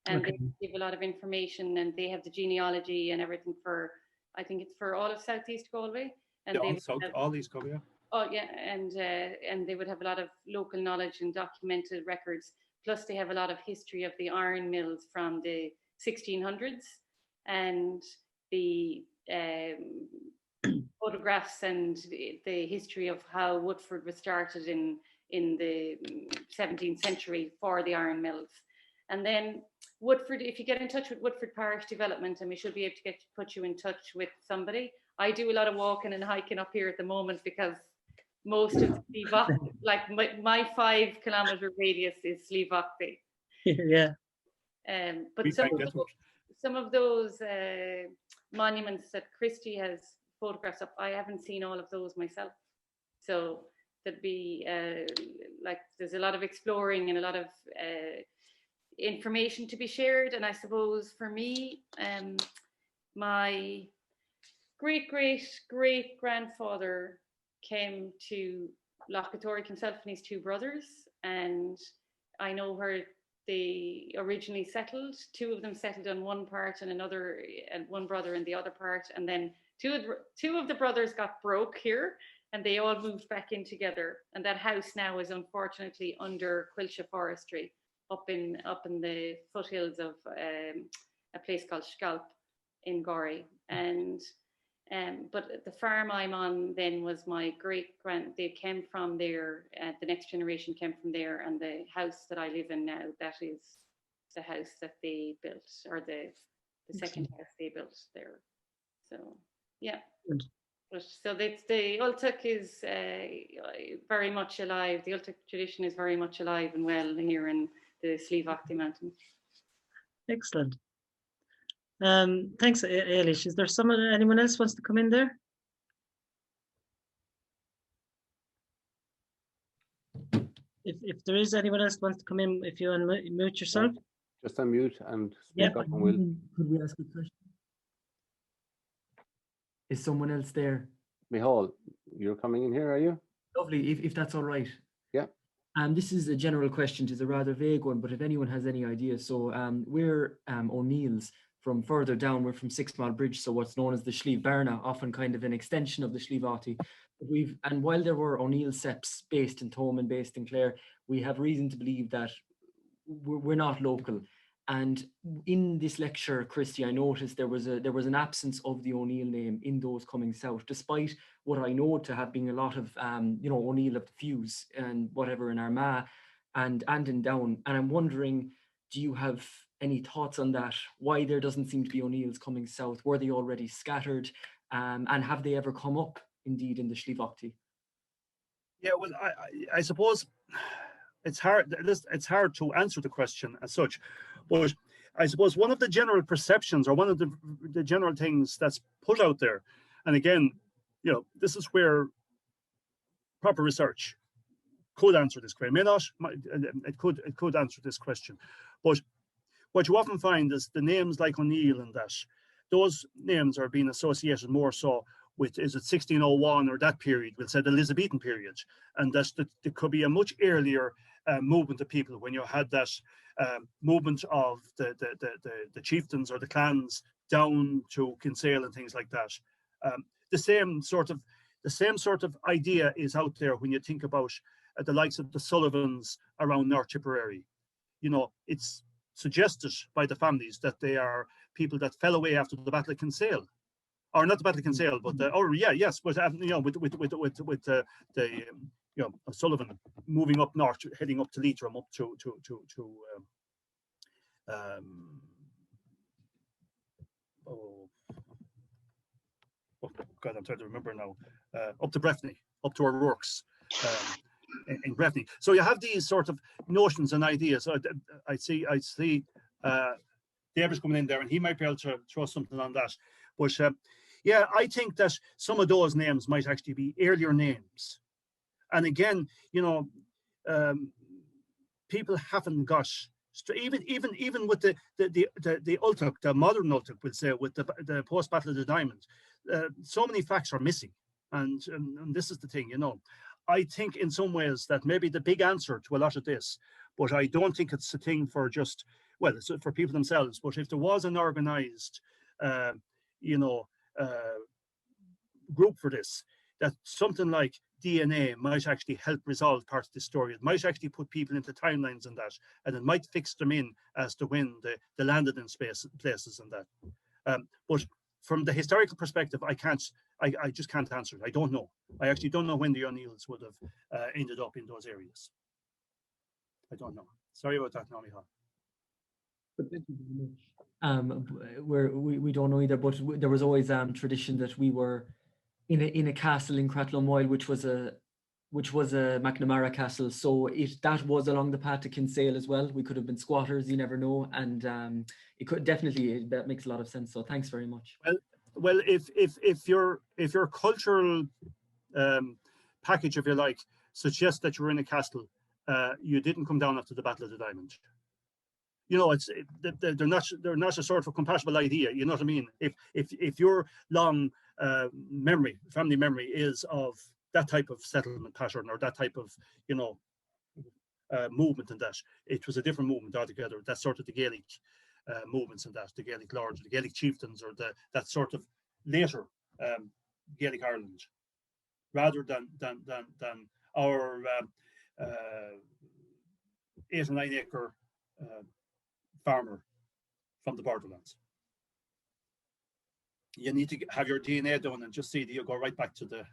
Speaker 8: and they give a lot of information, and they have the genealogy and everything for, I think it's for all of Southeast Galway. And
Speaker 2: all East Galway, yeah.
Speaker 8: Oh yeah, and they would have a lot of local knowledge and documented records. Plus, they have a lot of history of the iron mills from the 1600s, and the photographs and the history of how Woodford was started in the 17th century for the iron mills. And then Woodford, if you get in touch with Woodford Parish Development, and we should be able to put you in touch with somebody. I do a lot of walking and hiking up here at the moment, because most of Sliabh Aughty, like my 5 kilometre radius is Sliabh Aughty.
Speaker 1: Yeah.
Speaker 8: But some of those monuments that Christy has photographs up, I haven't seen all of those myself. So there'd be like, there's a lot of exploring and a lot of information to be shared. And I suppose for me, my great grandfather came to Lochatouric himself and his 2 brothers, and I know where they originally settled. 2 of them settled on one part, and one brother in the other part, and then two of the brothers got broke here, and they all moved back in together. And that house now is unfortunately under Quilcha Forestry, up in the foothills of a place called Scalp in Gorey. And but the farm I'm on then was my they came from there, the next generation came from there, and the house that I live in now, that is the house that they built, or the second house they built there. So yeah. But so the Ultic is very much alive. The Ultic tradition is very much alive and well here in the Sliabh Aughty Mountains.
Speaker 1: Excellent. Thanks, Ailish. Is there anyone else wants to come in there? If there is anyone else wants to come in, if you unmute yourself.
Speaker 3: Just unmute and speak up, and we'll.
Speaker 9: Could we ask a question? Is someone else there?
Speaker 3: Mihal, you're coming in here, are you?
Speaker 9: Lovely, if that's all right.
Speaker 3: Yeah.
Speaker 9: This is a general question. It's a rather vague one, but if anyone has any ideas. So we're O'Neill's from further down. We're from 6 Mile Bridge, so what's known as the Sliabh Barna, often kind of an extension of the Sliabh Aughty. And while there were O'Neill Seps based in Thomond, based in Clare, we have reason to believe that we're not local. And in this lecture, Christy, I noticed there was an absence of the O'Neill name in those coming south, despite what I know to have been a lot of O'Neill of the Fuse and whatever in Armagh and in Down. And I'm wondering, do you have any thoughts on that? Why there doesn't seem to be O'Neills coming south? Were they already scattered? And have they ever come up indeed in the Sliabh Aughty?
Speaker 2: Yeah, well, I suppose it's hard to answer the question as such, but I suppose one of the general perceptions or one of the general things that's put out there, and again, this is where proper research could answer this question. May not, it could answer this question, but what you often find is the names like O'Neill and that, those names are being associated more so with, is it 1601 or that period, we'll say the Elizabethan period, and that there could be a much earlier movement of people when you had that movement of the chieftains or the clans down to Kinsale and things like that. The same sort of idea is out there when you think about the likes of the Sullivans around North Tipperary. It's suggested by the families that they are people that fell away after the Battle of Kinsale. Or not the Battle of Kinsale, but with Sullivan moving up north, heading up to Leitrim, up to God, I'm trying to remember now. Up to Breffni, up to O'Rourke's in Breffni. So you have these sort of notions and ideas. I see David's coming in there, and he might be able to throw something on that. But yeah, I think that some of those names might actually be earlier names. And again, people haven't got even with the Ultic, the modern Ultic, we'll say, with the post Battle of the Diamond, so many facts are missing, and this is the thing, I think in some ways that maybe the big answer to a lot of this, but I don't think it's a thing for just, well, it's for people themselves. But if there was an organized, group for this, that something like DNA might actually help resolve part of the story. It might actually put people into timelines and that, and it might fix them in as to when they landed in places and that. But from the historical perspective, I just can't answer it. I don't know. I actually don't know when the O'Neills would have ended up in those areas. I don't know. Sorry about that, Michal.
Speaker 9: We don't know either, but there was always tradition that we were in a castle in Cratlomoyle, which was a McNamara castle. So that was along the path to Kinsale as well. We could have been squatters, you never know, and it could definitely, that makes a lot of sense. So thanks very much.
Speaker 2: Well, if your cultural package, if you like, suggests that you were in a castle, you didn't come down after the Battle of the Diamond. They're not a sort of compatible idea. You know what I mean? If your long family memory is of that type of settlement pattern or that type of movement, and that it was a different movement altogether. That's sort of the Gaelic movements and that, the Gaelic lords, the Gaelic chieftains, or that sort of later Gaelic Ireland, rather than our 8 or 9 acre farmer from the borderlands. You need to have your DNA done and just see that you go right back to the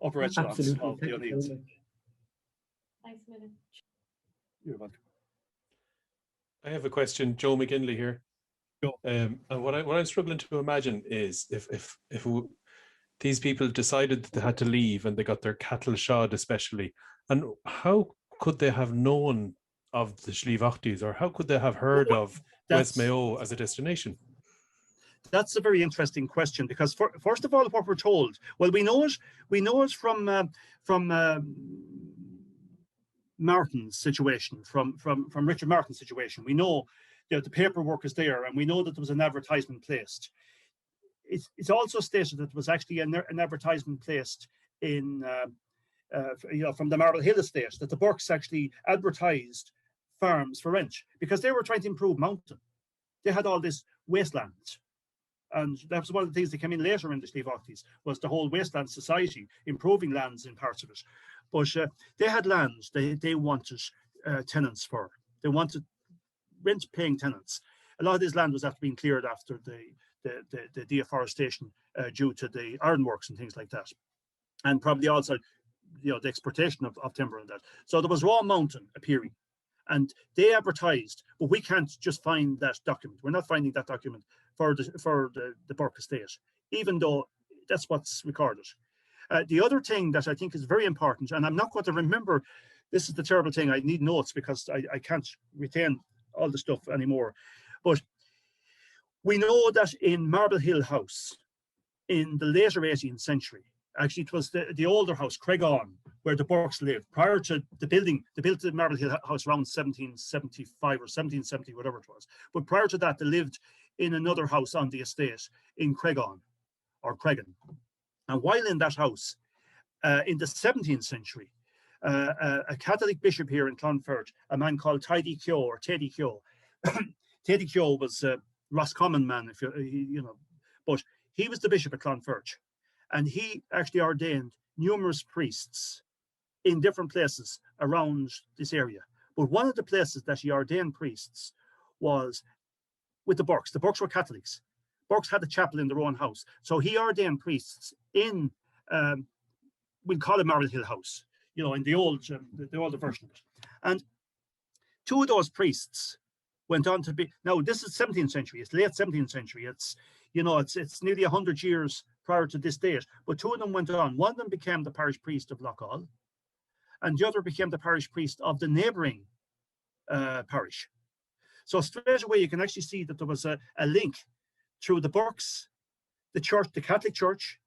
Speaker 2: upper echelons of the O'Neills.
Speaker 8: Thanks a minute.
Speaker 2: You're welcome.
Speaker 10: I have a question, Joe McGinley here.
Speaker 2: Joe.
Speaker 10: And what I'm struggling to imagine is if these people decided that they had to leave and they got their cattle shod, especially, and how could they have known of the Sliabh Aughties, or how could they have heard of West Mayo as a destination?
Speaker 2: That's a very interesting question, because first of all, what we're told, well, we know it from Martin's situation, from Richard Martin's situation. We know that the paperwork is there, and we know that there was an advertisement placed. it's also stated that there was actually an advertisement placed in, from the Marble Hill estate, that the Burkes actually advertised farms for rent because they were trying to improve Mountain. They had all this wasteland. And that was one of the things that came in later in the Sliabh Aughties, was the whole wasteland society, improving lands in parts of it. But they had lands they wanted tenants for. They wanted rent-paying tenants. A lot of this land was after being cleared after the deforestation due to the ironworks and things like that. And probably also, the exportation of timber and that. So there was Raw Mountain appearing. And they advertised, but we can't just find that document. We're not finding that document for the Burke estate, even though that's what's recorded. The other thing that I think is very important, and I'm not going to remember, this is the terrible thing, I need notes because I can't retain all the stuff anymore. But we know that in Marble Hill House, in the later 18th century, actually it was the older house, Creggan, where the Burkes lived. Prior to the building, they built the Marble Hill House around 1775 or 1770, whatever it was. But prior to that, they lived in another house on the estate in Creggan, or Creggan. And while in that house, in the 17th century, a Catholic bishop here in Clonfert, a man called Teddy Keogh, or Teddy Keogh. Teddy Keogh was a Roscommon man, but he was the bishop of Clonfert. And he actually ordained numerous priests in different places around this area. But one of the places that he ordained priests was with the Burkes. The Burkes were Catholics. Burkes had a chapel in their own house. So he ordained priests in, we'll call it Marble Hill House, in the older version of it. And two of those priests went on to be, now this is 17th century, it's late 17th century, it's nearly 100 years prior to this date, but two of them went on. One of them became the parish priest of Loughall, and the other became the parish priest of the neighbouring parish. So straight away you can actually see that there was a link through the Burkes, the church, the Catholic Church,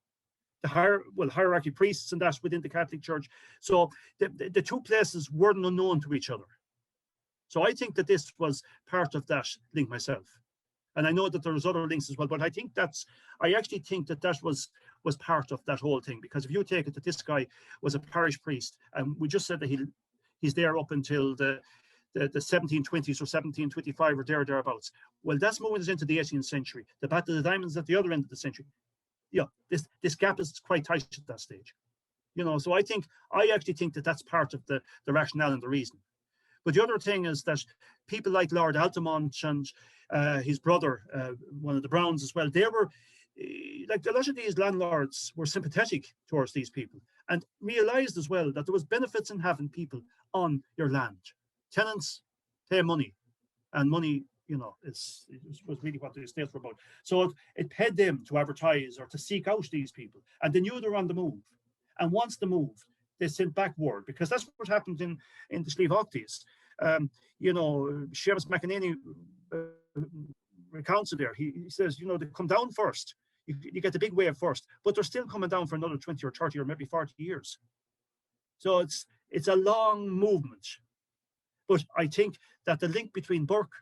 Speaker 2: the hierarchy priests and that within the Catholic Church. So the two places weren't unknown to each other. So I think that this was part of that link myself. And I know that there was other links as well, but I actually think that was part of that whole thing. Because if you take it that this guy was a parish priest, and we just said that he's there up until the 1720s or 1725 or thereabouts. Well, that's moving us into the 18th century. The Battle of the Diamonds at the other end of the century. This gap is quite tight at that stage. So I actually think that that's part of the rationale and the reason. But the other thing is that people like Lord Altamont and his brother, one of the Browns as well, they were, like a lot of these landlords were sympathetic towards these people and realised as well that there was benefits in having people on your land. Tenants pay money, and money, was really what the estates were about. So it paid them to advertise or to seek out these people, and they knew they were on the move. And once they moved, they sent back word, because that's what happened in the Sliabh Aughties. Seamus McEnany recounts it there. He says, they come down first. You get the big wave first, but they're still coming down for another 20 or 30 or maybe 40 years. So it's a long movement. But I think that the link between Burke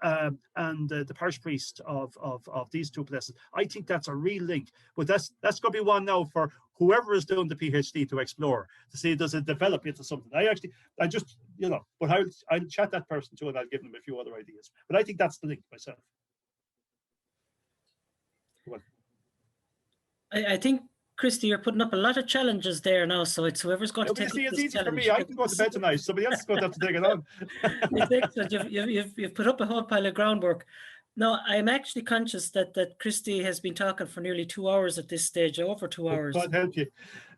Speaker 2: and the parish priest of these two places, I think that's a real link. But that's going to be one now for whoever is doing the PhD to explore, to see, does it develop into something. But I'll chat that person too, and I'll give them a few other ideas. But I think that's the link myself.
Speaker 1: I think, Christy, you're putting up a lot of challenges there now, so it's whoever's going to take
Speaker 2: it's
Speaker 1: this
Speaker 2: easy
Speaker 1: challenge.
Speaker 2: for me. I can go to bed tonight. Somebody else is going to have to take it on.
Speaker 1: It's excellent. You've put up a whole pile of groundwork. Now, I'm actually conscious that Christy has been talking for nearly 2 hours at this stage, over 2 hours.
Speaker 2: God help you.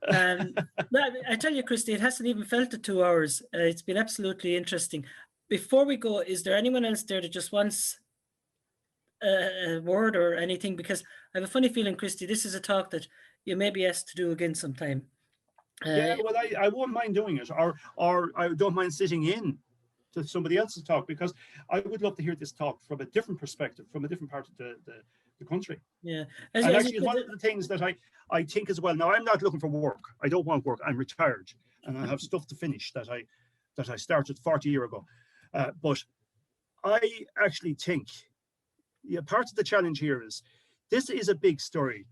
Speaker 1: I tell you, Christy, it hasn't even felt the 2 hours. It's been absolutely interesting. Before we go, is there anyone else there that just wants a word or anything? Because I have a funny feeling, Christy, this is a talk that you may be asked to do again sometime.
Speaker 2: Yeah, well, I won't mind doing it, or I don't mind sitting in to somebody else's talk, because I would love to hear this talk from a different perspective, from a different part of the country.
Speaker 1: Yeah.
Speaker 2: And actually, one of the things that I think as well, now I'm not looking for work. I don't want work. I'm retired and I have stuff to finish that I started 40 years ago. But I actually think part of the challenge here is this is a big story.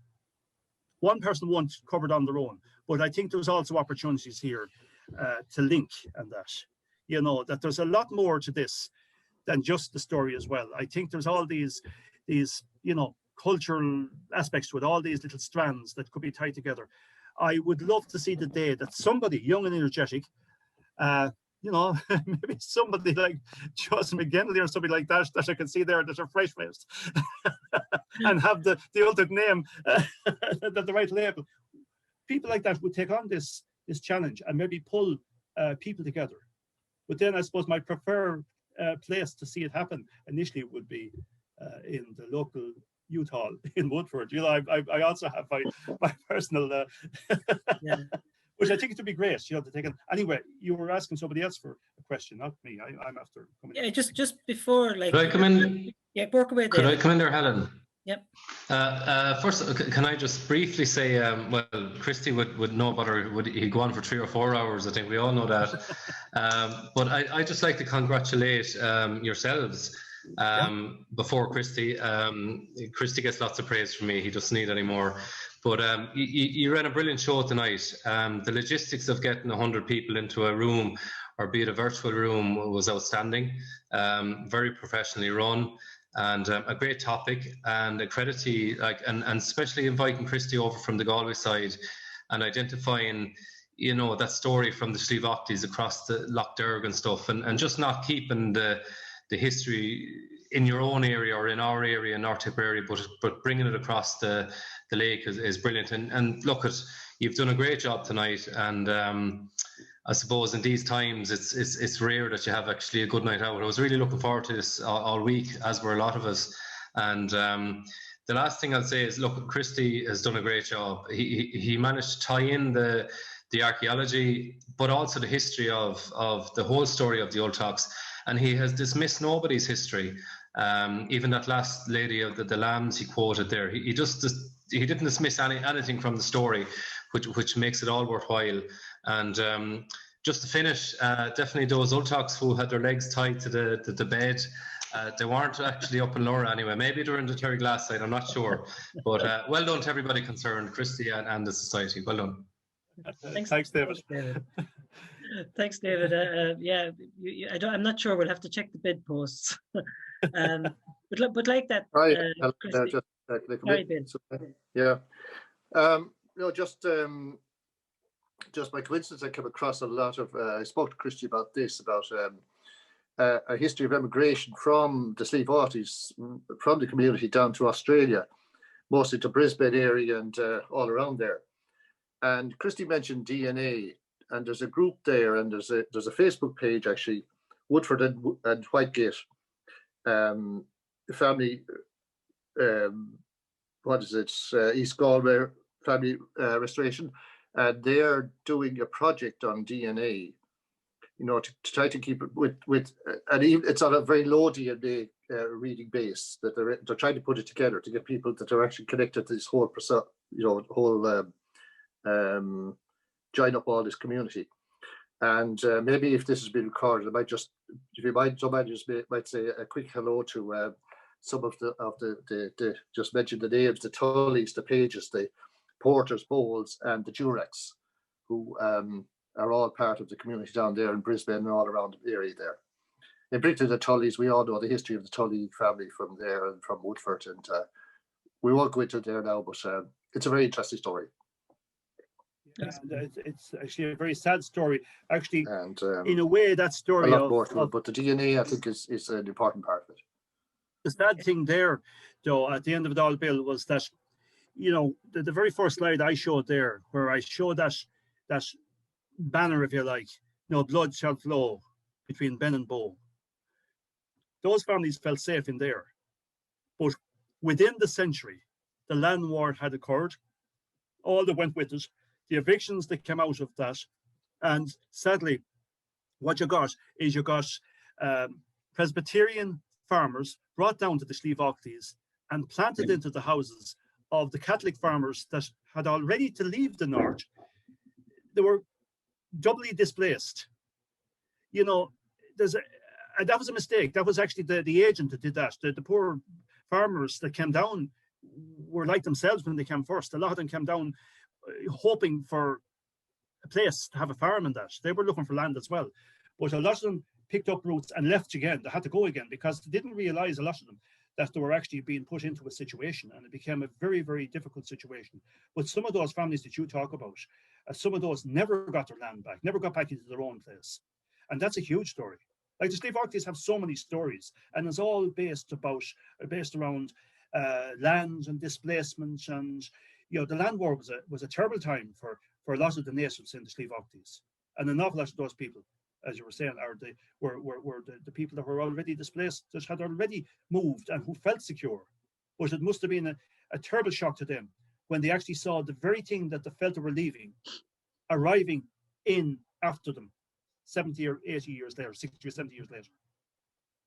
Speaker 2: One person won't cover it on their own, but I think there's also opportunities here to link and that, you know, that there's a lot more to this than just the story as well. I think there's all these, you know, cultural aspects to it, all these little strands that could be tied together. I would love to see the day that somebody young and energetic, you know, maybe somebody like Joseph McGinley or somebody like that I can see there that are fresh-faced and have the ultimate name, the right label. People like that would take on this challenge and maybe pull people together. But then I suppose my preferred place to see it happen initially would be in the local youth hall in Woodford. You know, I also have my personal,
Speaker 1: yeah.
Speaker 2: which I think it would be great, you know, to take it. Anyway, you were asking somebody else for a question, not me. I'm after coming.
Speaker 1: Yeah, just before, like.
Speaker 11: Could I come in?
Speaker 1: Yeah, work away there.
Speaker 11: Could I come in there, Helen?
Speaker 1: Yep.
Speaker 11: First, can I just briefly say, well, Christy would know better. Would he go on for 3 or 4 hours? I think we all know that. But I just like to congratulate yourselves. Before Christy, Christy gets lots of praise from me. He doesn't need any more. But you ran a brilliant show tonight. The logistics of getting 100 people into a room, or be it a virtual room, was outstanding. Very professionally run. And a great topic, and a credit to you, like, and especially inviting Christy over from the Galway side and identifying, you know, that story from the Sliabh Aughties across the Lough Derg and stuff, and just not keeping the history in your own area or in our area, North Tip area, but bringing it across the lake is brilliant. And look, you've done a great job tonight, and I suppose in these times it's rare that you have actually a good night out. I was really looking forward to this all week, as were a lot of us. And the last thing I'll say is, look, Christy has done a great job. He managed to tie in the archaeology, but also the history of the whole story of the Old Talks. And he has dismissed nobody's history. Even that last lady of the lambs he quoted there, he didn't dismiss anything from the story, which makes it all worthwhile. And just to finish, definitely those Old Talks who had their legs tied to the bed, they weren't actually up in Laura anyway. Maybe they're in the Terry Glass side, I'm not sure. But well done to everybody concerned, Christy and the society. Well done.
Speaker 2: Thanks, David.
Speaker 1: Thanks, David. Yeah, I'm not sure. We'll have to check the bedposts. But like that.
Speaker 12: Right.
Speaker 1: Yeah.
Speaker 12: No, just by coincidence, I came across a lot of. I spoke to Christy about this, about a history of emigration from the Sliabh Aughties, from the community down to Australia, mostly to Brisbane area and all around there. And Christy mentioned DNA, and there's a group there, and there's a Facebook page actually, Woodford and Whitegate family. What is it? East Galway family restoration, and they are doing a project on DNA. You know, to try to keep it with and even, it's on a very low DNA reading base that they're trying to put it together to get people that are actually connected to this whole join up all this community. And maybe if this has been recorded, I might just, if you mind, somebody just might say a quick hello to some of the just mention the names, the Tullys, the Pages, the Porters, Bowles, and the Durex, who are all part of the community down there in Brisbane and all around the area there. In particular, the Tullys, we all know the history of the Tully family from there and from Woodford, and we won't go into it there now, but it's a very interesting story.
Speaker 2: And it's actually a very sad story. Actually, and in a way, that story.
Speaker 12: A lot more to it, but the DNA, I think, is an important part of it.
Speaker 2: The sad thing there, though, at the end of it all, Bill, was that, you know, the very first slide I showed there, where I showed that banner, if you like, no blood shall flow between Ben and Bow. Those families felt safe in there, but within the century, the land war had occurred. All that went with it. The evictions that came out of that, and sadly, what you got is Presbyterian farmers brought down to the Sliabh Aughties and planted into the houses of the Catholic farmers that had already to leave the north. They were doubly displaced. You know, that was a mistake. That was actually the agent that did that. The poor farmers that came down were like themselves when they came first. A lot of them came down hoping for a place to have a farm in that. They were looking for land as well. But a lot of them picked up roots and left again. They had to go again because they didn't realize, a lot of them, that they were actually being put into a situation, and it became a very, very difficult situation. But some of those families that you talk about, some of those never got their land back, never got back into their own place. And that's a huge story. Like the Sliabh Aughties have so many stories, and it's all based around land and displacement. And you know, the land war was a terrible time for a lot of the natives in the Sliabh Aughties, and an awful lot of those people, as you were saying, were the people that were already displaced, that had already moved and who felt secure. But it must have been a terrible shock to them when they actually saw the very thing that they felt they were leaving arriving in after them 70 or 80 years later, 60 or 70 years later.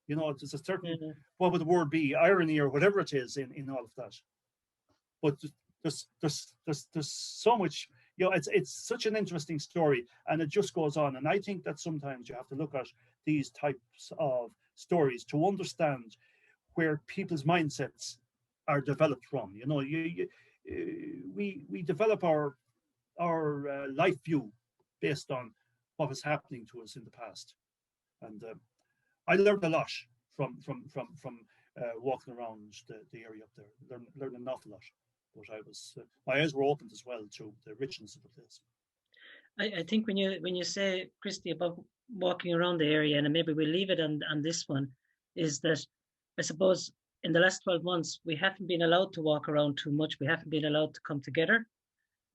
Speaker 2: You know, there's a certain, what would the word be, irony or whatever it is in all of that. But there's so much, you know, it's such an interesting story, and it just goes on. And I think that sometimes you have to look at these types of stories to understand where people's mindsets are developed from. You know, we develop our life view based on what was happening to us in the past. And I learned a lot from walking around the area up there. Learned an awful lot. But I was, my eyes were opened as well to the richness of the place.
Speaker 1: I think when you say, Christy, about walking around the area, and maybe we'll leave it on this one, is that I suppose in the last 12 months, we haven't been allowed to walk around too much. We haven't been allowed to come together.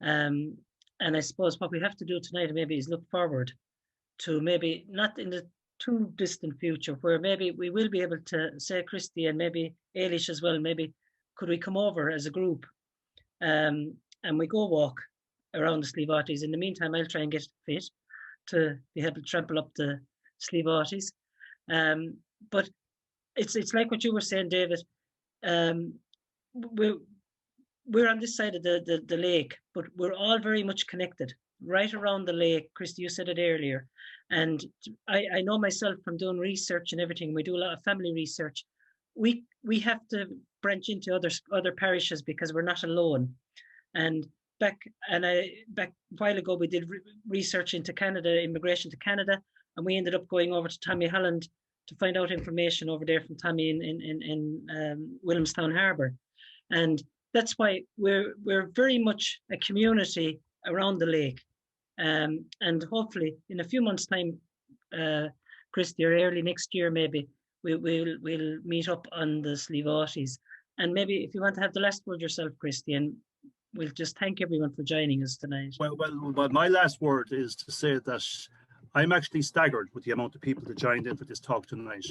Speaker 1: And I suppose what we have to do tonight maybe is look forward to maybe not in the too distant future, where maybe we will be able to say, Christy, and maybe Ailish as well, maybe could we come over as a group and we go walk around the Sliabh Aughties. In the meantime, I'll try and get fit to be able to trample up the Sliabh Aughties. But it's like what you were saying, David. We're on this side of the lake, but we're all very much connected right around the lake. Christy, you said it earlier. And I know myself from doing research and everything, we do a lot of family research. We have to branch into other parishes because we're not alone. And back a while ago, we did research into Canada, immigration to Canada, and we ended up going over to Tommy Holland to find out information over there from Tommy in Williamstown Harbour. And that's why we're very much a community around the lake. And hopefully in a few months' time, Christy, or early next year maybe, we'll meet up on the Sliabh Aughties. And maybe if you want to have the last word yourself, Christy, and we'll just thank everyone for joining us tonight.
Speaker 2: Well, my last word is to say that I'm actually staggered with the amount of people that joined in for this talk tonight.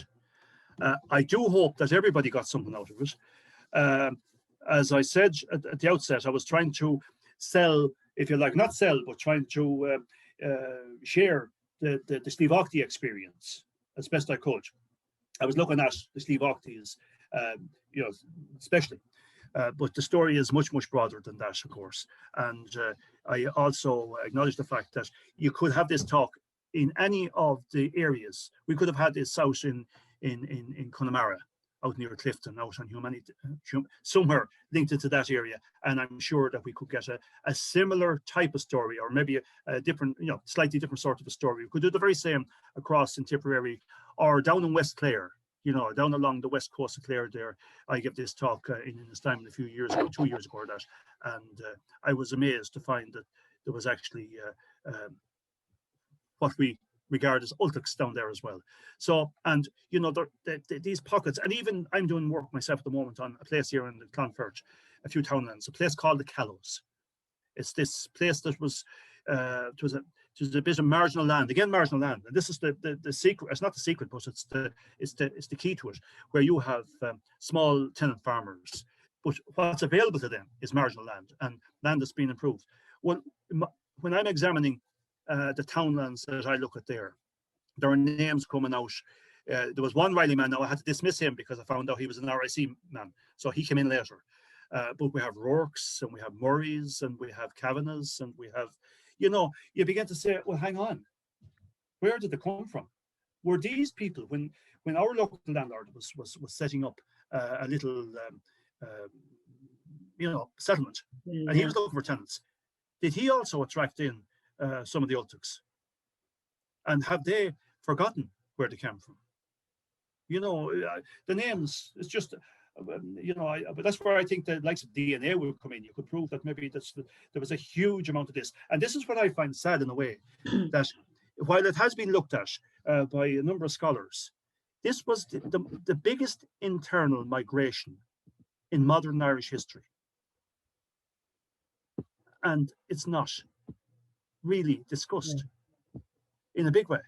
Speaker 2: I do hope that everybody got something out of it. As I said at the outset, I was trying to sell, if you like, not sell, but trying to share the Sliabh Aughty experience as best I could. I was looking at the Sliabh Aughties, you know, especially, but the story is much, much broader than that, of course. And I also acknowledge the fact that you could have this talk in any of the areas. We could have had this out in Connemara, out near Clifton, out on Humanity, somewhere linked into that area. And I'm sure that we could get a similar type of story, or maybe a different, you know, slightly different sort of a story. We could do the very same across in Tipperary or down in West Clare, you know, down along the west coast of Clare there. I gave this talk in this time a few years ago, 2 years ago or that. And I was amazed to find that there was actually what we regard as ultics down there as well. So, and you know, these pockets, and even I'm doing work myself at the moment on a place here in the Clonfert, a few townlands, a place called the Callows. It's this place that was, it was a bit of marginal land, again marginal land, and this is the secret. It's not the secret, but it's the key to it, where you have small tenant farmers, but what's available to them is marginal land and land that's been improved. Well, when I'm examining the townlands that I look at there are names coming out. There was one Riley man. Now I had to dismiss him because I found out he was an RIC man, so he came in later. But we have Rourke's and we have Murray's and we have Kavanagh's and we have, you know, you begin to say, well, hang on, where did they come from? Were these people, when our local landlord was setting up a little settlement, and he was looking for tenants. Did he also attract in some of the Ultics? And have they forgotten where they came from? The names, it's just, but that's where I think the likes of DNA will come in. You could prove that maybe there was a huge amount of this. And this is what I find sad in a way, that while it has been looked at by a number of scholars, this was the biggest internal migration in modern Irish history. And it's not really discussed in a big way.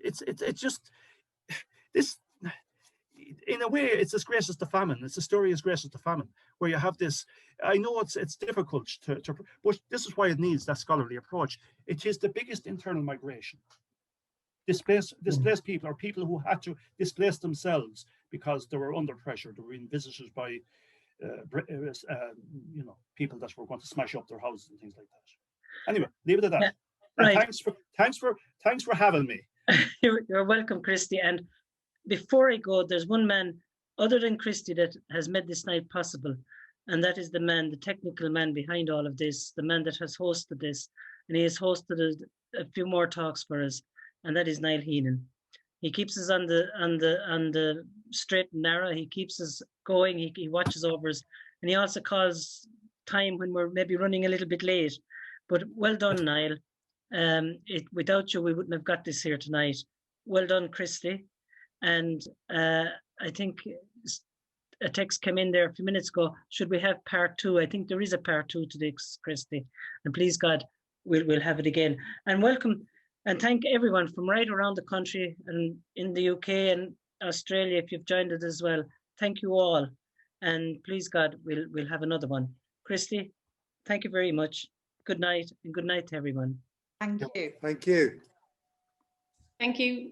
Speaker 2: It's just this, in a way, it's as great as the famine. It's a story as great as the famine, where you have this. I know it's difficult to but this is why it needs that scholarly approach. It is the biggest internal migration. Displaced people, or people who had to displace themselves because they were under pressure. They were being visited by people that were going to smash up their houses and things like that. Anyway, leave it at that.
Speaker 1: Yeah, right.
Speaker 2: Thanks for having me.
Speaker 1: You're welcome, Christy. And before I go, there's one man other than Christy that has made this night possible, and that is the technical man behind all of this, the man that has hosted this, and he has hosted a few more talks for us, and that is Niall Heenan. He keeps us on the straight and narrow. He keeps us going. He watches over us, and he also calls time when we're maybe running a little bit late. But well done, Niall. Without you, we wouldn't have got this here tonight. Well done, Christy. And I think a text came in there a few minutes ago. Should we have part 2? I think there is a part 2 to this, Christy. And please God, we'll have it again. And welcome. And thank everyone from right around the country and in the UK and Australia, if you've joined us as well. Thank you all. And please God, we'll have another one. Christy, thank you very much. Good night, and good night to everyone.
Speaker 13: Thank you.
Speaker 14: Thank you.
Speaker 8: Thank you.